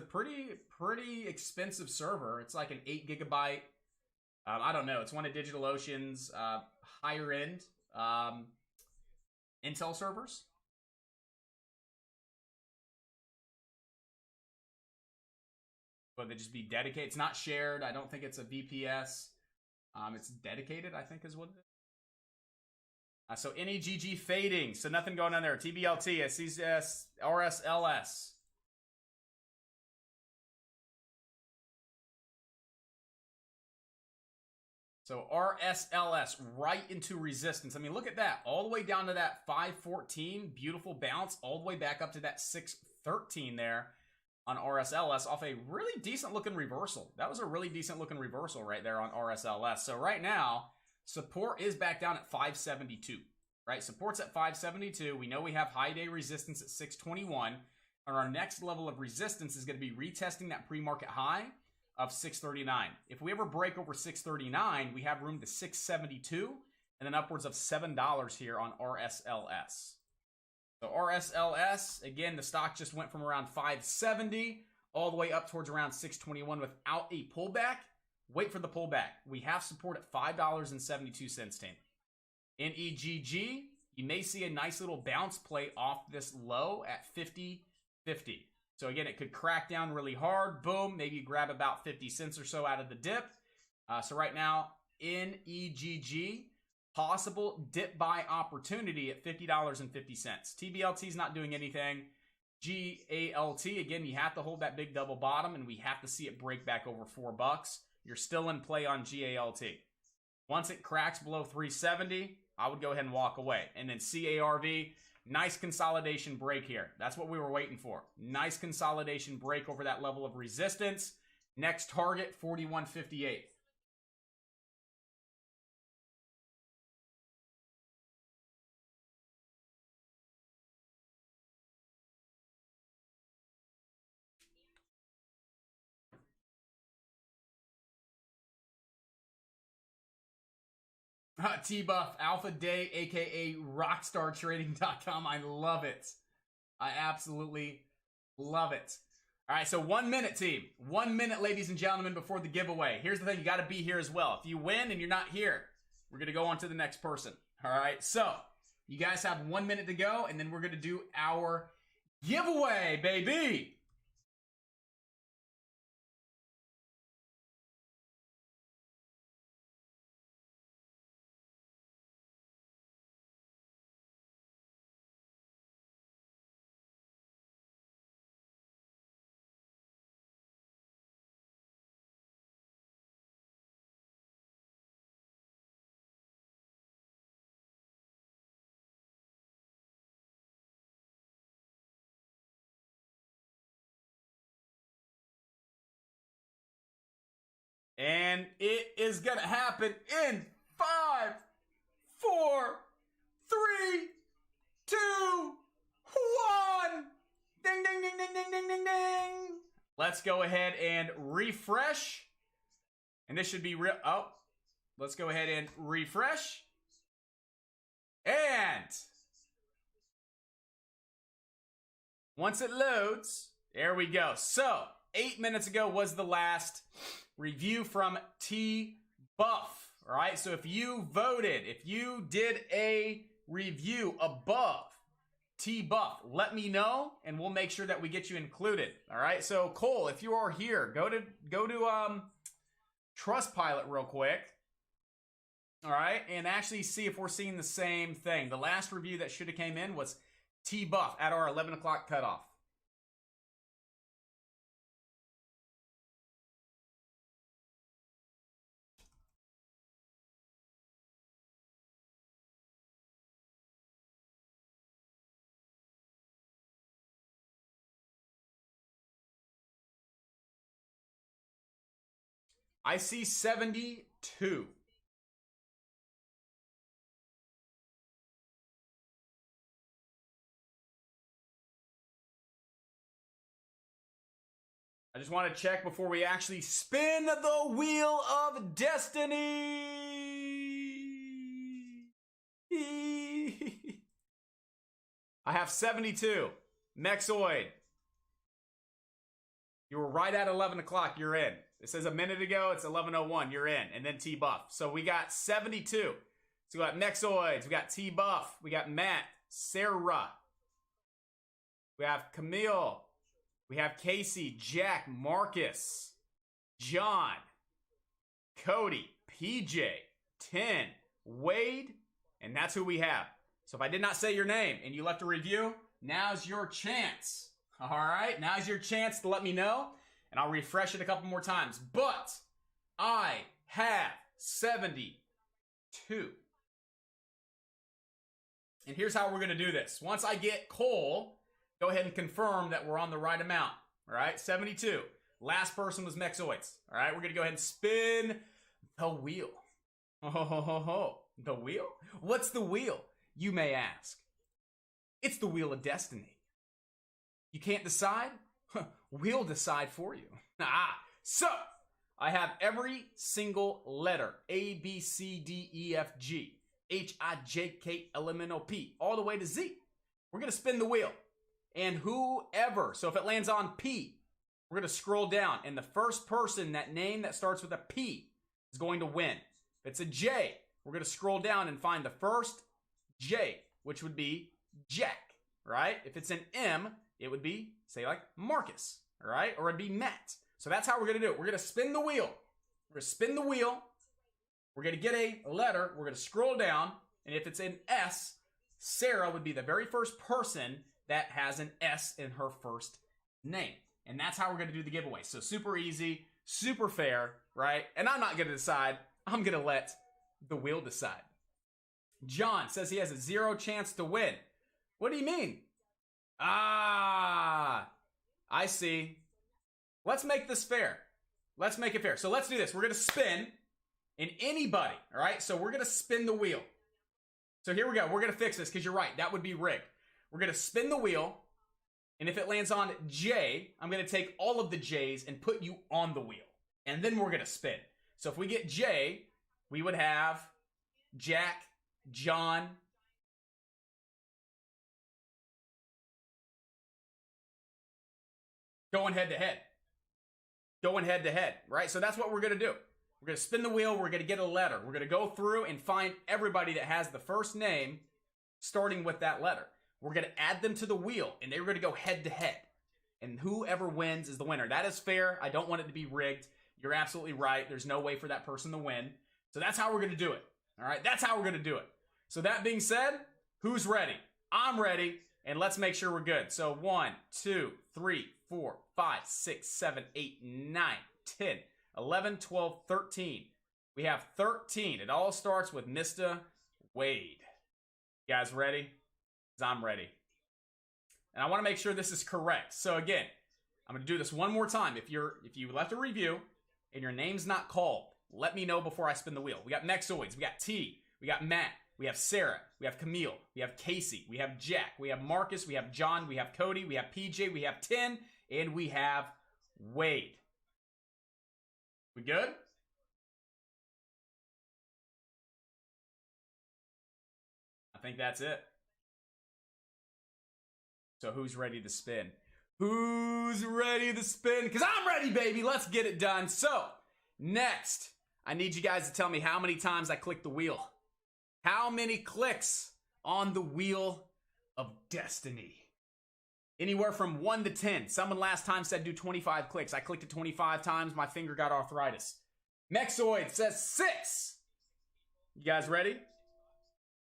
pretty expensive server. It's like an 8 gigabyte. I don't know. It's one of DigitalOcean's higher end Intel servers. But they just be dedicated. It's not shared. I don't think it's a VPS. It's dedicated, I think is what it is. So NEGG fading. So nothing going on there. TBLT, SCS, RSLS. So RSLS right into resistance. I mean, look at that. All the way down to that 514. Beautiful bounce. All the way back up to that 613 there on RSLS off a really decent looking reversal. That was a really decent looking reversal right there on RSLS. So right now, support is back down at 572, right? Support's at 572. We know we have high day resistance at 621. And our next level of resistance is going to be retesting that pre-market high of 639. If we ever break over 639, we have room to 672 and then upwards of $7 here on RSLS. So RSLS, again, the stock just went from around 570 all the way up towards around 621 without a pullback. Wait for the pullback. We have support at $5.72, team. NEGG, you may see a nice little bounce play off this low at 50.50. So again, it could crack down really hard. Boom, maybe you grab about 50 cents or so out of the dip. So right now, NEGG, possible dip buy opportunity at $50.50. TBLT is not doing anything. GALT, again, you have to hold that big double bottom, and we have to see it break back over $4. You're still in play on GALT. Once it cracks below 370, I would go ahead and walk away. And then CARV, nice consolidation break here. That's what we were waiting for. Nice consolidation break over that level of resistance. Next target, 41.58. T-Buff, Alpha Day, aka RockstarTrading.com. I love it. I absolutely love it. All right, so 1 minute, team. 1 minute, ladies and gentlemen, before the giveaway. Here's the thing, you got to be here as well. If you win and you're not here, we're going to go on to the next person. All right, so you guys have 1 minute to go, and then we're going to do our giveaway, baby. And it is going to happen in 5, 4, 3, 2, 1. Ding, ding, ding, ding, ding, ding, ding, ding. Let's go ahead and refresh. And this should be real. Oh, let's go ahead and refresh. And once it loads, there we go. So 8 minutes ago was the last review from T-Buff. All right, so if you voted, if you did a review above T-Buff, let me know, and we'll make sure that we get you included. All right. So Cole, if you are here, go to Trustpilot real quick. All right, and actually see if we're seeing the same thing. The last review that should have came in was T-Buff at our 11 o'clock cutoff. I see 72. I just want to check before we actually spin the wheel of destiny. I have 72. Mexoid. You were right at 11 o'clock. You're in. It says a minute ago, it's 11:01. You're in. And then T-Buff. So we got 72. So we got Mexoids. We got T-Buff. We got Matt. Sarah. We have Camille. We have Casey, Jack, Marcus, John, Cody, PJ, 10, Wade, and that's who we have. So if I did not say your name and you left a review, now's your chance. All right, now's your chance to let me know, and I'll refresh it a couple more times. But I have 72. And here's how we're going to do this. Once I get Cole, go ahead and confirm that we're on the right amount. All right, 72. Last person was Mexoids. All right, we're going to go ahead and spin the wheel. The wheel? What's the wheel, you may ask? It's the wheel of destiny. You can't decide? We'll decide for you. So I have every single letter, A, B, C, D, E, F, G, H, I, J, K, L, M, N, O, P, all the way to Z. We're going to spin the wheel. And whoever, so if it lands on P, we're going to scroll down. And the first person, that name that starts with a P, is going to win. If it's a J, we're going to scroll down and find the first J, which would be Jack, right? If it's an M, it would be, say, like Marcus, all right? Or it'd be Matt. So that's how we're going to do it. We're going to spin the wheel. We're going to spin the wheel. We're going to get a letter. We're going to scroll down. And if it's an S, Sarah would be the very first person that has an S in her first name. And that's how we're going to do the giveaway. So super easy, super fair, right? And I'm not going to decide. I'm going to let the wheel decide. John says he has a 0 chance to win. What do you mean? I see. Let's make this fair. Let's make it fair. So let's do this. We're going to spin and anybody, all right? So we're going to spin the wheel. So here we go. We're going to fix this because you're right. That would be rigged. We're going to spin the wheel. And if it lands on J, I'm going to take all of the J's and put you on the wheel. And then we're going to spin. So if we get J, we would have Jack, John, going head to head. Going head to head, right? So that's what we're going to do. We're going to spin the wheel. We're going to get a letter. We're going to go through and find everybody that has the first name starting with that letter. We're going to add them to the wheel, and they're going to go head to head. And whoever wins is the winner. That is fair. I don't want it to be rigged. You're absolutely right. There's no way for that person to win. So that's how we're going to do it. All right? That's how we're going to do it. So that being said, who's ready? I'm ready, and let's make sure we're good. So 1, 2, 3, 4, 5, 6, 7, 8, 9, 10, 11, 12, 13. We have 13. It all starts with Mr. Wade. You guys ready? Because I'm ready. And I want to make sure this is correct. So again, I'm going to do this one more time. If you left a review and your name's not called, let me know before I spin the wheel. We got Mexoids, we got T, we got Matt, we have Sarah, we have Camille, we have Casey, we have Jack, we have Marcus, we have John, we have Cody, we have PJ, we have 10, and we have Wade. We good? I think that's it. So who's ready to spin? Who's ready to spin? Because I'm ready, baby. Let's get it done. So next, I need you guys to tell me how many times I clicked the wheel. How many clicks on the wheel of destiny. Anywhere from 1 to 10. Someone last time said do 25 clicks. I clicked it 25 times. My finger got arthritis. Mexoid says 6. You guys ready?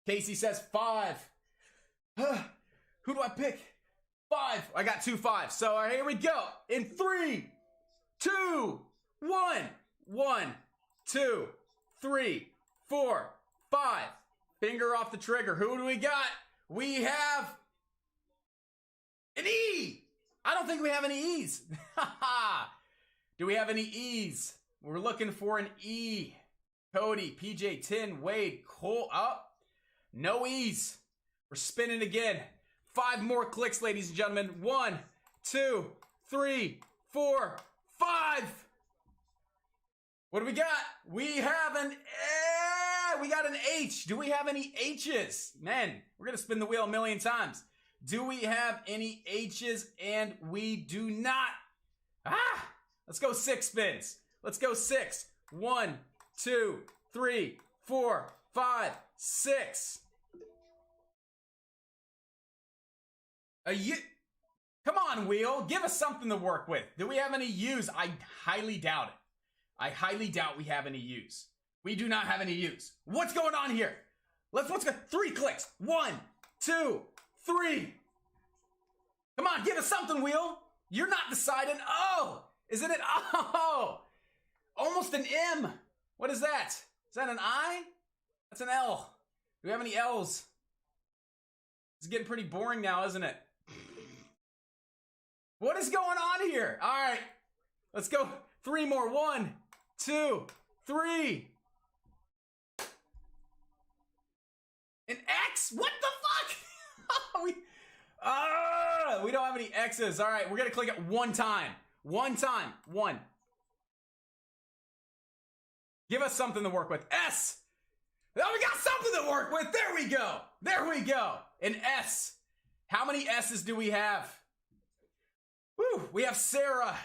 Casey says 5. Who do I pick? 5. I got 2 5s. So here we go. In 3, 2, 1. 1, 2, 3, 4, 5. Finger off the trigger. Who do we got? We have an E. I don't think we have any E's. Do we have any E's? We're looking for an E. Cody, PJ, Tin, Wade, Cole. Up. No E's. We're spinning again. 5 more clicks, ladies and gentlemen. 1, 2, 3, 4, 5. What do we got? We have an A. We got an H. Do we have any H's? Man, we're going to spin the wheel a million times. Do we have any H's? And we do not. Let's go 6 spins. Let's go 6. 1, 2, 3, 4, 5, 6. A U. Come on, wheel. Give us something to work with. Do we have any U's? I highly doubt it. I highly doubt we have any U's. We do not have any U's. What's going on here? Let's go. 3 clicks. 1, 2, 3. Come on, give us something, wheel. You're not deciding. Oh, isn't it? Oh, almost an M. What is that? Is that an I? That's an L. Do we have any L's? It's getting pretty boring now, isn't it? What is going on here? All right, let's go. 3 more. 1, 2, 3. An X? What the fuck? We don't have any X's. All right, we're gonna click it 1 time. 1 time. 1. Give us something to work with. S. Oh, we got something to work with. There we go. There we go. An S. How many S's do we have? Woo, we have Sarah.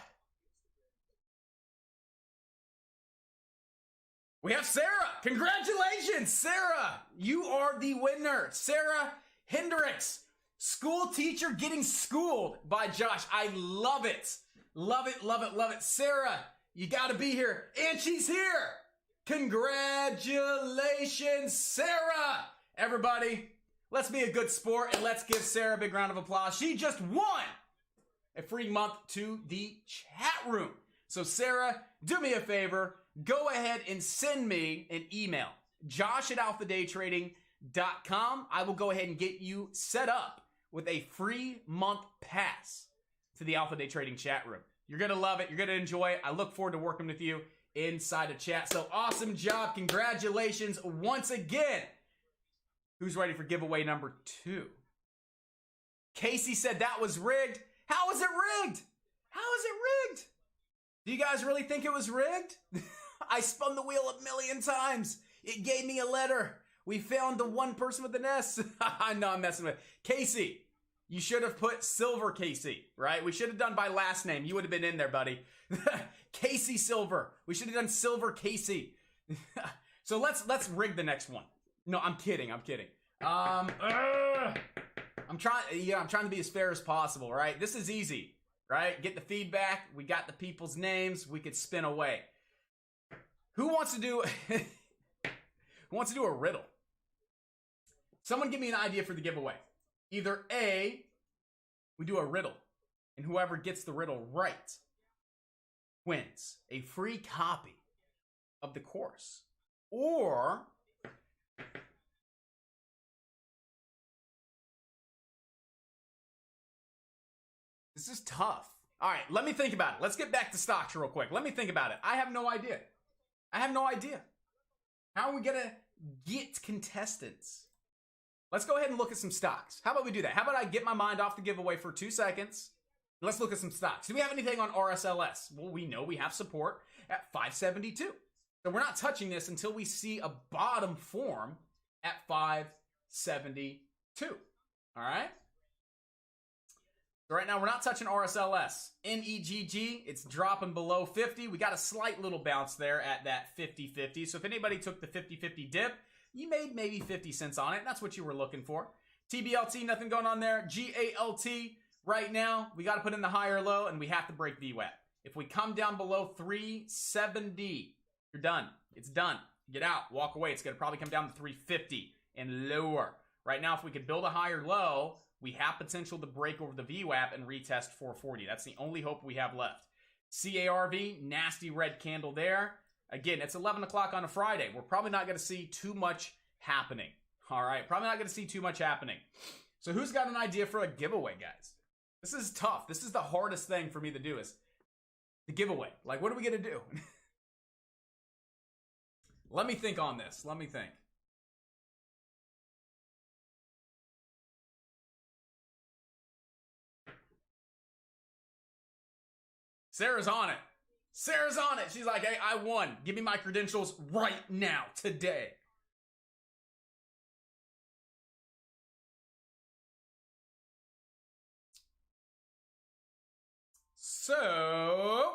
We have Sarah. Congratulations, Sarah. You are the winner. Sarah Hendricks. School teacher getting schooled by Josh. I love it. Love it, love it, love it. Sarah, you got to be here. And she's here. Congratulations, Sarah. Everybody, let's be a good sport and let's give Sarah a big round of applause. She just won a free month to the chat room. So Sarah, do me a favor. Go ahead and send me an email. josh@alphadaytrading.com. I will go ahead and get you set up with a free month pass to the Alpha Day Trading chat room. You're going to love it. You're going to enjoy it. I look forward to working with you inside of chat. So awesome job. Congratulations once again. Who's ready for giveaway number 2? Casey said that was rigged. How is it rigged? How is it rigged? Do you guys really think it was rigged? I spun the wheel a million times. It gave me a letter. We found the one person with an S. I know I'm messing with Casey. You should have put Silver Casey, right? We should have done by last name. You would have been in there, buddy. Casey Silver. We should have done Silver Casey. So let's rig the next one. No, I'm kidding. I'm kidding. I'm trying to be as fair as possible, right? This is easy, right? Get the feedback. We got the people's names. We could spin away. Who wants to do a riddle? Someone give me an idea for the giveaway. Either A, we do a riddle, and whoever gets the riddle right wins a free copy of the course. Or this is tough. All right, let me think about it. Let's get back to stocks real quick. Let me think about it. I have no idea. How are we going to get contestants? Let's go ahead and look at some stocks. How about we do that? How about I get my mind off the giveaway for 2 seconds? Let's look at some stocks. Do we have anything on RSLS? Well, we know we have support at 572. So we're not touching this until we see a bottom form at 572. All right? So right now, we're not touching RSLS. NEGG, it's dropping below 50. We got a slight little bounce there at that 50-50. So if anybody took the 50-50 dip, you made maybe 50 cents on it. That's what you were looking for. TBLT, nothing going on there. GALT, right now, we got to put in the higher low, and we have to break VWAP. If we come down below 370, you're done. It's done. Get out. Walk away. It's going to probably come down to 350 and lower. Right now, if we could build a higher low, we have potential to break over the VWAP and retest 440. That's the only hope we have left. CARV, nasty red candle there. Again, it's 11 o'clock on a Friday. We're probably not going to see too much happening. All right, probably not going to see too much happening. So who's got an idea for a giveaway, guys? This is tough. This is the hardest thing for me to do is the giveaway. Like, what are we going to do? Let me think on this. Let me think. Sarah's on it. Sarah's on it. She's like, hey, I won. Give me my credentials right now, today. So,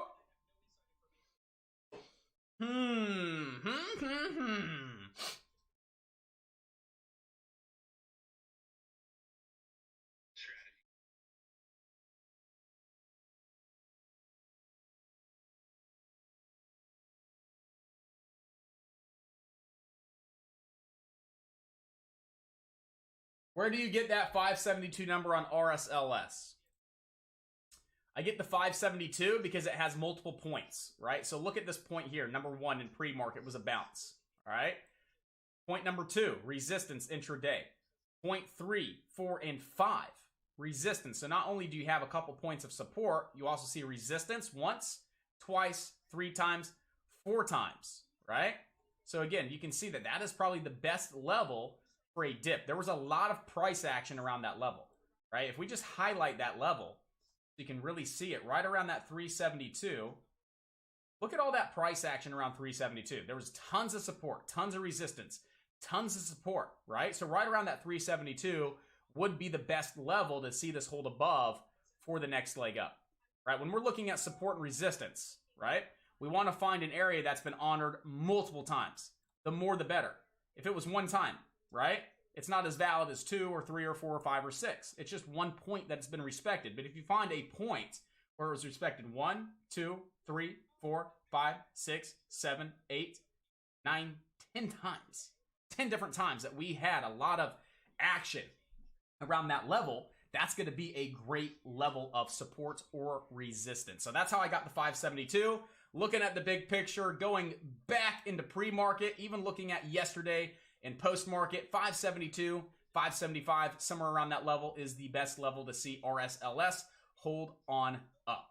where do you get that 572 number on RSLS? I get the 572 because it has multiple points, right? So look at this point here. Number 1 in pre-market was a bounce, all right? Point number 2, resistance intraday. Point 3, 4, and 5, resistance. So not only do you have a couple points of support, you also see resistance once, twice, 3 times, 4 times, right? So again, you can see that that is probably the best level for a dip. There was a lot of price action around that level, right? If we just highlight that level, you can really see it right around that 372. Look at all that price action around 372. There was tons of support, tons of resistance, tons of support, right? So right around that 372 would be the best level to see this hold above for the next leg up, right? When we're looking at support and resistance, right? We want to find an area that's been honored multiple times. The more, the better. If it was one time, right? It's not as valid as 2 or 3 or 4 or 5 or 6. It's just one point that's been respected. But if you find a point where it was respected 1, 2, 3, 4, 5, 6, 7, 8, 9, 10 times, 10 different times that we had a lot of action around that level, that's going to be a great level of support or resistance. So that's how I got the 572. Looking at the big picture, going back into pre-market, even looking at yesterday, in post-market, 572, 575, somewhere around that level is the best level to see RSLS hold on up.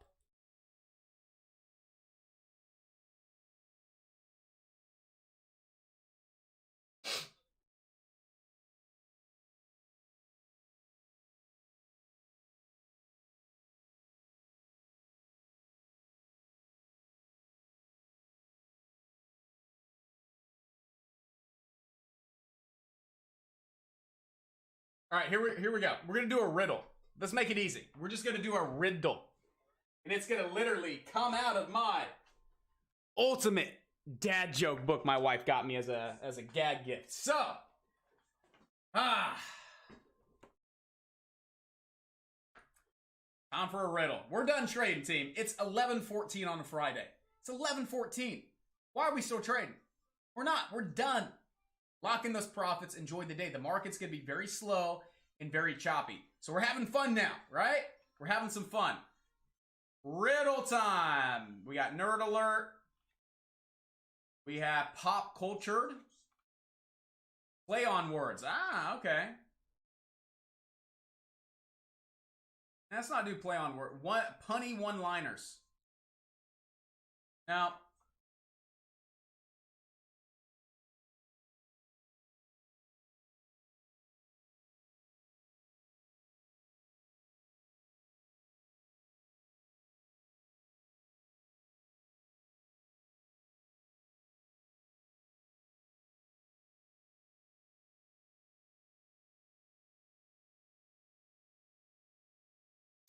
All right, here we go. We're going to do a riddle. Let's make it easy. We're just going to do a riddle. And it's going to literally come out of my ultimate dad joke book my wife got me as a gag gift. So, time for a riddle. We're done trading, team. It's 11:14 on a Friday. It's 11:14. Why are we still trading? We're not. We're done. Lock in those profits. Enjoy the day. The market's going to be very slow and very choppy. So we're having fun now, right? We're having some fun. Riddle time. We got Nerd Alert. We have Pop Cultured. Play on words. Ah, okay. Let's not do play on word. Punny one-liners. Now,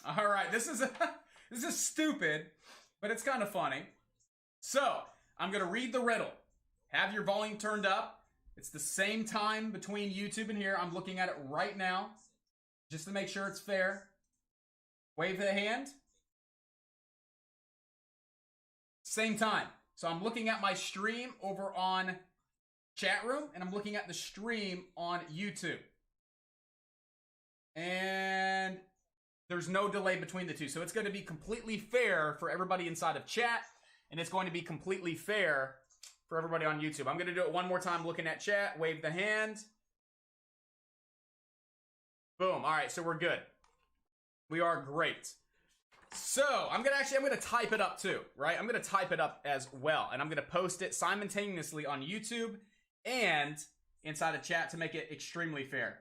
all right, this is stupid, but it's kind of funny. So, I'm going to read the riddle. Have your volume turned up. It's the same time between YouTube and here. I'm looking at it right now just to make sure it's fair. Wave the hand. Same time. So I'm looking at my stream over on Chatroom, and I'm looking at the stream on YouTube. And there's no delay between the two. So it's going to be completely fair for everybody inside of chat, and it's going to be completely fair for everybody on YouTube. I'm going to do it one more time looking at chat. Wave the hand. Boom. All right, so we're good. We are great. So I'm gonna type it up too, right? I'm gonna type it up as well, and I'm gonna post it simultaneously on YouTube and inside of chat to make it extremely fair.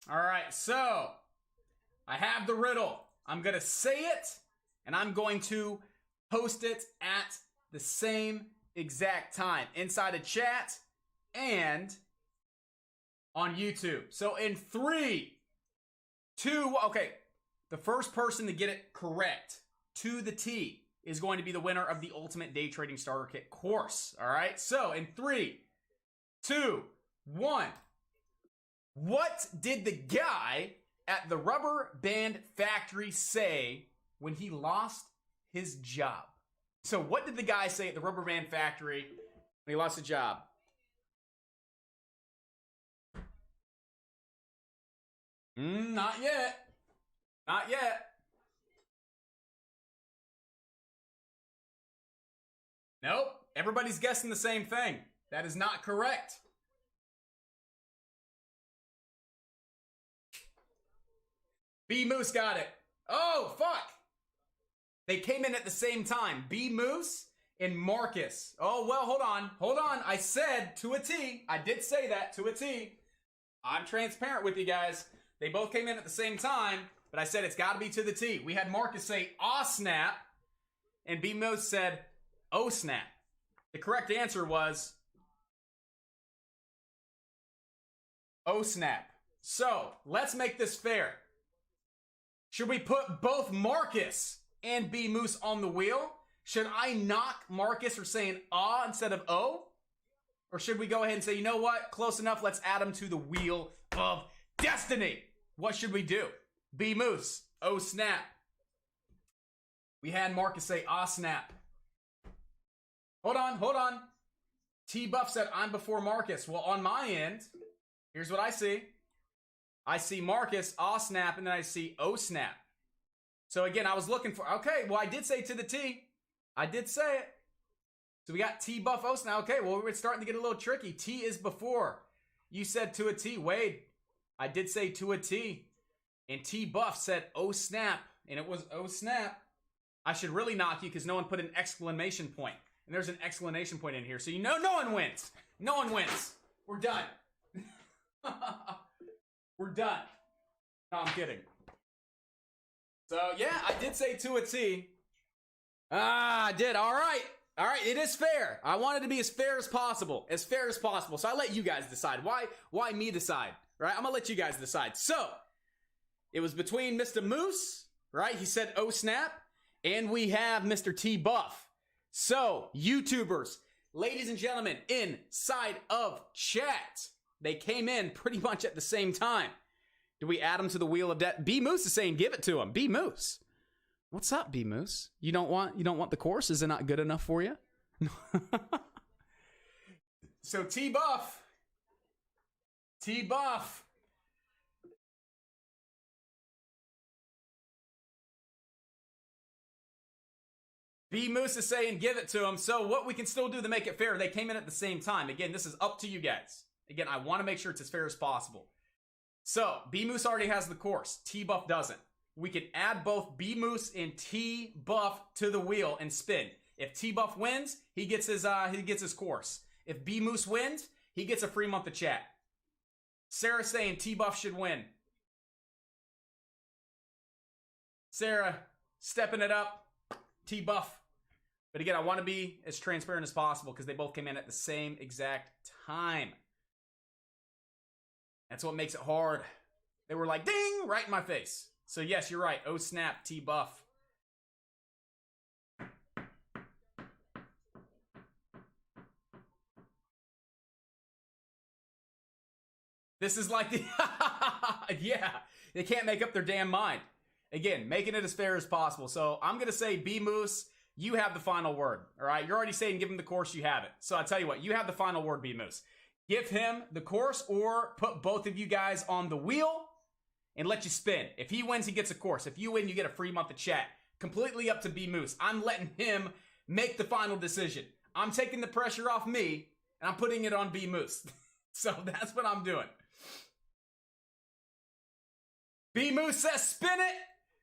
All right, so I have the riddle. I'm going to say it, and I'm going to post it at the same exact time inside of chat and on YouTube. So in 3, 2, okay, the first person to get it correct to the T is going to be the winner of the Ultimate Day Trading Starter Kit course. All right, so in 3, 2, 1. What did the guy at the rubber band factory say when he lost his job? So what did the guy say at the rubber band factory when he lost his job? Not yet. Not yet. Nope. Everybody's guessing the same thing. That is not correct. B Moose got it. Oh, fuck. They came in at the same time. B Moose and Marcus. Oh, well, hold on. Hold on. I said to a T. I did say that to a T. I'm transparent with you guys. They both came in at the same time, but I said it's got to be to the T. We had Marcus say, aw, snap, and B Moose said, oh, snap. The correct answer was, oh, snap. So, let's make this fair. Should we put both Marcus and B Moose on the wheel? Should I knock Marcus for saying ah instead of oh? Or should we go ahead and say, you know what? Close enough. Let's add him to the wheel of destiny. What should we do? B Moose. Oh, snap. We had Marcus say ah, snap. Hold on. Hold on. T-Buff said I'm before Marcus. Well, on my end, here's what I see. I see Marcus, ah, snap, and then I see oh, snap. So again, I was looking for, okay, well, I did say to the T. I did say it. So we got T-Buff, oh, snap. Okay, well, we're starting to get a little tricky. T is before. You said to a T. Wade, I did say to a T. And T-Buff said oh, snap, and it was oh, snap. I should really knock you because no one put an exclamation point. And there's an exclamation point in here. So you know no one wins. No one wins. We're done. We're done. No, I'm kidding. So, yeah, I did say to a T. I did. All right. All right, it is fair. I wanted to be as fair as possible. As fair as possible. So I let you guys decide. Why me decide? Right? I'm going to let you guys decide. So, it was between Mr. Moose, right? He said, oh, snap. And we have Mr. T-Buff. So, YouTubers, ladies and gentlemen, inside of chat. They came in pretty much at the same time. Do we add them to the wheel of death? B Moose is saying give it to him. B Moose. What's up, B Moose? You don't want the course? Is it not good enough for you? So T-Buff. T-Buff. B Moose is saying give it to him. So what we can still do to make it fair, they came in at the same time. Again, this is up to you guys. Again, I want to make sure it's as fair as possible. So, B Moose already has the course. T-Buff doesn't. we can add both B Moose and T Buff to the wheel and spin. If T Buff wins, he gets his course. If B Moose wins, he gets a free month of chat. Sarah saying T Buff should win. Sarah stepping it up. T Buff. But again, I want to be as transparent as possible because they both came in at the same exact time. That's what makes it hard. They were like, ding, right in my face. So yes, you're right. Oh snap, T Buff. This is like the... yeah, they can't make up their damn mind. Again, making it as fair as possible. So I'm going to say B Moose, you have the final word. All right, you're already saying give him the course, you have it. So I tell you what, you have the final word, B Moose. Give him the course or put both of you guys on the wheel and let you spin. If he wins, he gets a course. If you win, you get a free month of chat. Completely up to B Moose. I'm letting him make the final decision. I'm taking the pressure off me and I'm putting it on B Moose. So that's what I'm doing. B Moose says spin it.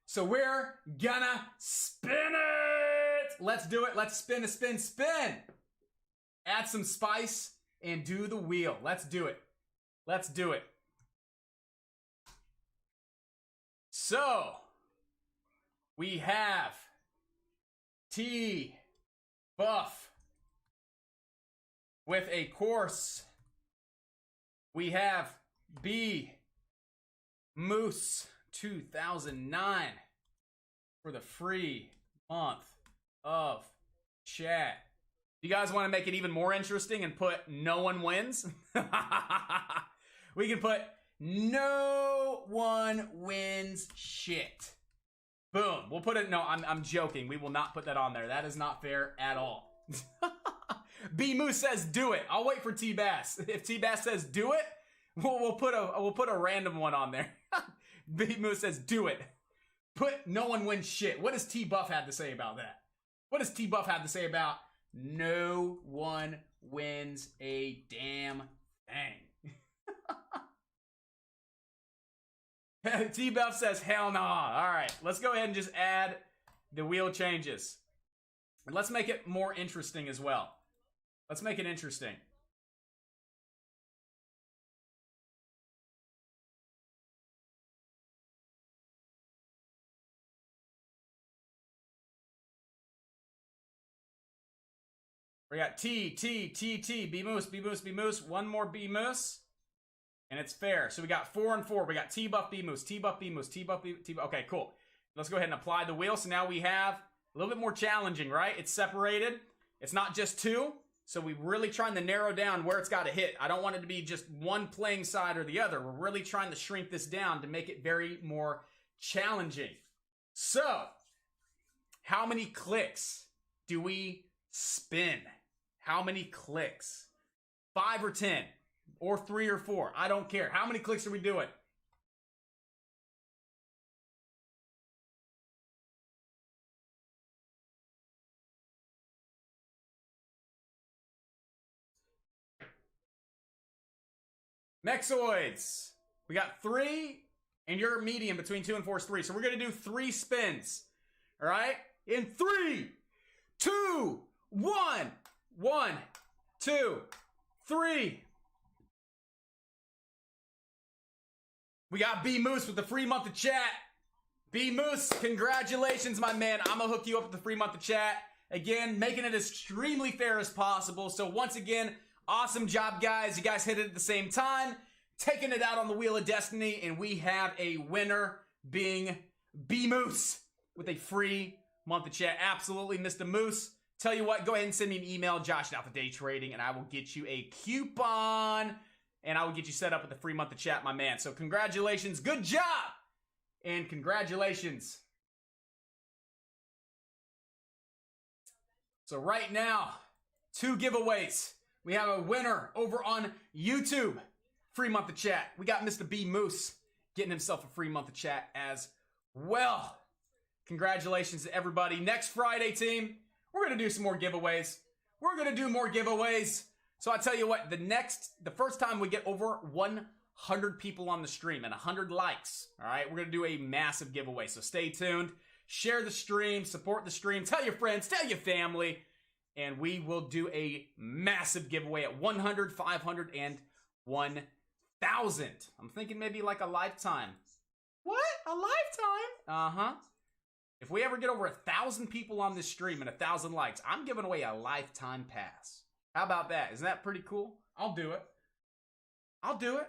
So we're gonna spin it. Let's do it. Let's spin, spin. Add some spice and do the wheel. Let's do it. Let's do it. So we have T Buff with a course. We have B Moose 2009 for the free month of chat. You guys want to make it even more interesting and put no one wins? We can put no one wins shit. Boom. We'll put it. No, I'm joking. We will not put that on there. That is not fair at all. B Moose says do it. I'll wait for T Bass. If T Bass says do it, we'll put a random one on there. B Moose says do it. Put no one wins shit. What does T Buff have to say about that? What does T Buff have to say about no one wins a damn thing? T Buff says hell no. All right, let's go ahead and just add the wheel changes. And let's make it more interesting as well. Let's make it interesting. We got T, B Moose, B Moose, B Moose. One more B Moose. And it's fair. So we got 4 and 4. We got T Buff, B Moose, T Buff, B Moose, T Buff, B Buff. Okay, cool. Let's go ahead and apply the wheel. So now we have a little bit more challenging, right? It's separated. It's not just 2. So we're really trying to narrow down where it's got to hit. I don't want it to be just one playing side or the other. We're really trying to shrink this down to make it very more challenging. So, how many clicks do we spin? How many clicks? 5 or 10? Or 3 or 4? I don't care. How many clicks are we doing? Mexoids. We got 3, and your medium between 2 and 4 is 3. So we're going to do 3 spins. All right? In 3, 2, 1. 1, 2, 3. We got B Moose with the free month of chat. B Moose, congratulations, my man. I'm going to hook you up with the free month of chat. Again, making it as extremely fair as possible. So once again, awesome job, guys. You guys hit it at the same time. Taking it out on the Wheel of Destiny. And we have a winner being B Moose with a free month of chat. Absolutely, Mr. Moose. Tell you what, go ahead and send me an email, Josh at Alpha Day Trading, and I will get you a coupon, and I will get you set up with a free month of chat, my man. So congratulations, good job, and congratulations. So right now, 2 giveaways. We have a winner over on YouTube, free month of chat. We got Mr. B Moose getting himself a free month of chat as well. Congratulations to everybody. Next Friday, team, we're going to do some more giveaways. We're going to do more giveaways. So I tell you what, the first time we get over 100 people on the stream and 100 likes, all right, we're going to do a massive giveaway. So stay tuned. Share the stream, support the stream, tell your friends, tell your family, and we will do a massive giveaway at 100, 500, and 1,000. I'm thinking maybe like a lifetime. What? A lifetime? Uh-huh. If we ever get over 1,000 people on this stream and 1,000 likes, I'm giving away a lifetime pass. How about that? Isn't that pretty cool? I'll do it. I'll do it.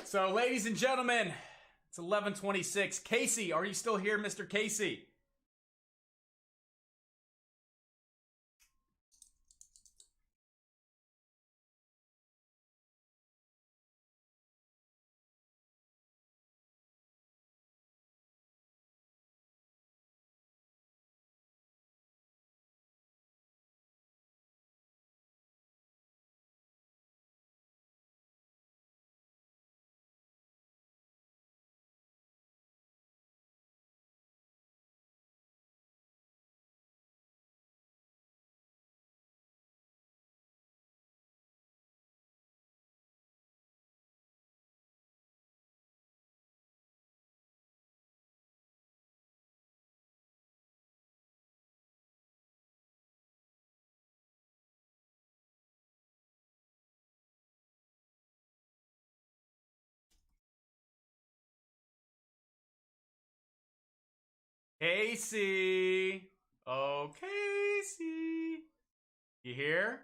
So, ladies and gentlemen, it's 11:26. Casey, are you still here, Mr. Casey? Casey. Oh, Casey. You here?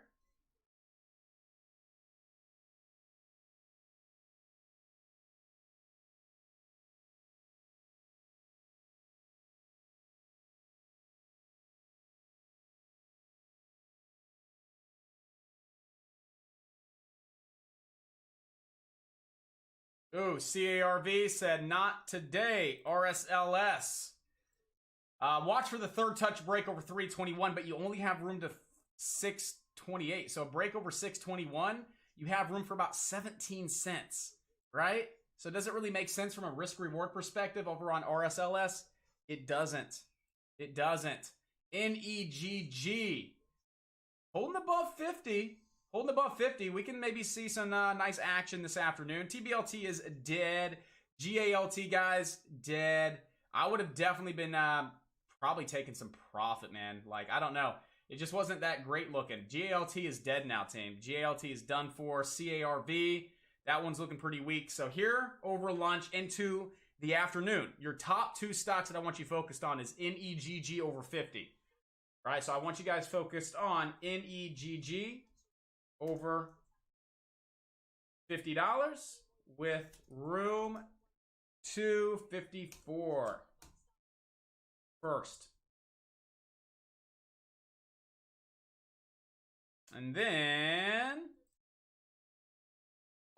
Ooh, CARV said, not today, RSLS. Watch for the third touch break over 321, but you only have room to 628. So break over 621, you have room for about 17 cents, right? So does it really make sense from a risk-reward perspective over on RSLS? It doesn't. It doesn't. NEGG. Holding above 50. Holding above 50. We can maybe see some nice action this afternoon. TBLT is dead. GALT, guys, dead. I would have definitely been probably taking some profit, man. Like, I don't know. It just wasn't that great looking. GALT is dead now, team. GALT is done for. CARV, that one's looking pretty weak. So here, over lunch into the afternoon, your top two stocks that I want you focused on is NEGG over 50. All right, so I want you guys focused on NEGG over $50 with room to 54 first. And then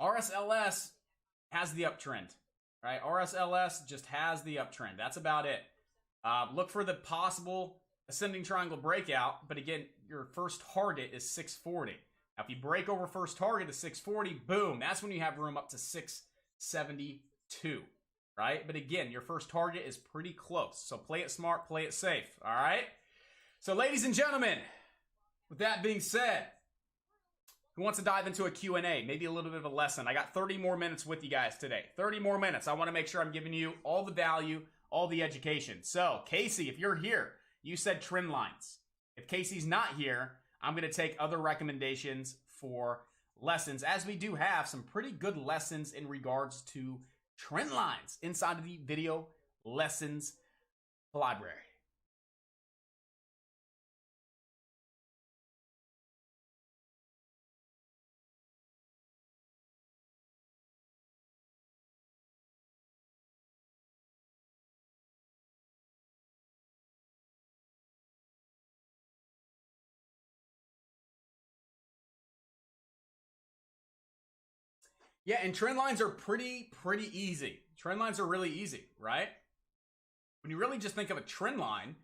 RSLS has the uptrend, right? RSLS just has the uptrend. That's about it. Look for the possible ascending triangle breakout, but again, your first target is 640. Now, if you break over first target to 640, boom, that's when you have room up to 672, right? But again, your first target is pretty close. So play it smart, play it safe, all right? So ladies and gentlemen, with that being said, who wants to dive into a Q&A? Maybe a little bit of a lesson. I got 30 more minutes with you guys today. 30 more minutes. I want to make sure I'm giving you all the value, all the education. So, Casey, if you're here, you said trend lines. If Casey's not here, I'm going to take other recommendations for lessons, as we do have some pretty good lessons in regards to trend lines inside of the video lessons library. Yeah, and trend lines are pretty easy. Trend lines are really easy, right? When you really just think of a trend line,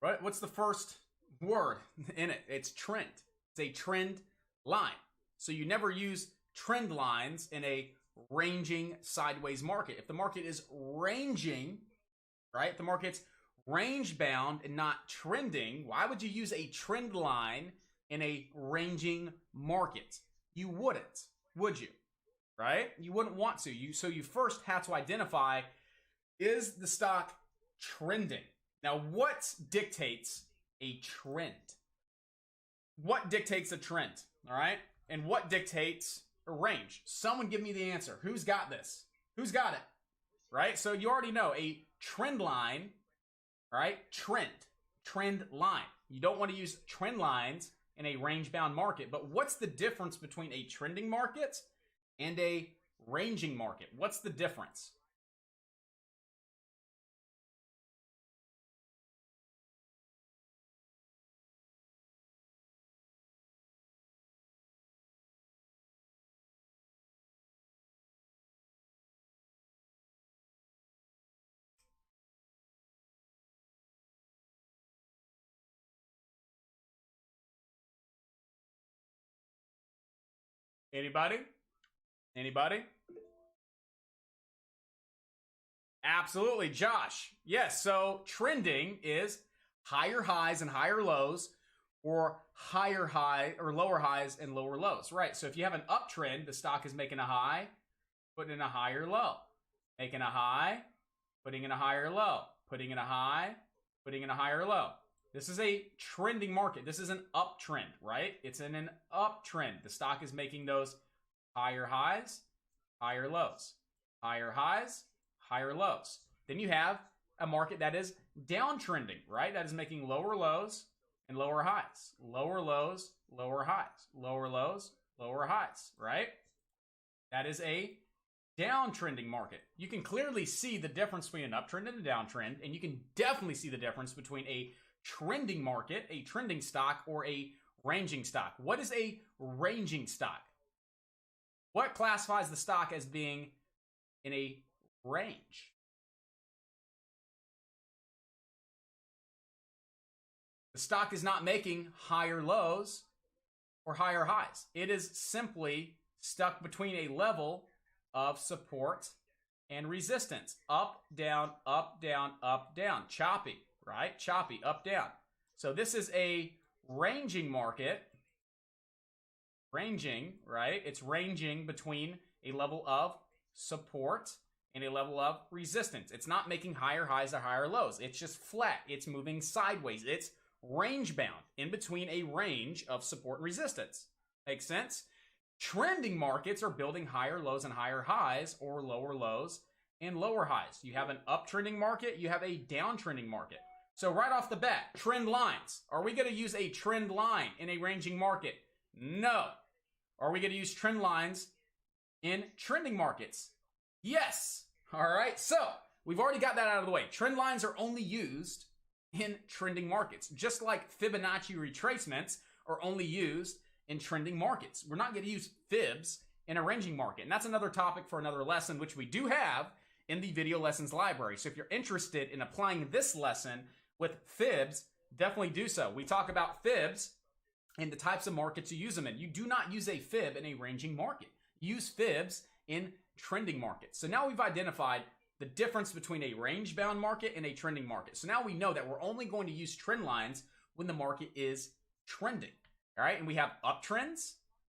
right? What's the first word in it? It's trend. It's a trend line. So you never use trend lines in a ranging sideways market. If the market is ranging, right? The market's range bound and not trending, why would you use a trend line in a ranging market? You wouldn't, would you? Right? You wouldn't want to. So you first have to identify, is the stock trending? Now, what dictates a trend? What dictates a trend? All right? And what dictates a range? Someone give me the answer. Who's got this? Who's got it? Right? So you already know a trend line, right? Trend line. You don't want to use trend lines in a range-bound market. But what's the difference between a trending market and a ranging market? What's the difference? Anybody? Anybody? Absolutely, Josh. Yes, so trending is higher highs and higher lows, or higher high or lower highs and lower lows, right? So if you have an uptrend, the stock is making a high, putting in a higher low, making a high, putting in a higher low, putting in a high, putting in a higher low. This is a trending market. This is an uptrend, right? It's in an uptrend. The stock is making those higher highs, higher lows, higher highs, higher lows. Then you have a market that is downtrending, right? That is making lower lows and lower highs, lower lows, lower highs, lower lows, lower highs, right? That is a downtrending market. You can clearly see the difference between an uptrend and a downtrend, and you can definitely see the difference between a trending market, a trending stock, or a ranging stock. What is a ranging stock? What classifies the stock as being in a range? The stock is not making higher lows or higher highs. It is simply stuck between a level of support and resistance. Up, down, up, down, up, down. Choppy, right? Choppy, up, down. So this is a ranging market. Ranging, right? It's ranging between a level of support and a level of resistance. It's not making higher highs or higher lows. It's just flat. It's moving sideways. It's range bound in between a range of support and resistance. Make sense? Trending markets are building higher lows and higher highs, or lower lows and lower highs. You have an uptrending market, you have a downtrending market. So right off the bat, trend lines. Are we going to use a trend line in a ranging market? No. Are we going to use trend lines in trending markets? Yes. All right. So we've already got that out of the way. Trend lines are only used in trending markets, just like Fibonacci retracements are only used in trending markets. We're not going to use fibs in a ranging market. And that's another topic for another lesson, which we do have in the video lessons library. So if you're interested in applying this lesson with fibs, definitely do so. We talk about fibs and the types of markets you use them in. You do not use a fib in a ranging market. Use fibs in trending markets. So now we've identified the difference between a range-bound market and a trending market. So now we know that we're only going to use trend lines when the market is trending. All right, and we have uptrends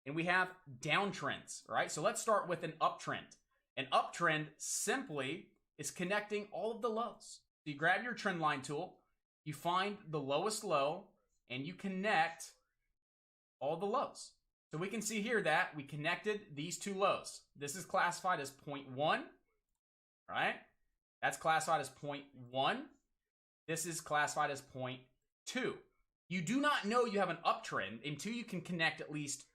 and we have downtrends. All right, so let's start with an uptrend. An uptrend simply is connecting all of the lows. So you grab your trend line tool, you find the lowest low, and you connect all the lows. So we can see here that we connected these two lows. This is classified as 0.1, right? That's classified as 0.1. This is classified as 0.2. You do not know you have an uptrend until you can connect at least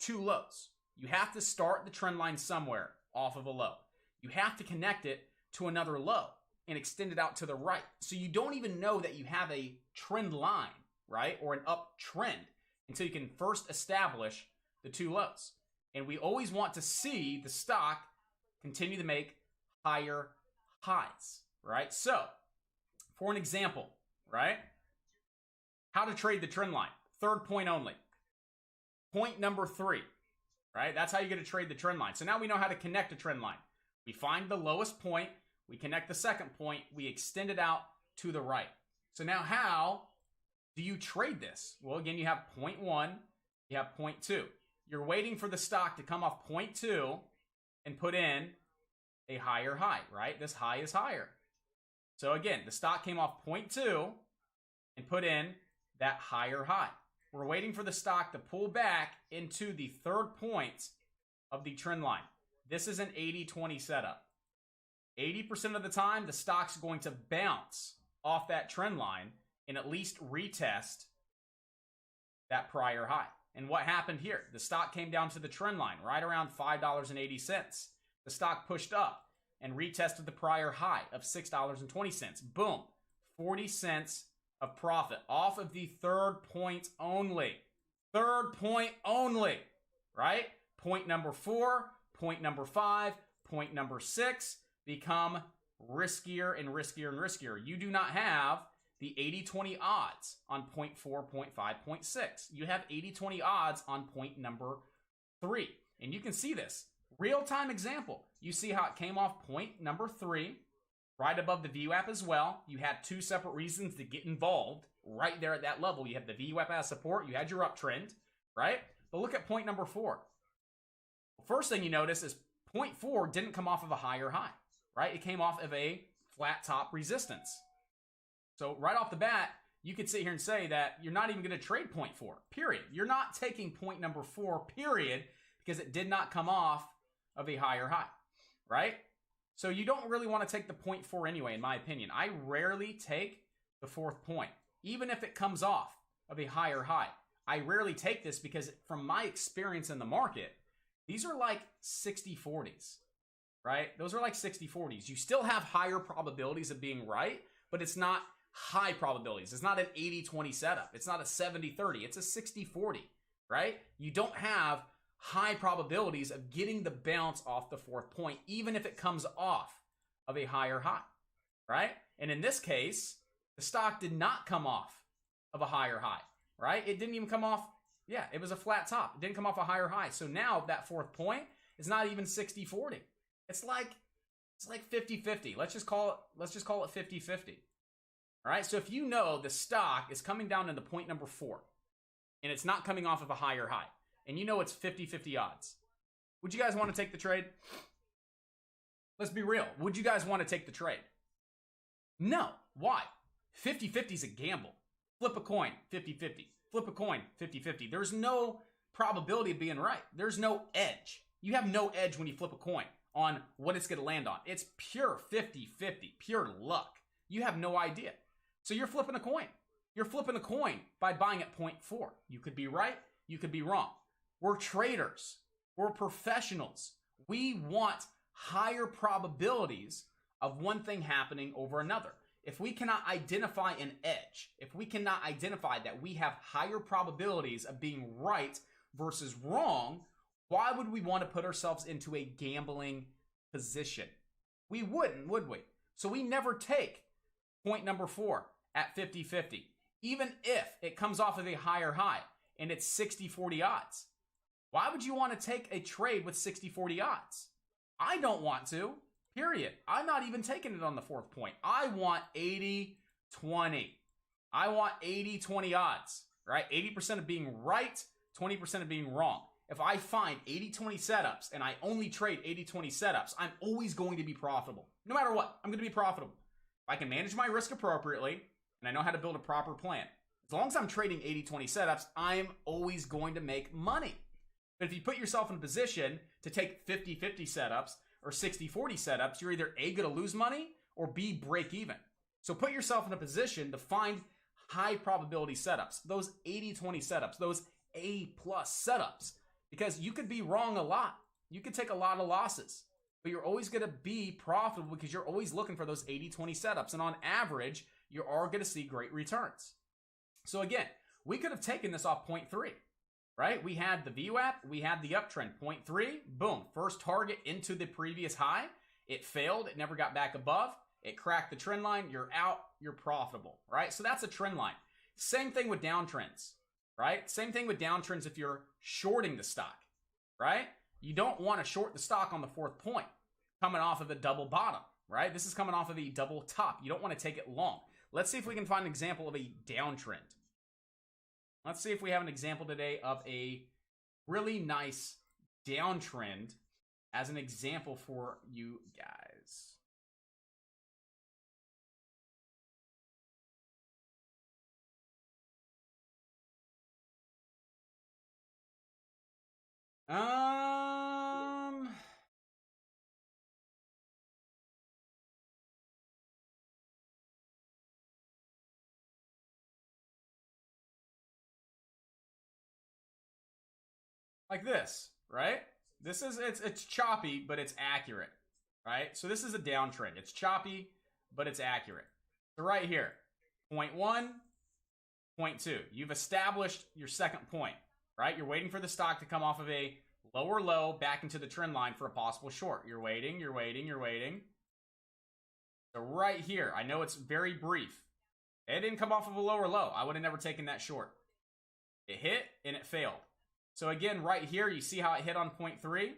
two lows. You have to start the trend line somewhere off of a low. You have to connect it to another low and extend it out to the right. So you don't even know that you have a trend line, right? Or an uptrend until you can first establish the two lows. And we always want to see the stock continue to make higher highs, right? So, for an example, right? How to trade the trend line. Third point only. Point number 3, right? That's how you're going to trade the trend line. So now we know how to connect a trend line. We find the lowest point, we connect the second point, we extend it out to the right. So now how do you trade this? Well, again, you have point 1, you have point 2. You're waiting for the stock to come off point 2 and put in a higher high, right? This high is higher. So again, the stock came off point 2 and put in that higher high. We're waiting for the stock to pull back into the third point of the trend line. This is an 80-20 setup. 80% of the time, the stock's going to bounce off that trend line and at least retest that prior high. And what happened here? The stock came down to the trend line, right around $5.80. The stock pushed up and retested the prior high of $6.20. Boom, 40 cents of profit off of the third point only. Third point only, right? Point number 4, point number 5, point number 6 become riskier and riskier and riskier. You do not have the 80-20 odds on point 4, point 5, point 6. You have 80-20 odds on point number 3. And you can see this. Real-time example. You see how it came off point number 3, right above the VWAP as well. You had 2 separate reasons to get involved right there at that level. You had the VWAP as support. You had your uptrend, right? But look at point number 4. First thing you notice is point 4 didn't come off of a higher high, right? It came off of a flat top resistance. So right off the bat, you could sit here and say that you're not even going to trade point 4, period. You're not taking point number 4, period, because it did not come off of a higher high, right? So you don't really want to take the point 4 anyway, in my opinion. I rarely take the 4th point, even if it comes off of a higher high. I rarely take this because from my experience in the market, these are like 60-40s, right? Those are like 60-40s. You still have higher probabilities of being right, but it's not high probabilities. It's not an 80-20 setup. It's not a 70-30. It's a 60-40, right? You don't have high probabilities of getting the bounce off the 4th point, even if it comes off of a higher high, right? And in this case, the stock did not come off of a higher high, right? It didn't even come off. Yeah, it was a flat top. It didn't come off a higher high. So now that 4th point is not even 60-40. It's like 50-50. Let's just call it 50-50. All right? So if you know the stock is coming down into point number 4 and it's not coming off of a higher high, and you know it's 50-50 odds, would you guys want to take the trade? Let's be real. Would you guys want to take the trade? No. Why? 50-50 is a gamble. Flip a coin, 50-50. Flip a coin, 50-50. There's no probability of being right. There's no edge. You have no edge when you flip a coin on what it's going to land on. It's pure 50-50, pure luck. You have no idea. So you're flipping a coin. You're flipping a coin by buying at point 4. You could be right. You could be wrong. We're traders. We're professionals. We want higher probabilities of one thing happening over another. If we cannot identify an edge, if we cannot identify that we have higher probabilities of being right versus wrong, why would we want to put ourselves into a gambling position? We wouldn't, would we? So we never take point number 4 at 50-50, even if it comes off of a higher high and it's 60-40 odds. Why would you want to take a trade with 60-40 odds? I don't want to. Period. I'm not even taking it on the 4th point. I want 80-20. I want 80-20 odds, right? 80% of being right, 20% of being wrong. If I find 80-20 setups and I only trade 80-20 setups, I'm always going to be profitable. No matter what, I'm going to be profitable. If I can manage my risk appropriately and I know how to build a proper plan, as long as I'm trading 80-20 setups, I'm always going to make money. But if you put yourself in a position to take 50-50 setups, or 60-40 setups, you're either A, going to lose money, or B, break even. So put yourself in a position to find high probability setups, those 80-20 setups, those A+ setups, because you could be wrong a lot. You could take a lot of losses, but you're always going to be profitable because you're always looking for those 80-20 setups. And on average, you are going to see great returns. So again, we could have taken this off point 3. right? We had the VWAP, we had the uptrend, 0.3, boom, first target into the previous high. It failed, it never got back above, it cracked the trend line, you're out, you're profitable, right? So that's a trend line. Same thing with downtrends, right? Same thing with downtrends if you're shorting the stock, right? You don't want to short the stock on the fourth point, coming off of a double bottom, right? This is coming off of a double top. You don't want to take it long. Let's see if we can find an example of a downtrend. Let's see if we have an example today of a really nice downtrend as an example for you guys. Like this, right? This is, it's choppy, but it's accurate, right? So this is a downtrend. It's choppy, but it's accurate. So right here, 0.1, 0.2. You've established your second point, right? You're waiting for the stock to come off of a lower low back into the trend line for a possible short. You're waiting, you're waiting, you're waiting. So right here, I know it's very brief. It didn't come off of a lower low. I would have never taken that short. It hit and it failed. So again, right here, you see how it hit on 0.3?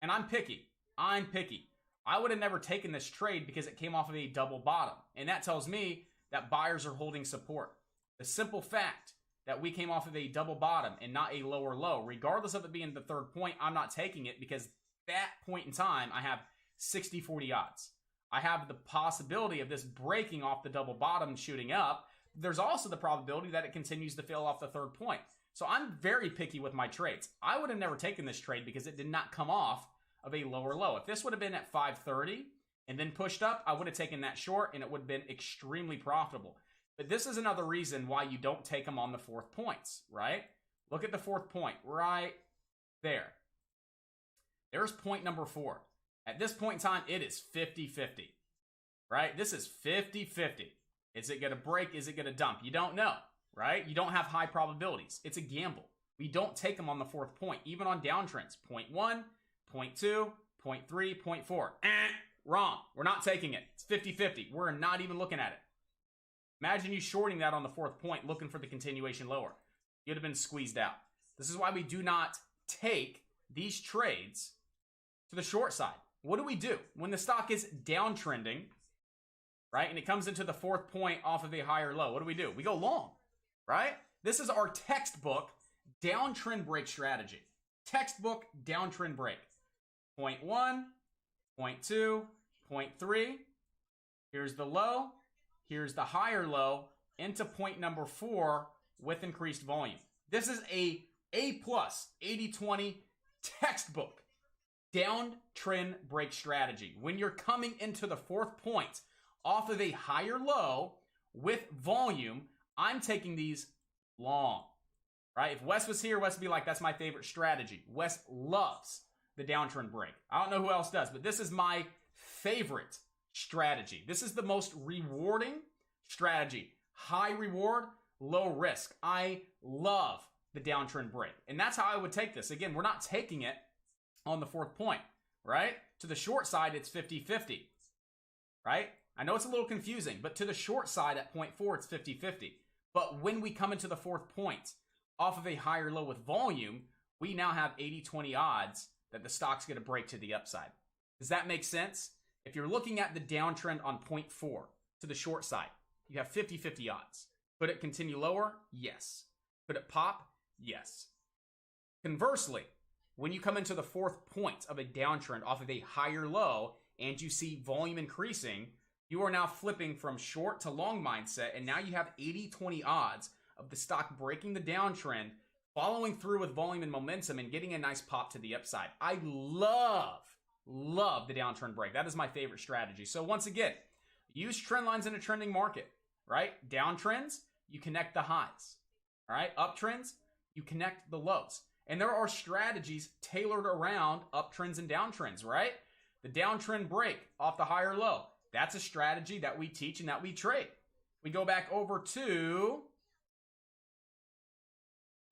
And I'm picky. I'm picky. I would have never taken this trade because it came off of a double bottom. And that tells me that buyers are holding support. The simple fact that we came off of a double bottom and not a lower low, regardless of it being the third point, I'm not taking it because that point in time, I have 60-40 odds. I have the possibility of this breaking off the double bottom and shooting up. There's also the probability that it continues to fail off the third point. So I'm very picky with my trades. I would have never taken this trade because it did not come off of a lower low. If this would have been at 530 and then pushed up, I would have taken that short and it would have been extremely profitable. But this is another reason why you don't take them on the fourth points, right? Look at the fourth point right there. There's point number 4. At this point in time, it is 50-50, right? This is 50-50. Is it going to break? Is it going to dump? You don't know. Right? You don't have high probabilities. It's a gamble. We don't take them on the fourth point, even on downtrends. 0.1, 0.2, 0.3, 0.4. Wrong. We're not taking it. It's 50-50. We're not even looking at it. Imagine you shorting that on the fourth point, looking for the continuation lower. You'd have been squeezed out. This is why we do not take these trades to the short side. What do? When the stock is downtrending, right, and it comes into the fourth point off of a higher low, what do? We go long. Right? This is our textbook downtrend break strategy. Textbook downtrend break. 0.1, 0.2, 0.3. Here's the low. Here's the higher low into point number 4 with increased volume. This is a A+, 80-20 textbook downtrend break strategy. When you're coming into the fourth point off of a higher low with volume, I'm taking these long, right? If Wes was here, Wes would be like, that's my favorite strategy. Wes loves the downtrend break. I don't know who else does, but this is my favorite strategy. This is the most rewarding strategy. High reward, low risk. I love the downtrend break. And that's how I would take this. Again, we're not taking it on the fourth point, right? To the short side, it's 50-50, right? I know it's a little confusing, but to the short side at 0.4, it's 50-50. But when we come into the fourth point off of a higher low with volume, we now have 80-20 odds that the stock's going to break to the upside. Does that make sense? If you're looking at the downtrend on 0.4 to the short side, you have 50-50 odds. Could it continue lower? Yes. Could it pop? Yes. Conversely, when you come into the fourth point of a downtrend off of a higher low and you see volume increasing, you are now flipping from short to long mindset, and now you have 80-20 odds of the stock breaking the downtrend, following through with volume and momentum, and getting a nice pop to the upside. I love the downtrend break. That is my favorite strategy. So once again, use trend lines in a trending market, right? Downtrends, you connect the highs. All right? Uptrends, you connect the lows. And there are strategies tailored around uptrends and downtrends, right? The downtrend break off the higher low. That's a strategy that we teach and that we trade. We go back over to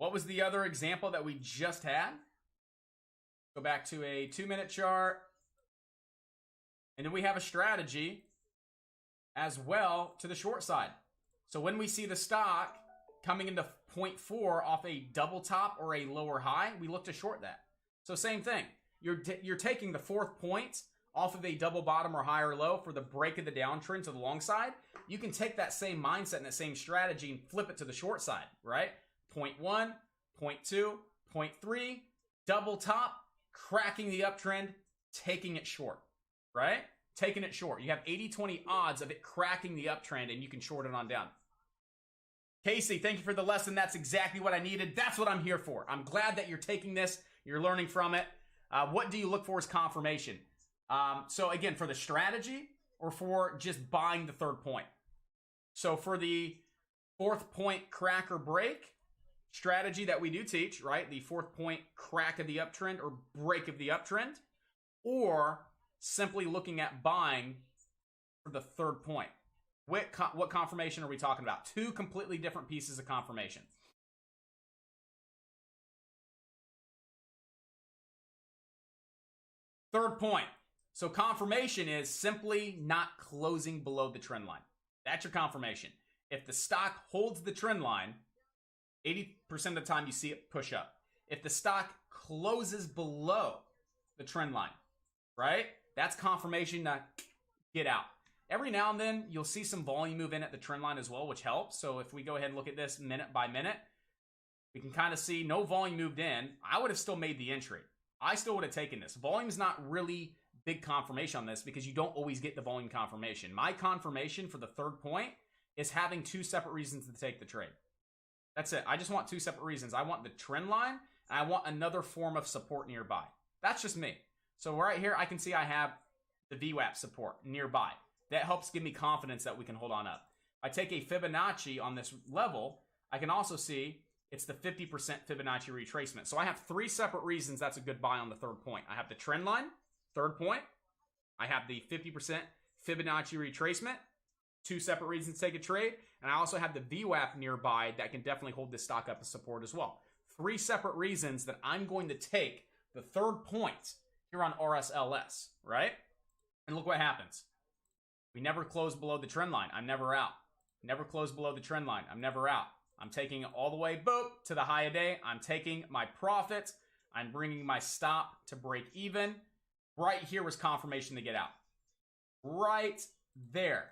What was the other example that we just had? Go back to a 2-minute chart. And then we have a strategy as well to the short side. So when we see the stock coming into 0.4 off a double top or a lower high, we look to short that. So same thing. You're taking the 4th point off of a double bottom or high or low for the break of the downtrend to the long side. You can take that same mindset and that same strategy and flip it to the short side, right? 0.1, 0.2, 0.3, double top, cracking the uptrend, taking it short, right? Taking it short. You have 80-20 odds of it cracking the uptrend, and you can short it on down. Casey, thank you for the lesson. That's exactly what I needed. That's what I'm here for. I'm glad that you're taking this. You're learning from it. What do you look for as confirmation? So again, for the strategy or for just buying the 3rd point? So for the 4th point crack or break strategy that we do teach, right? The 4th point crack of the uptrend or break of the uptrend, or simply looking at buying for the 3rd point. What confirmation are we talking about? 2 completely different pieces of confirmation. Third point. So confirmation is simply not closing below the trend line. That's your confirmation. If the stock holds the trend line, 80% of the time you see it push up. If the stock closes below the trend line, right? That's confirmation to get out. Every now and then, you'll see some volume move in at the trend line as well, which helps. So if we go ahead and look at this minute by minute, we can kind of see no volume moved in. I would have still made the entry. I still would have taken this. Volume's not really big confirmation on this because you don't always get the volume confirmation. My confirmation for the 3rd point is having 2 separate reasons to take the trade. That's it. I just want 2 separate reasons. I want the trend line, and I want another form of support nearby. That's just me. So right here, I can see I have the VWAP support nearby. That helps give me confidence that we can hold on up. If I take a Fibonacci on this level, I can also see it's the 50% Fibonacci retracement. So I have 3 separate reasons that's a good buy on the 3rd point. I have the trend line, 3rd point. I have the 50% Fibonacci retracement, 2 separate reasons to take a trade. And I also have the VWAP nearby that can definitely hold this stock up as support as well. 3 separate reasons that I'm going to take the 3rd point here on RSLS, right? And look what happens. We never close below the trend line. I'm never out. Never close below the trend line. I'm never out. I'm taking it all the way, boop, to the high of day. I'm taking my profit. I'm bringing my stop to break even. Right here was confirmation to get out. Right there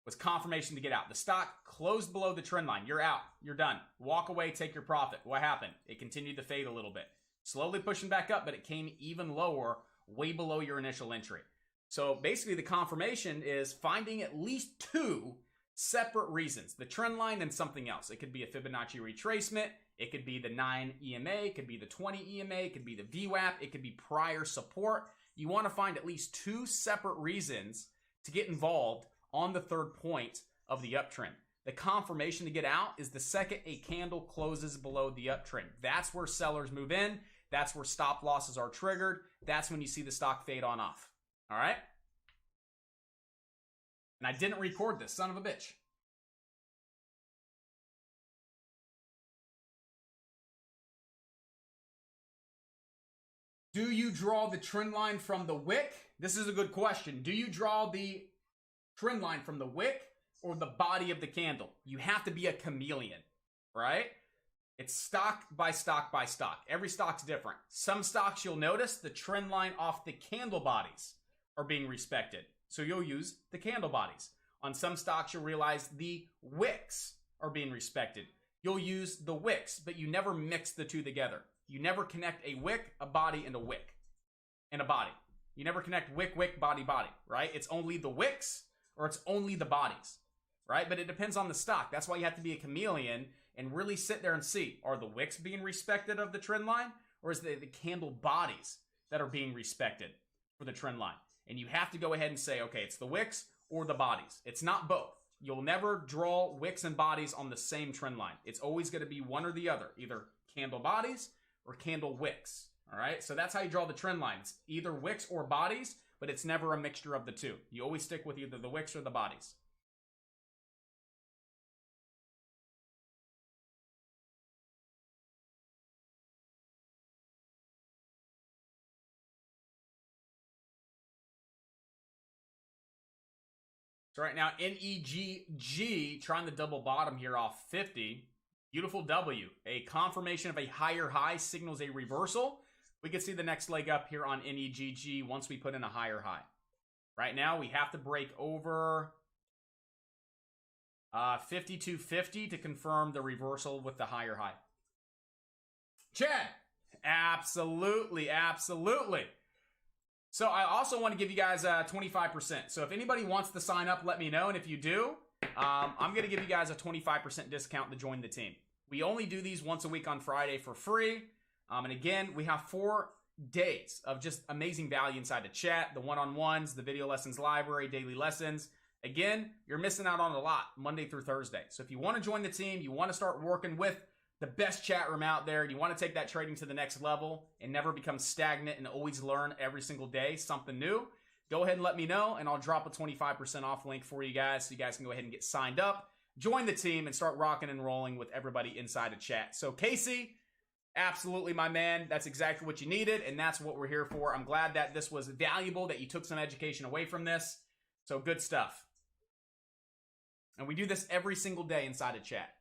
was confirmation to get out. The stock closed below the trend line. You're out. You're done. Walk away, take your profit. What happened? It continued to fade a little bit. Slowly pushing back up, but it came even lower, way below your initial entry. So basically the confirmation is finding at least 2 separate reasons. The trend line and something else. It could be a Fibonacci retracement. It could be the 9 EMA. It could be the 20 EMA. It could be the VWAP. It could be prior support. You want to find at least 2 separate reasons to get involved on the 3rd point of the uptrend. The confirmation to get out is the second a candle closes below the uptrend. That's where sellers move in. That's where stop losses are triggered. That's when you see the stock fade on off. All right? And I didn't record this, son of a bitch. Do you draw the trend line from the wick? This is a good question. Do you draw the trend line from the wick or the body of the candle? You have to be a chameleon, right? It's stock by stock by stock. Every stock's different. Some stocks you'll notice the trend line off the candle bodies are being respected. So you'll use the candle bodies. On some stocks, you'll realize the wicks are being respected. You'll use the wicks, but you never mix the 2 together. You never connect a wick, a body, and a wick, and a body. You never connect wick, wick, body, body, right? It's only the wicks or it's only the bodies, right? But it depends on the stock. That's why you have to be a chameleon and really sit there and see, are the wicks being respected of the trend line, or is it the candle bodies that are being respected for the trend line? And you have to go ahead and say, okay, it's the wicks or the bodies. It's not both. You'll never draw wicks and bodies on the same trend line. It's always going to be one or the other, either candle bodies or candle wicks. All right, so that's how you draw the trend line. It's either wicks or bodies, but it's never a mixture of the 2. You always stick with either the wicks or the bodies. So right now, NEGG trying to double bottom here off 50. Beautiful W. A confirmation of a higher high signals a reversal. We can see the next leg up here on NEGG once we put in a higher high. Right now, we have to break over 52.50 to confirm the reversal with the higher high. Chad, absolutely, absolutely. So I also want to give you guys 25%. So if anybody wants to sign up, let me know. And if you do, I'm going to give you guys a 25% discount to join the team. We only do these once a week on Friday for free. And again, we have 4 days of just amazing value inside the chat, the one-on-ones, the video lessons library, daily lessons. Again, you're missing out on a lot Monday through Thursday. So if you want to join the team, you want to start working with the best chat room out there, you want to take that trading to the next level and never become stagnant and always learn every single day something new, go ahead and let me know, and I'll drop a 25% off link for you guys so you guys can go ahead and get signed up, join the team, and start rocking and rolling with everybody inside of chat. So Casey, absolutely, my man. That's exactly what you needed, and that's what we're here for. I'm glad that this was valuable, that you took some education away from this. So good stuff. And we do this every single day inside of chat.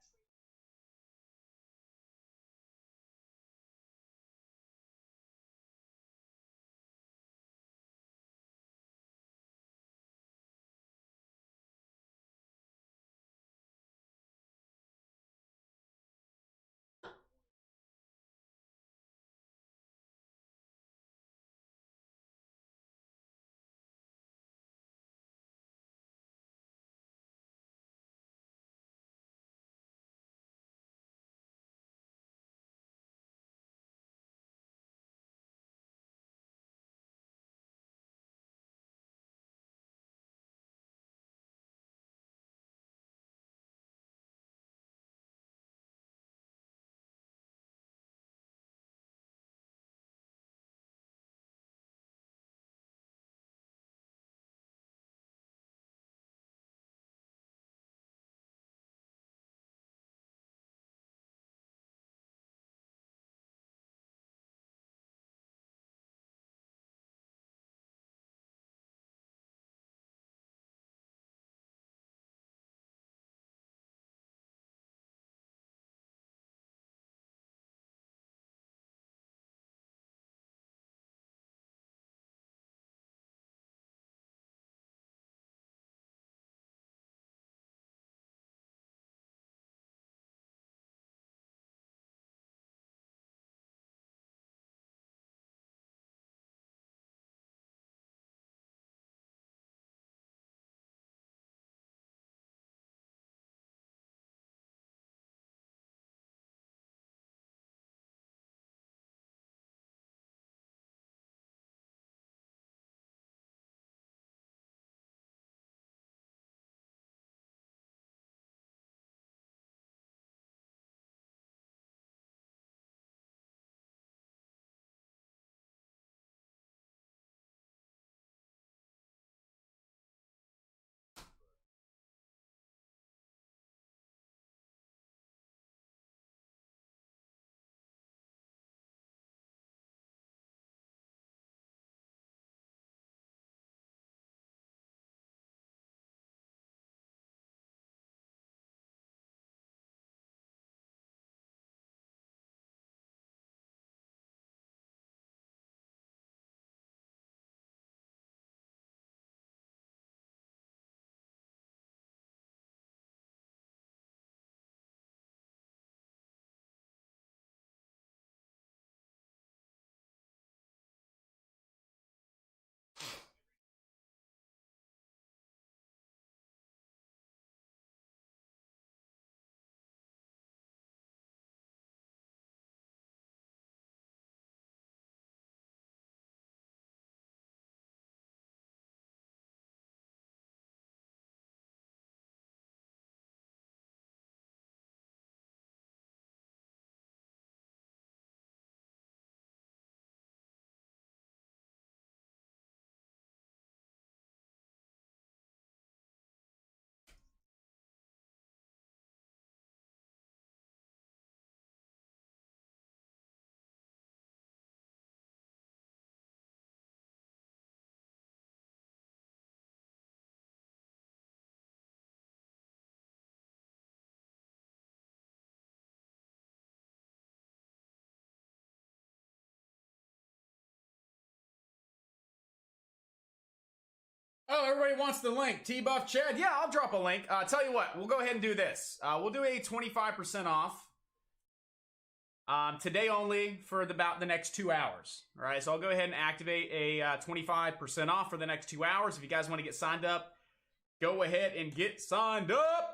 Oh, everybody wants the link. T-Buff Chad. Yeah, I'll drop a link. Tell you what, we'll go ahead and do this. We'll do a 25% off. Today only for about the next 2 hours. All right, so I'll go ahead and activate a 25% off for the next 2 hours. If you guys want to get signed up, go ahead and get signed up.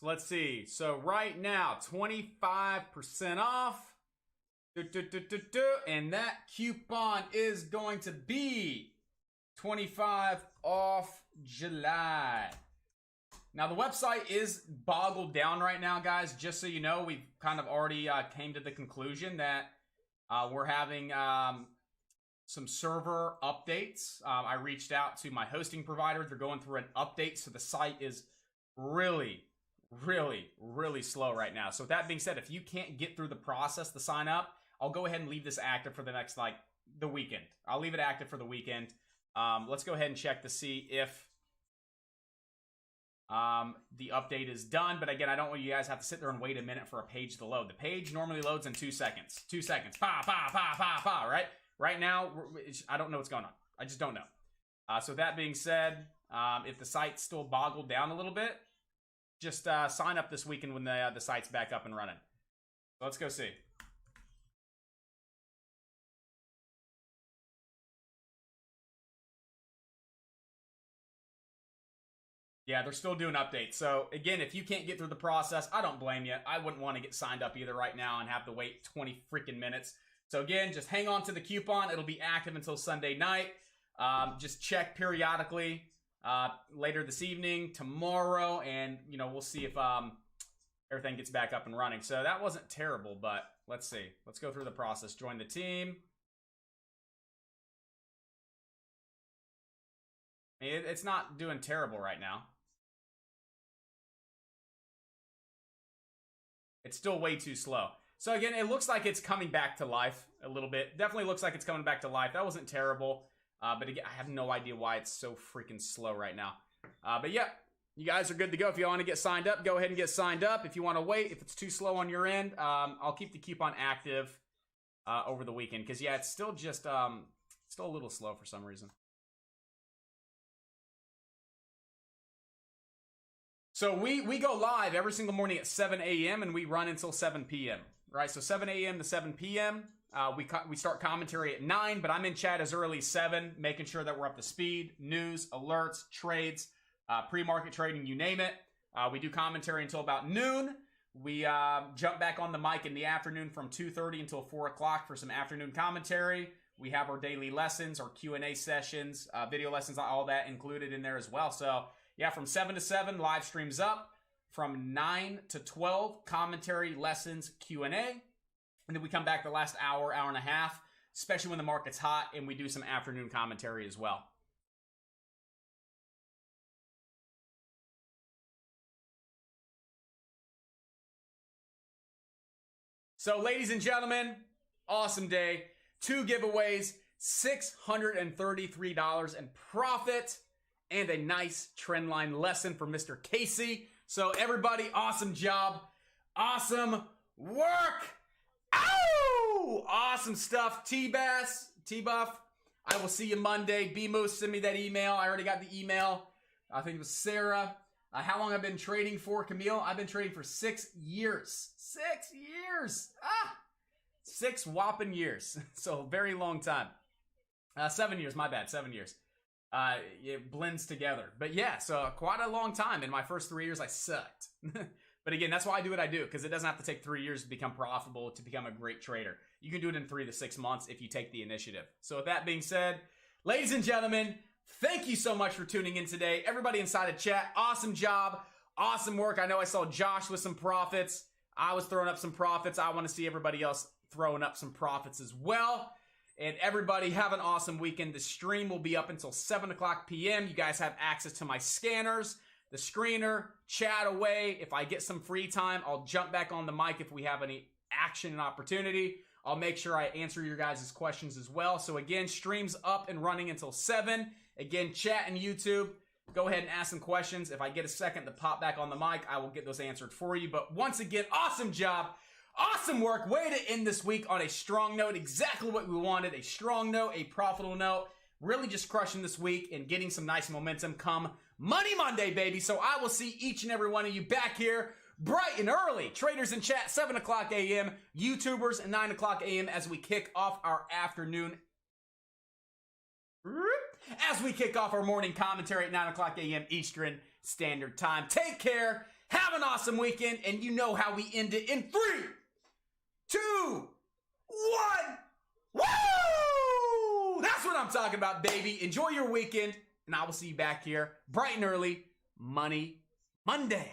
So let's see. So right now, 25% off. And that coupon is going to be 25 off July. Now, the website is boggled down right now, guys. Just so you know, we've kind of already came to the conclusion that we're having some server updates. I reached out to my hosting provider. They're going through an update, so the site is really slow right now. So with that being said, if you can't get through the process to sign up, I'll go ahead and leave this active for the next, the weekend. I'll leave it active for the weekend. Let's go ahead and check to see if the update is done. But again, I don't want you guys to have to sit there and wait a minute for a page to load. The page normally loads in 2 seconds. 2 seconds. Right? Right now, I don't know what's going on. I just don't know. So that being said, if the site's still boggled down a little bit, just sign up this weekend when the site's back up and running. So let's go see. Yeah, they're still doing updates. So again, if you can't get through the process, I don't blame you. I wouldn't want to get signed up either right now and have to wait 20 freaking minutes. So again, just hang on to the coupon. It'll be active until Sunday night. Just check periodically later this evening, tomorrow, and we'll see if everything gets back up and running. So that wasn't terrible, but let's see. Let's go through the process. Join the team. It's not doing terrible right now. It's still way too slow. So again, it looks like it's coming back to life a little bit. Definitely looks like it's coming back to life. That wasn't terrible. But again, I have no idea why it's so freaking slow right now. But yeah, you guys are good to go. If you want to get signed up, go ahead and get signed up. If you want to wait, if it's too slow on your end, I'll keep the coupon active over the weekend. Because yeah, it's still just still a little slow for some reason. So we go live every single morning at 7 a.m. and we run until 7 p.m. Right? So 7 a.m. to 7 p.m. We start commentary at 9, but I'm in chat as early as 7, making sure that we're up to speed, news, alerts, trades, pre-market trading, you name it. We do commentary until about noon. We jump back on the mic in the afternoon from 2:30 until 4 o'clock for some afternoon commentary. We have our daily lessons, our Q&A sessions, video lessons, all that included in there as well. So yeah, from 7 to 7, live streams up. From 9 to 12, commentary, lessons, Q&A. And then we come back the last hour, hour and a half, especially when the market's hot, and we do some afternoon commentary as well. So, ladies and gentlemen, awesome day. 2 giveaways, $633 in profit, and a nice trendline lesson from Mr. Casey. So everybody, awesome job. Awesome work. Ow! Awesome stuff. T-Bass, T-Buff, I will see you Monday. B-Moose, send me that email. I already got the email. I think it was Sarah. How long I've been trading for, Camille? I've been trading for 6 years. 6 years. 6 whopping years. So very long time. 7 years, my bad, 7 years. It blends together. But yeah, so quite a long time. In my first 3 years, I sucked. But again, that's why I do what I do, because it doesn't have to take 3 years to become profitable, to become a great trader. You can do it in 3 to 6 months if you take the initiative. So with that being said, ladies and gentlemen, thank you so much for tuning in today. Everybody inside of chat, awesome job, awesome work. I know I saw Josh with some profits. I was throwing up some profits. I want to see everybody else throwing up some profits as well. And everybody have an awesome weekend. The stream will be up until 7 o'clock p.m. You guys have access to my scanners, the screener, chat away. If I get some free time, I'll jump back on the mic if we have any action and opportunity. I'll make sure I answer your guys' questions as well. So again, stream's up and running until 7. Again, chat and YouTube, go ahead and ask some questions. If I get a second to pop back on the mic, I will get those answered for you. But once again, awesome job. Awesome work. Way to end this week on a strong note. Exactly what we wanted. A strong note, a profitable note. Really just crushing this week and getting some nice momentum come Money Monday, baby. So I will see each and every one of you back here bright and early. Traders in chat, 7 o'clock a.m. YouTubers at 9 o'clock a.m. as we kick off our afternoon. As we kick off our morning commentary at 9 o'clock a.m. Eastern Standard Time. Take care. Have an awesome weekend. And you know how we end it in 3, 2, 1. Woo! That's what I'm talking about, baby. Enjoy your weekend. And I will see you back here bright and early Money Monday.